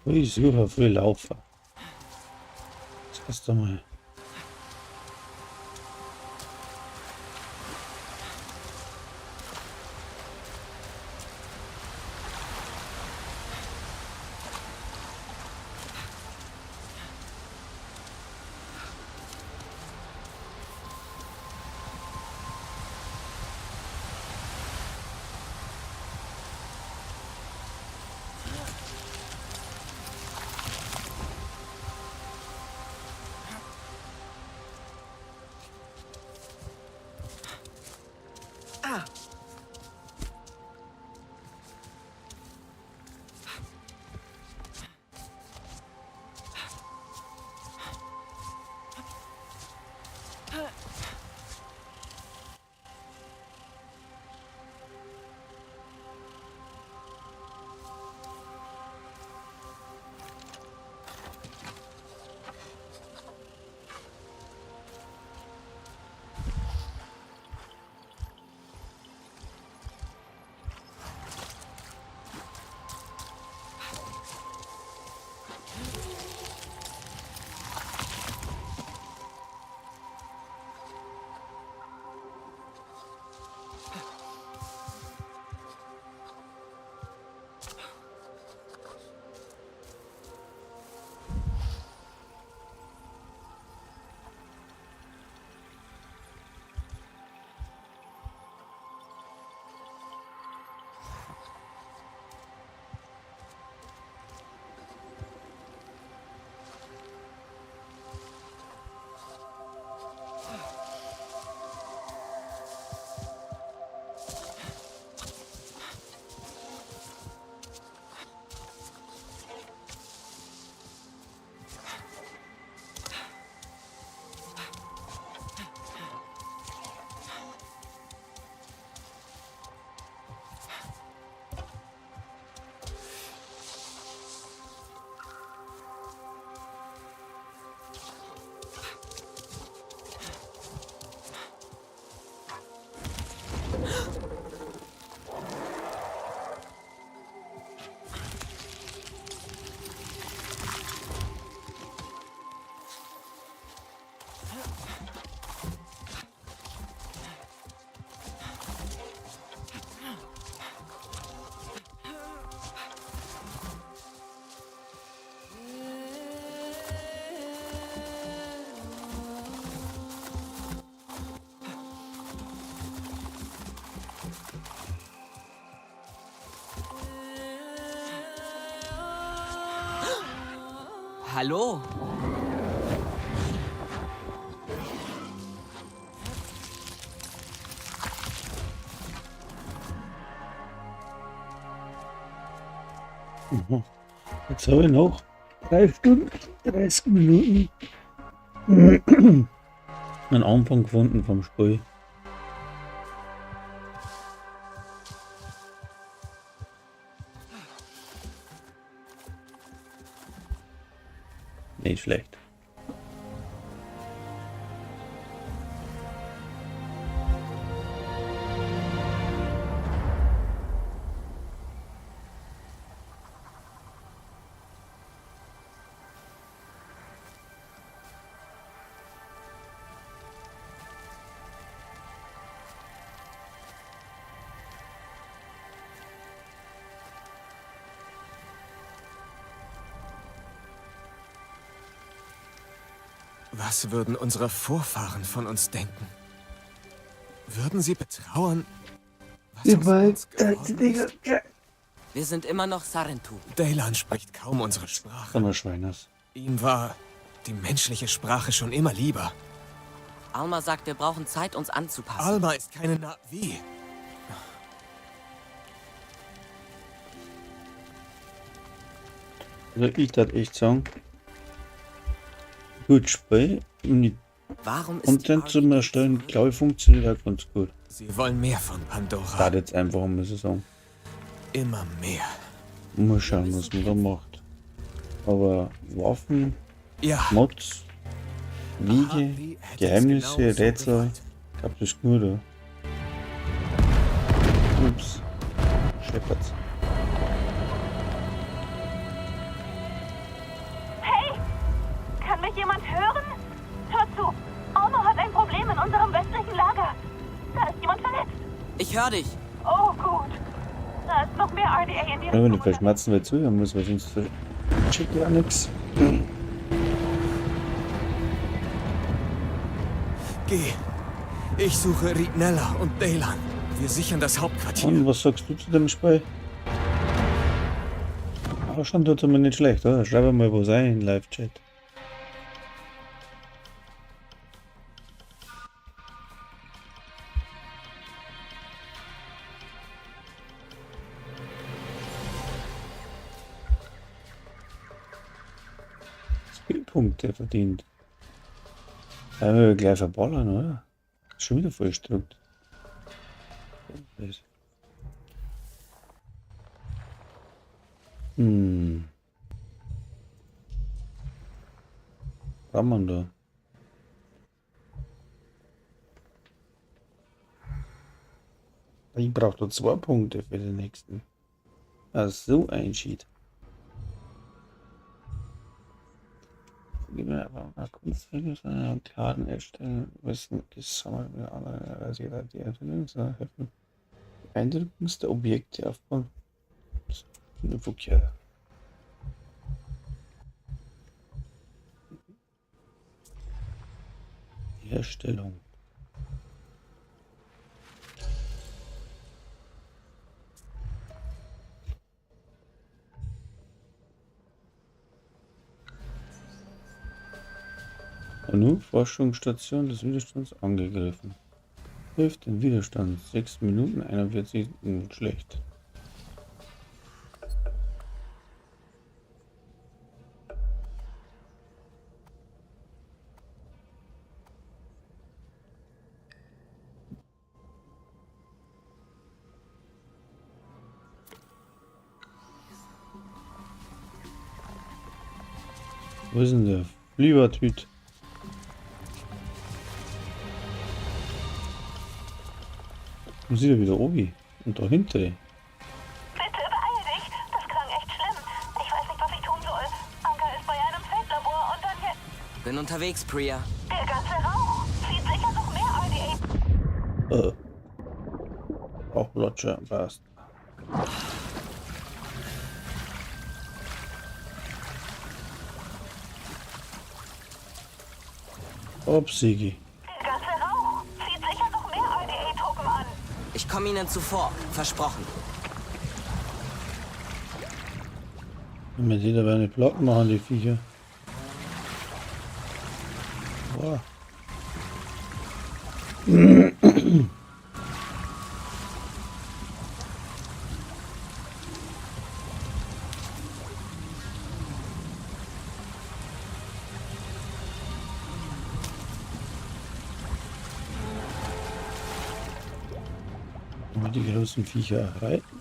Früh Sucher, früh Laufer. Das kannst du mal. Hallo? Mhm. Jetzt habe ich noch 3 Stunden, 30 Minuten einen Anfang gefunden vom Spiel. Nicht schlecht. Was würden unsere Vorfahren von uns denken? Würden sie betrauern, was aus uns geworden ist? Wir sind immer noch Sarentu. Daylan spricht kaum unsere Sprache. Von der Schweiners. Ihm war die menschliche Sprache schon immer lieber. Alma sagt, wir brauchen Zeit, uns anzupassen. Alma ist keine Wie? Also ich darf echt sagen, gut Spiel und die Warum ist Content zum Erstellen, glaube ich, funktioniert halt ganz gut. Sie wollen mehr von Pandora. Da jetzt einfach, muss ich sagen. Immer mehr. Mal schauen, was man da macht. Aber Waffen, ja. Mods, Wiege, Geheimnisse, Rätsel, ich glaube, das ist gut, oder? Ups. Scheppert's. jemand hören? Hör zu. Alma hat ein Problem in unserem westlichen Lager. Da ist jemand verletzt. Ich höre dich. Oh, gut. Da ist noch mehr RDA in die Wenn du verschmerzen wir zuhören muss, weil sonst schickt ja nix. Geh. Ich suche Rignella und Daylan. Wir sichern das Hauptquartier. Und was sagst du zu dem Spiel? Aber schon tut es mir nicht schlecht, oder? Schreib mal was ein in Live-Chat. Punkte verdient. Da wir gleich verballern, oder? Schon wieder voll gestruckt. Was haben wir da? Ich brauche da 2 Punkte für den nächsten. Also so ein Sheet. Gib mir einfach mal kurz Karten erstellen, wissen, gesammelt mit anderen Rasierer, die Erfindungen helfen. Beeindruckendste Objekte aufbauen. Eine Verkehr. Herstellung. Anu, Forschungsstation des Widerstands angegriffen. Hilft den Widerstand. 6 Minuten 41 Minuten schlecht. Wo ist denn der Fliebertüt? Wo sieht er wieder Obi? Und dahinter. Bitte beeil dich. Das klang echt schlimm. Ich weiß nicht, was ich tun soll. Anker ist bei einem Feldlabor und dann jetzt... Bin unterwegs, Priya. Der ganze Rauch. Zieht sicher noch mehr RDA. Auch Lodger, passt. Sigi. Der ganze Rauch. Zieht sicher noch mehr RDA-Truppen an. Ich komme Ihnen zuvor. Versprochen. Wenn wir die dabei eine Platten machen, die Viecher. Boah. Die großen Viecher reiten.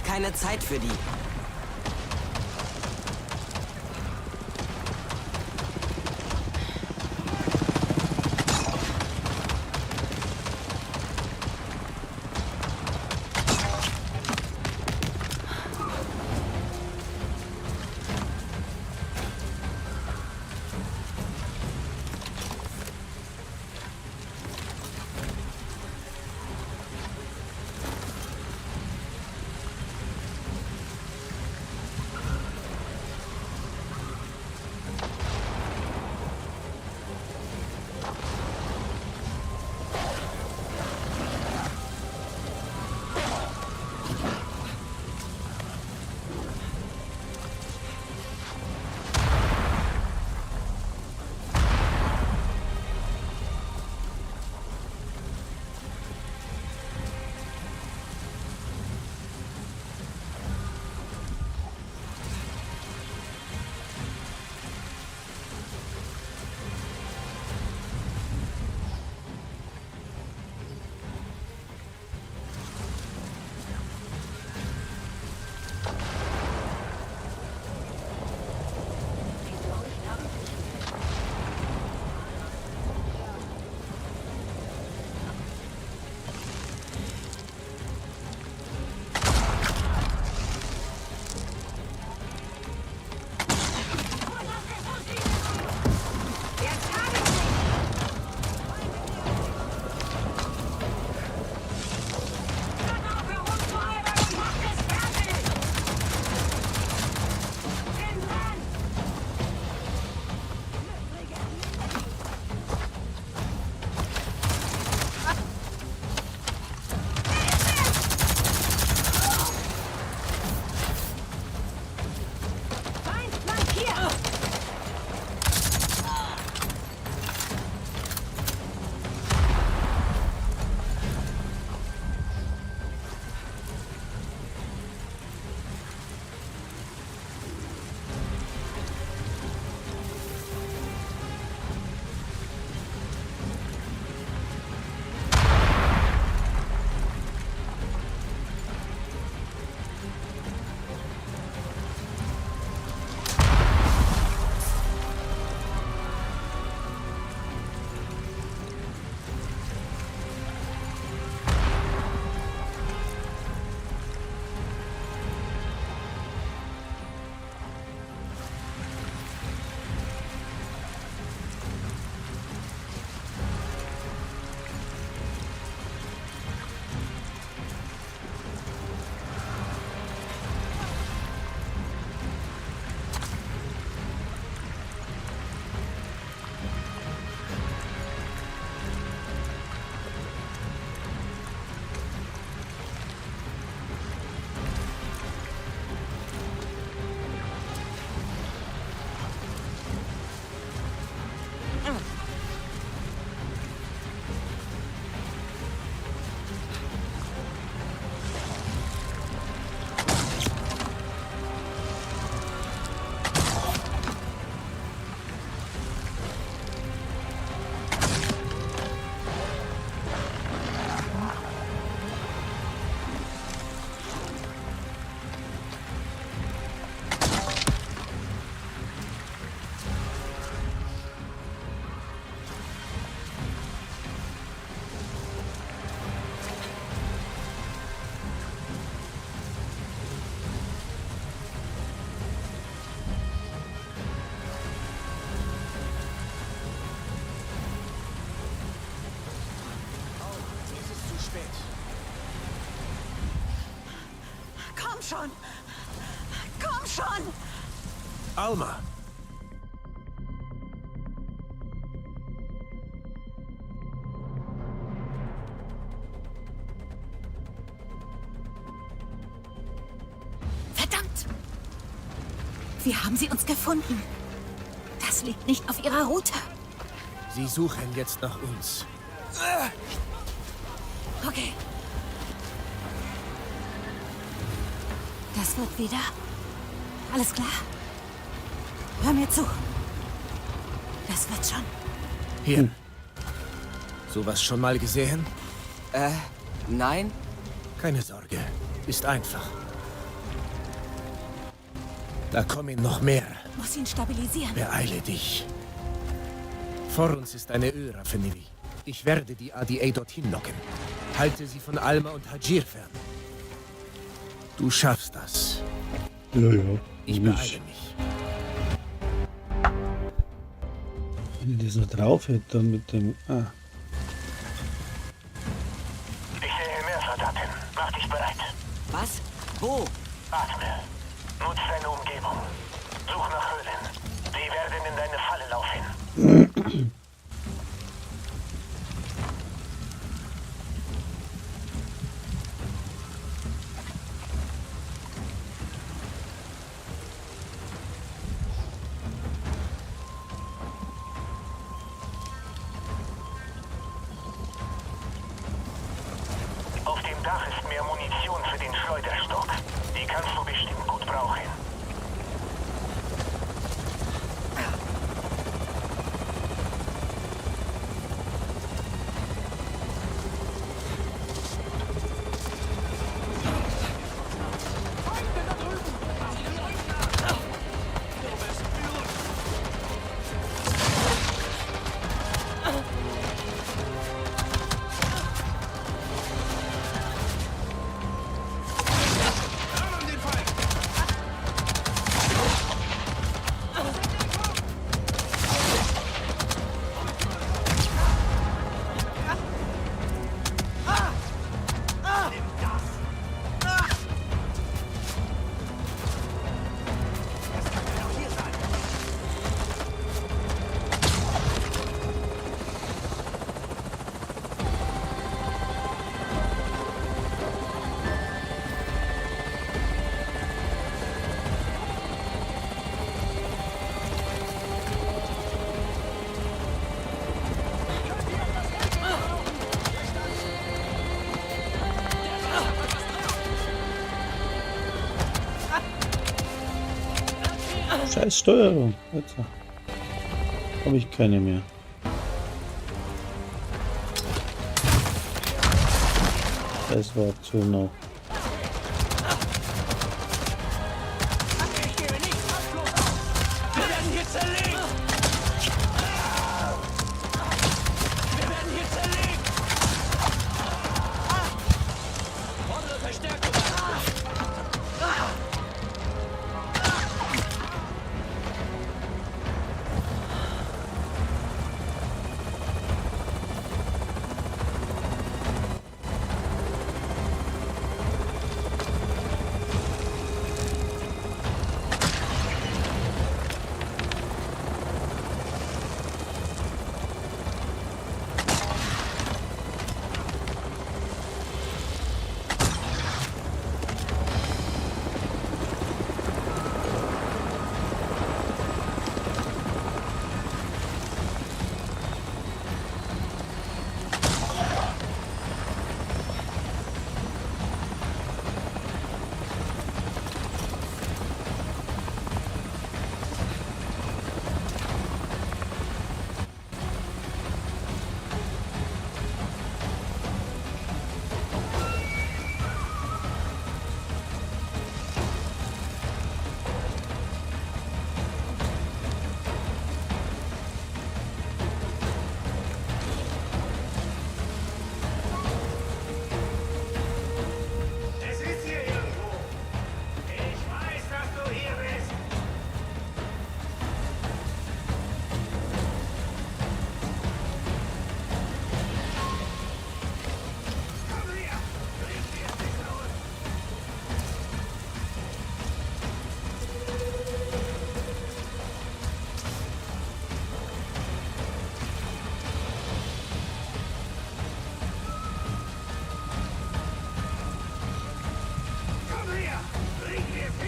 Keine Zeit für die. spät. Komm schon! Komm schon! Alma! Verdammt! Wie haben sie uns gefunden? Das liegt nicht auf ihrer Route. Sie suchen jetzt nach uns. Okay. Das wird wieder. Alles klar? Hör mir zu. Das wird schon. Hier. Sowas schon mal gesehen? Nein. Keine Sorge. Ist einfach. Da kommen noch mehr. Muss ihn stabilisieren. Beeile dich. Vor uns ist eine Ölraffinerie. Ich werde die ADA dorthin locken. Halte sie von Alma und Hajir fern. Du schaffst das. Ja, ja. Ich beeile mich. Wenn ich das noch drauf hätte, dann mit dem... Ah. Ich sehe mehr Soldaten. Mach dich bereit. Was? Wo? Atme. Nutz deine Umgebung. Such nach Höhlen. Die werden in deine Falle laufen. Auf dem Dach ist mehr Munition für den Schleuderstock. Die kannst du bestimmt gut brauchen. Scheiß Steuerung. Jetzt habe ich keine mehr. Das war zu noch. Wir werden hier zerlegt! Wir werden hier zerlegt! Fordere Verstärkung!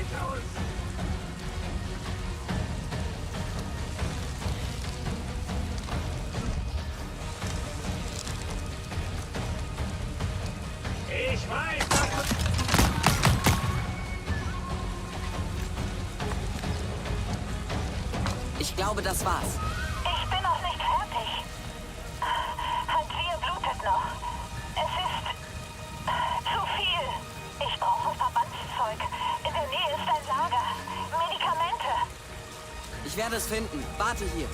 Hinter uns! Ich weiß, dass du... Ich glaube, das war's. Ich bin noch nicht fertig. Hadvir blutet noch. Es ist zu viel. Ich brauche Verbandszeug. In der Nähe ist ein Lager. Medikamente. Ich werde es finden. Warte hier.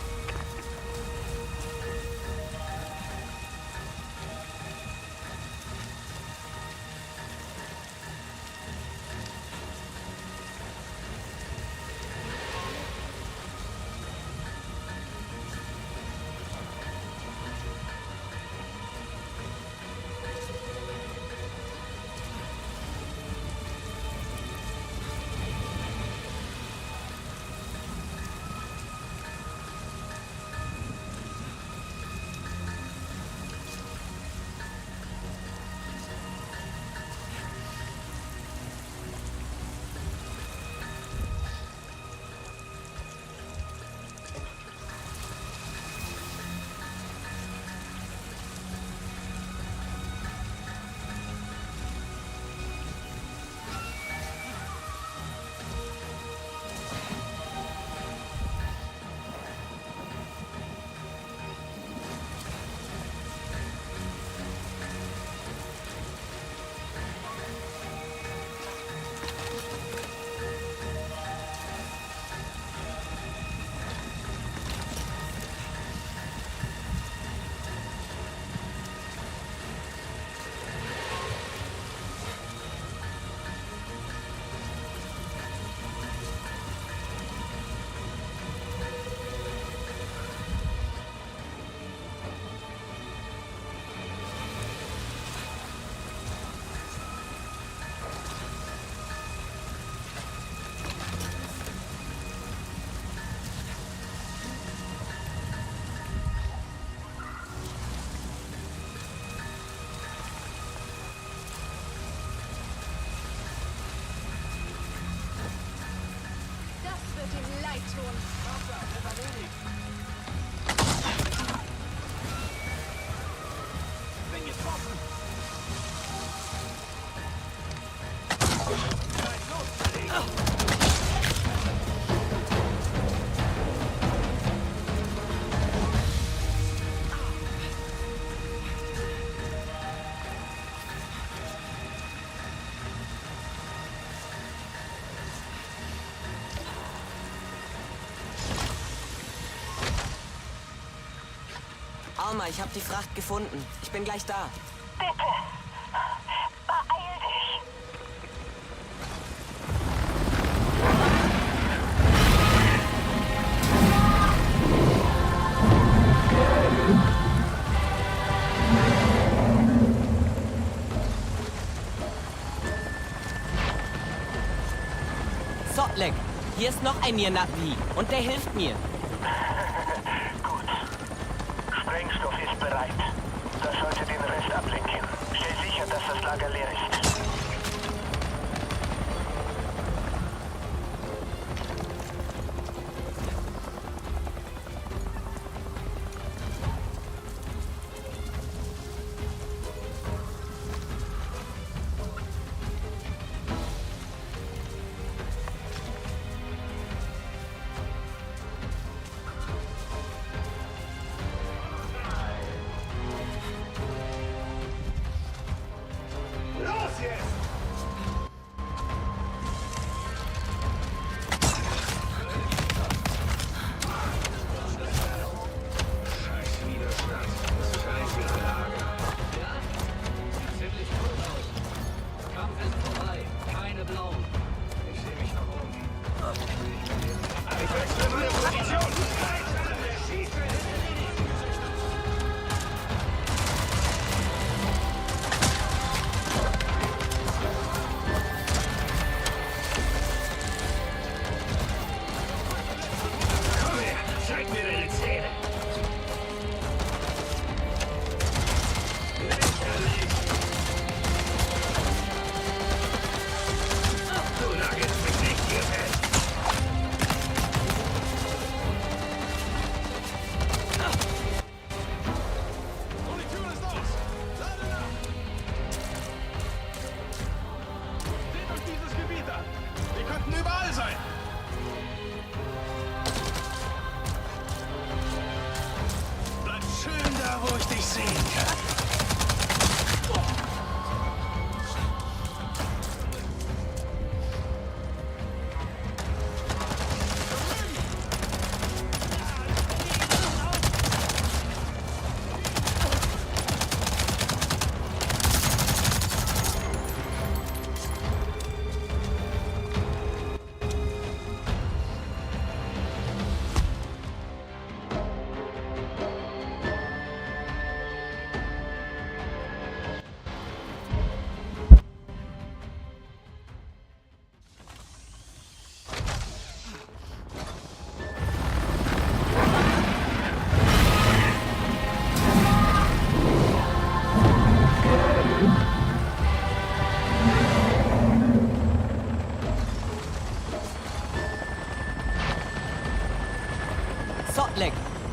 Alma, ich habe die Fracht gefunden. Ich bin gleich da. Bitte. Beeil dich. Sotlek, hier ist noch ein Nirnavi und der hilft mir. Sprengstoff ist bereit. Das sollte den Rest ablenken. Stell sicher, dass das Lager leer ist.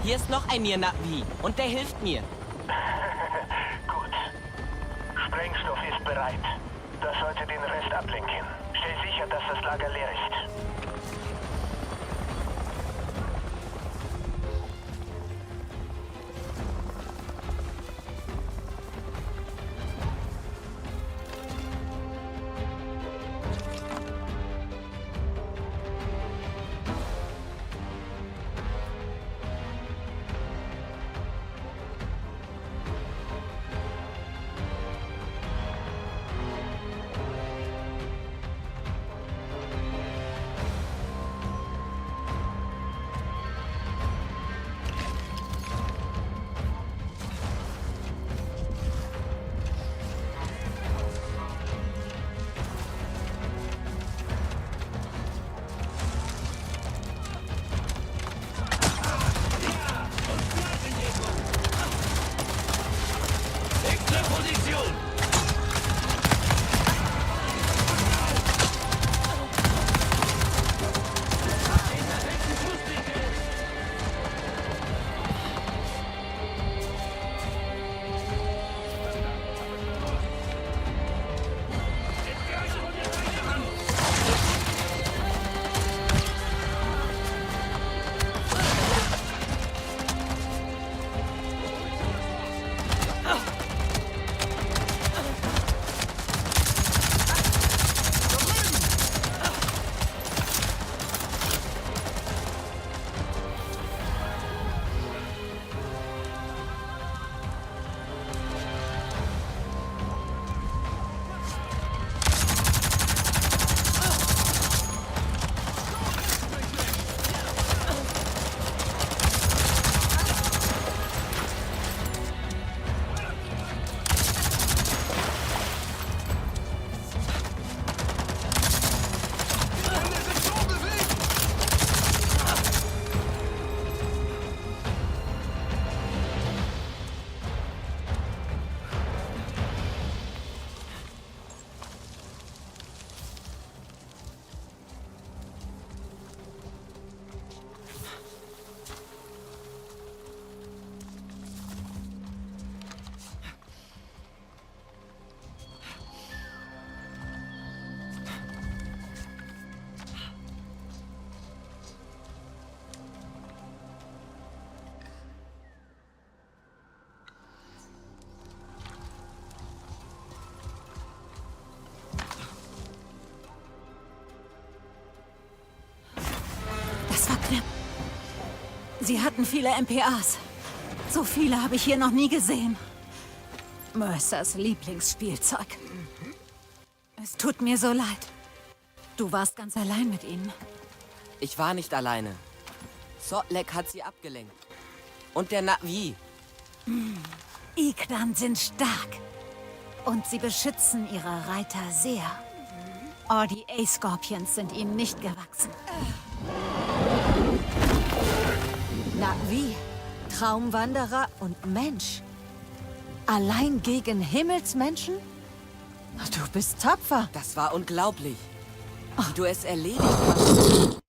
Hier ist noch ein Nir-Na'vi und der hilft mir. Gut. Sprengstoff ist bereit. Das sollte den Rest ablenken. Stell sicher, dass das Lager leer ist. Das war knapp. Sie hatten viele MPAs. So viele habe ich hier noch nie gesehen. Mercers Lieblingsspielzeug. Es tut mir so leid. Du warst ganz allein mit ihnen. Ich war nicht alleine. Sotlek hat sie abgelenkt. Und der Na'vi. Ikran sind stark. Und sie beschützen ihre Reiter sehr. RDA Scorpions sind ihnen nicht gewachsen. Na'vi, Traumwanderer und Mensch. Allein gegen Himmelsmenschen? Du bist tapfer. Das war unglaublich. Wie du es erledigt hast.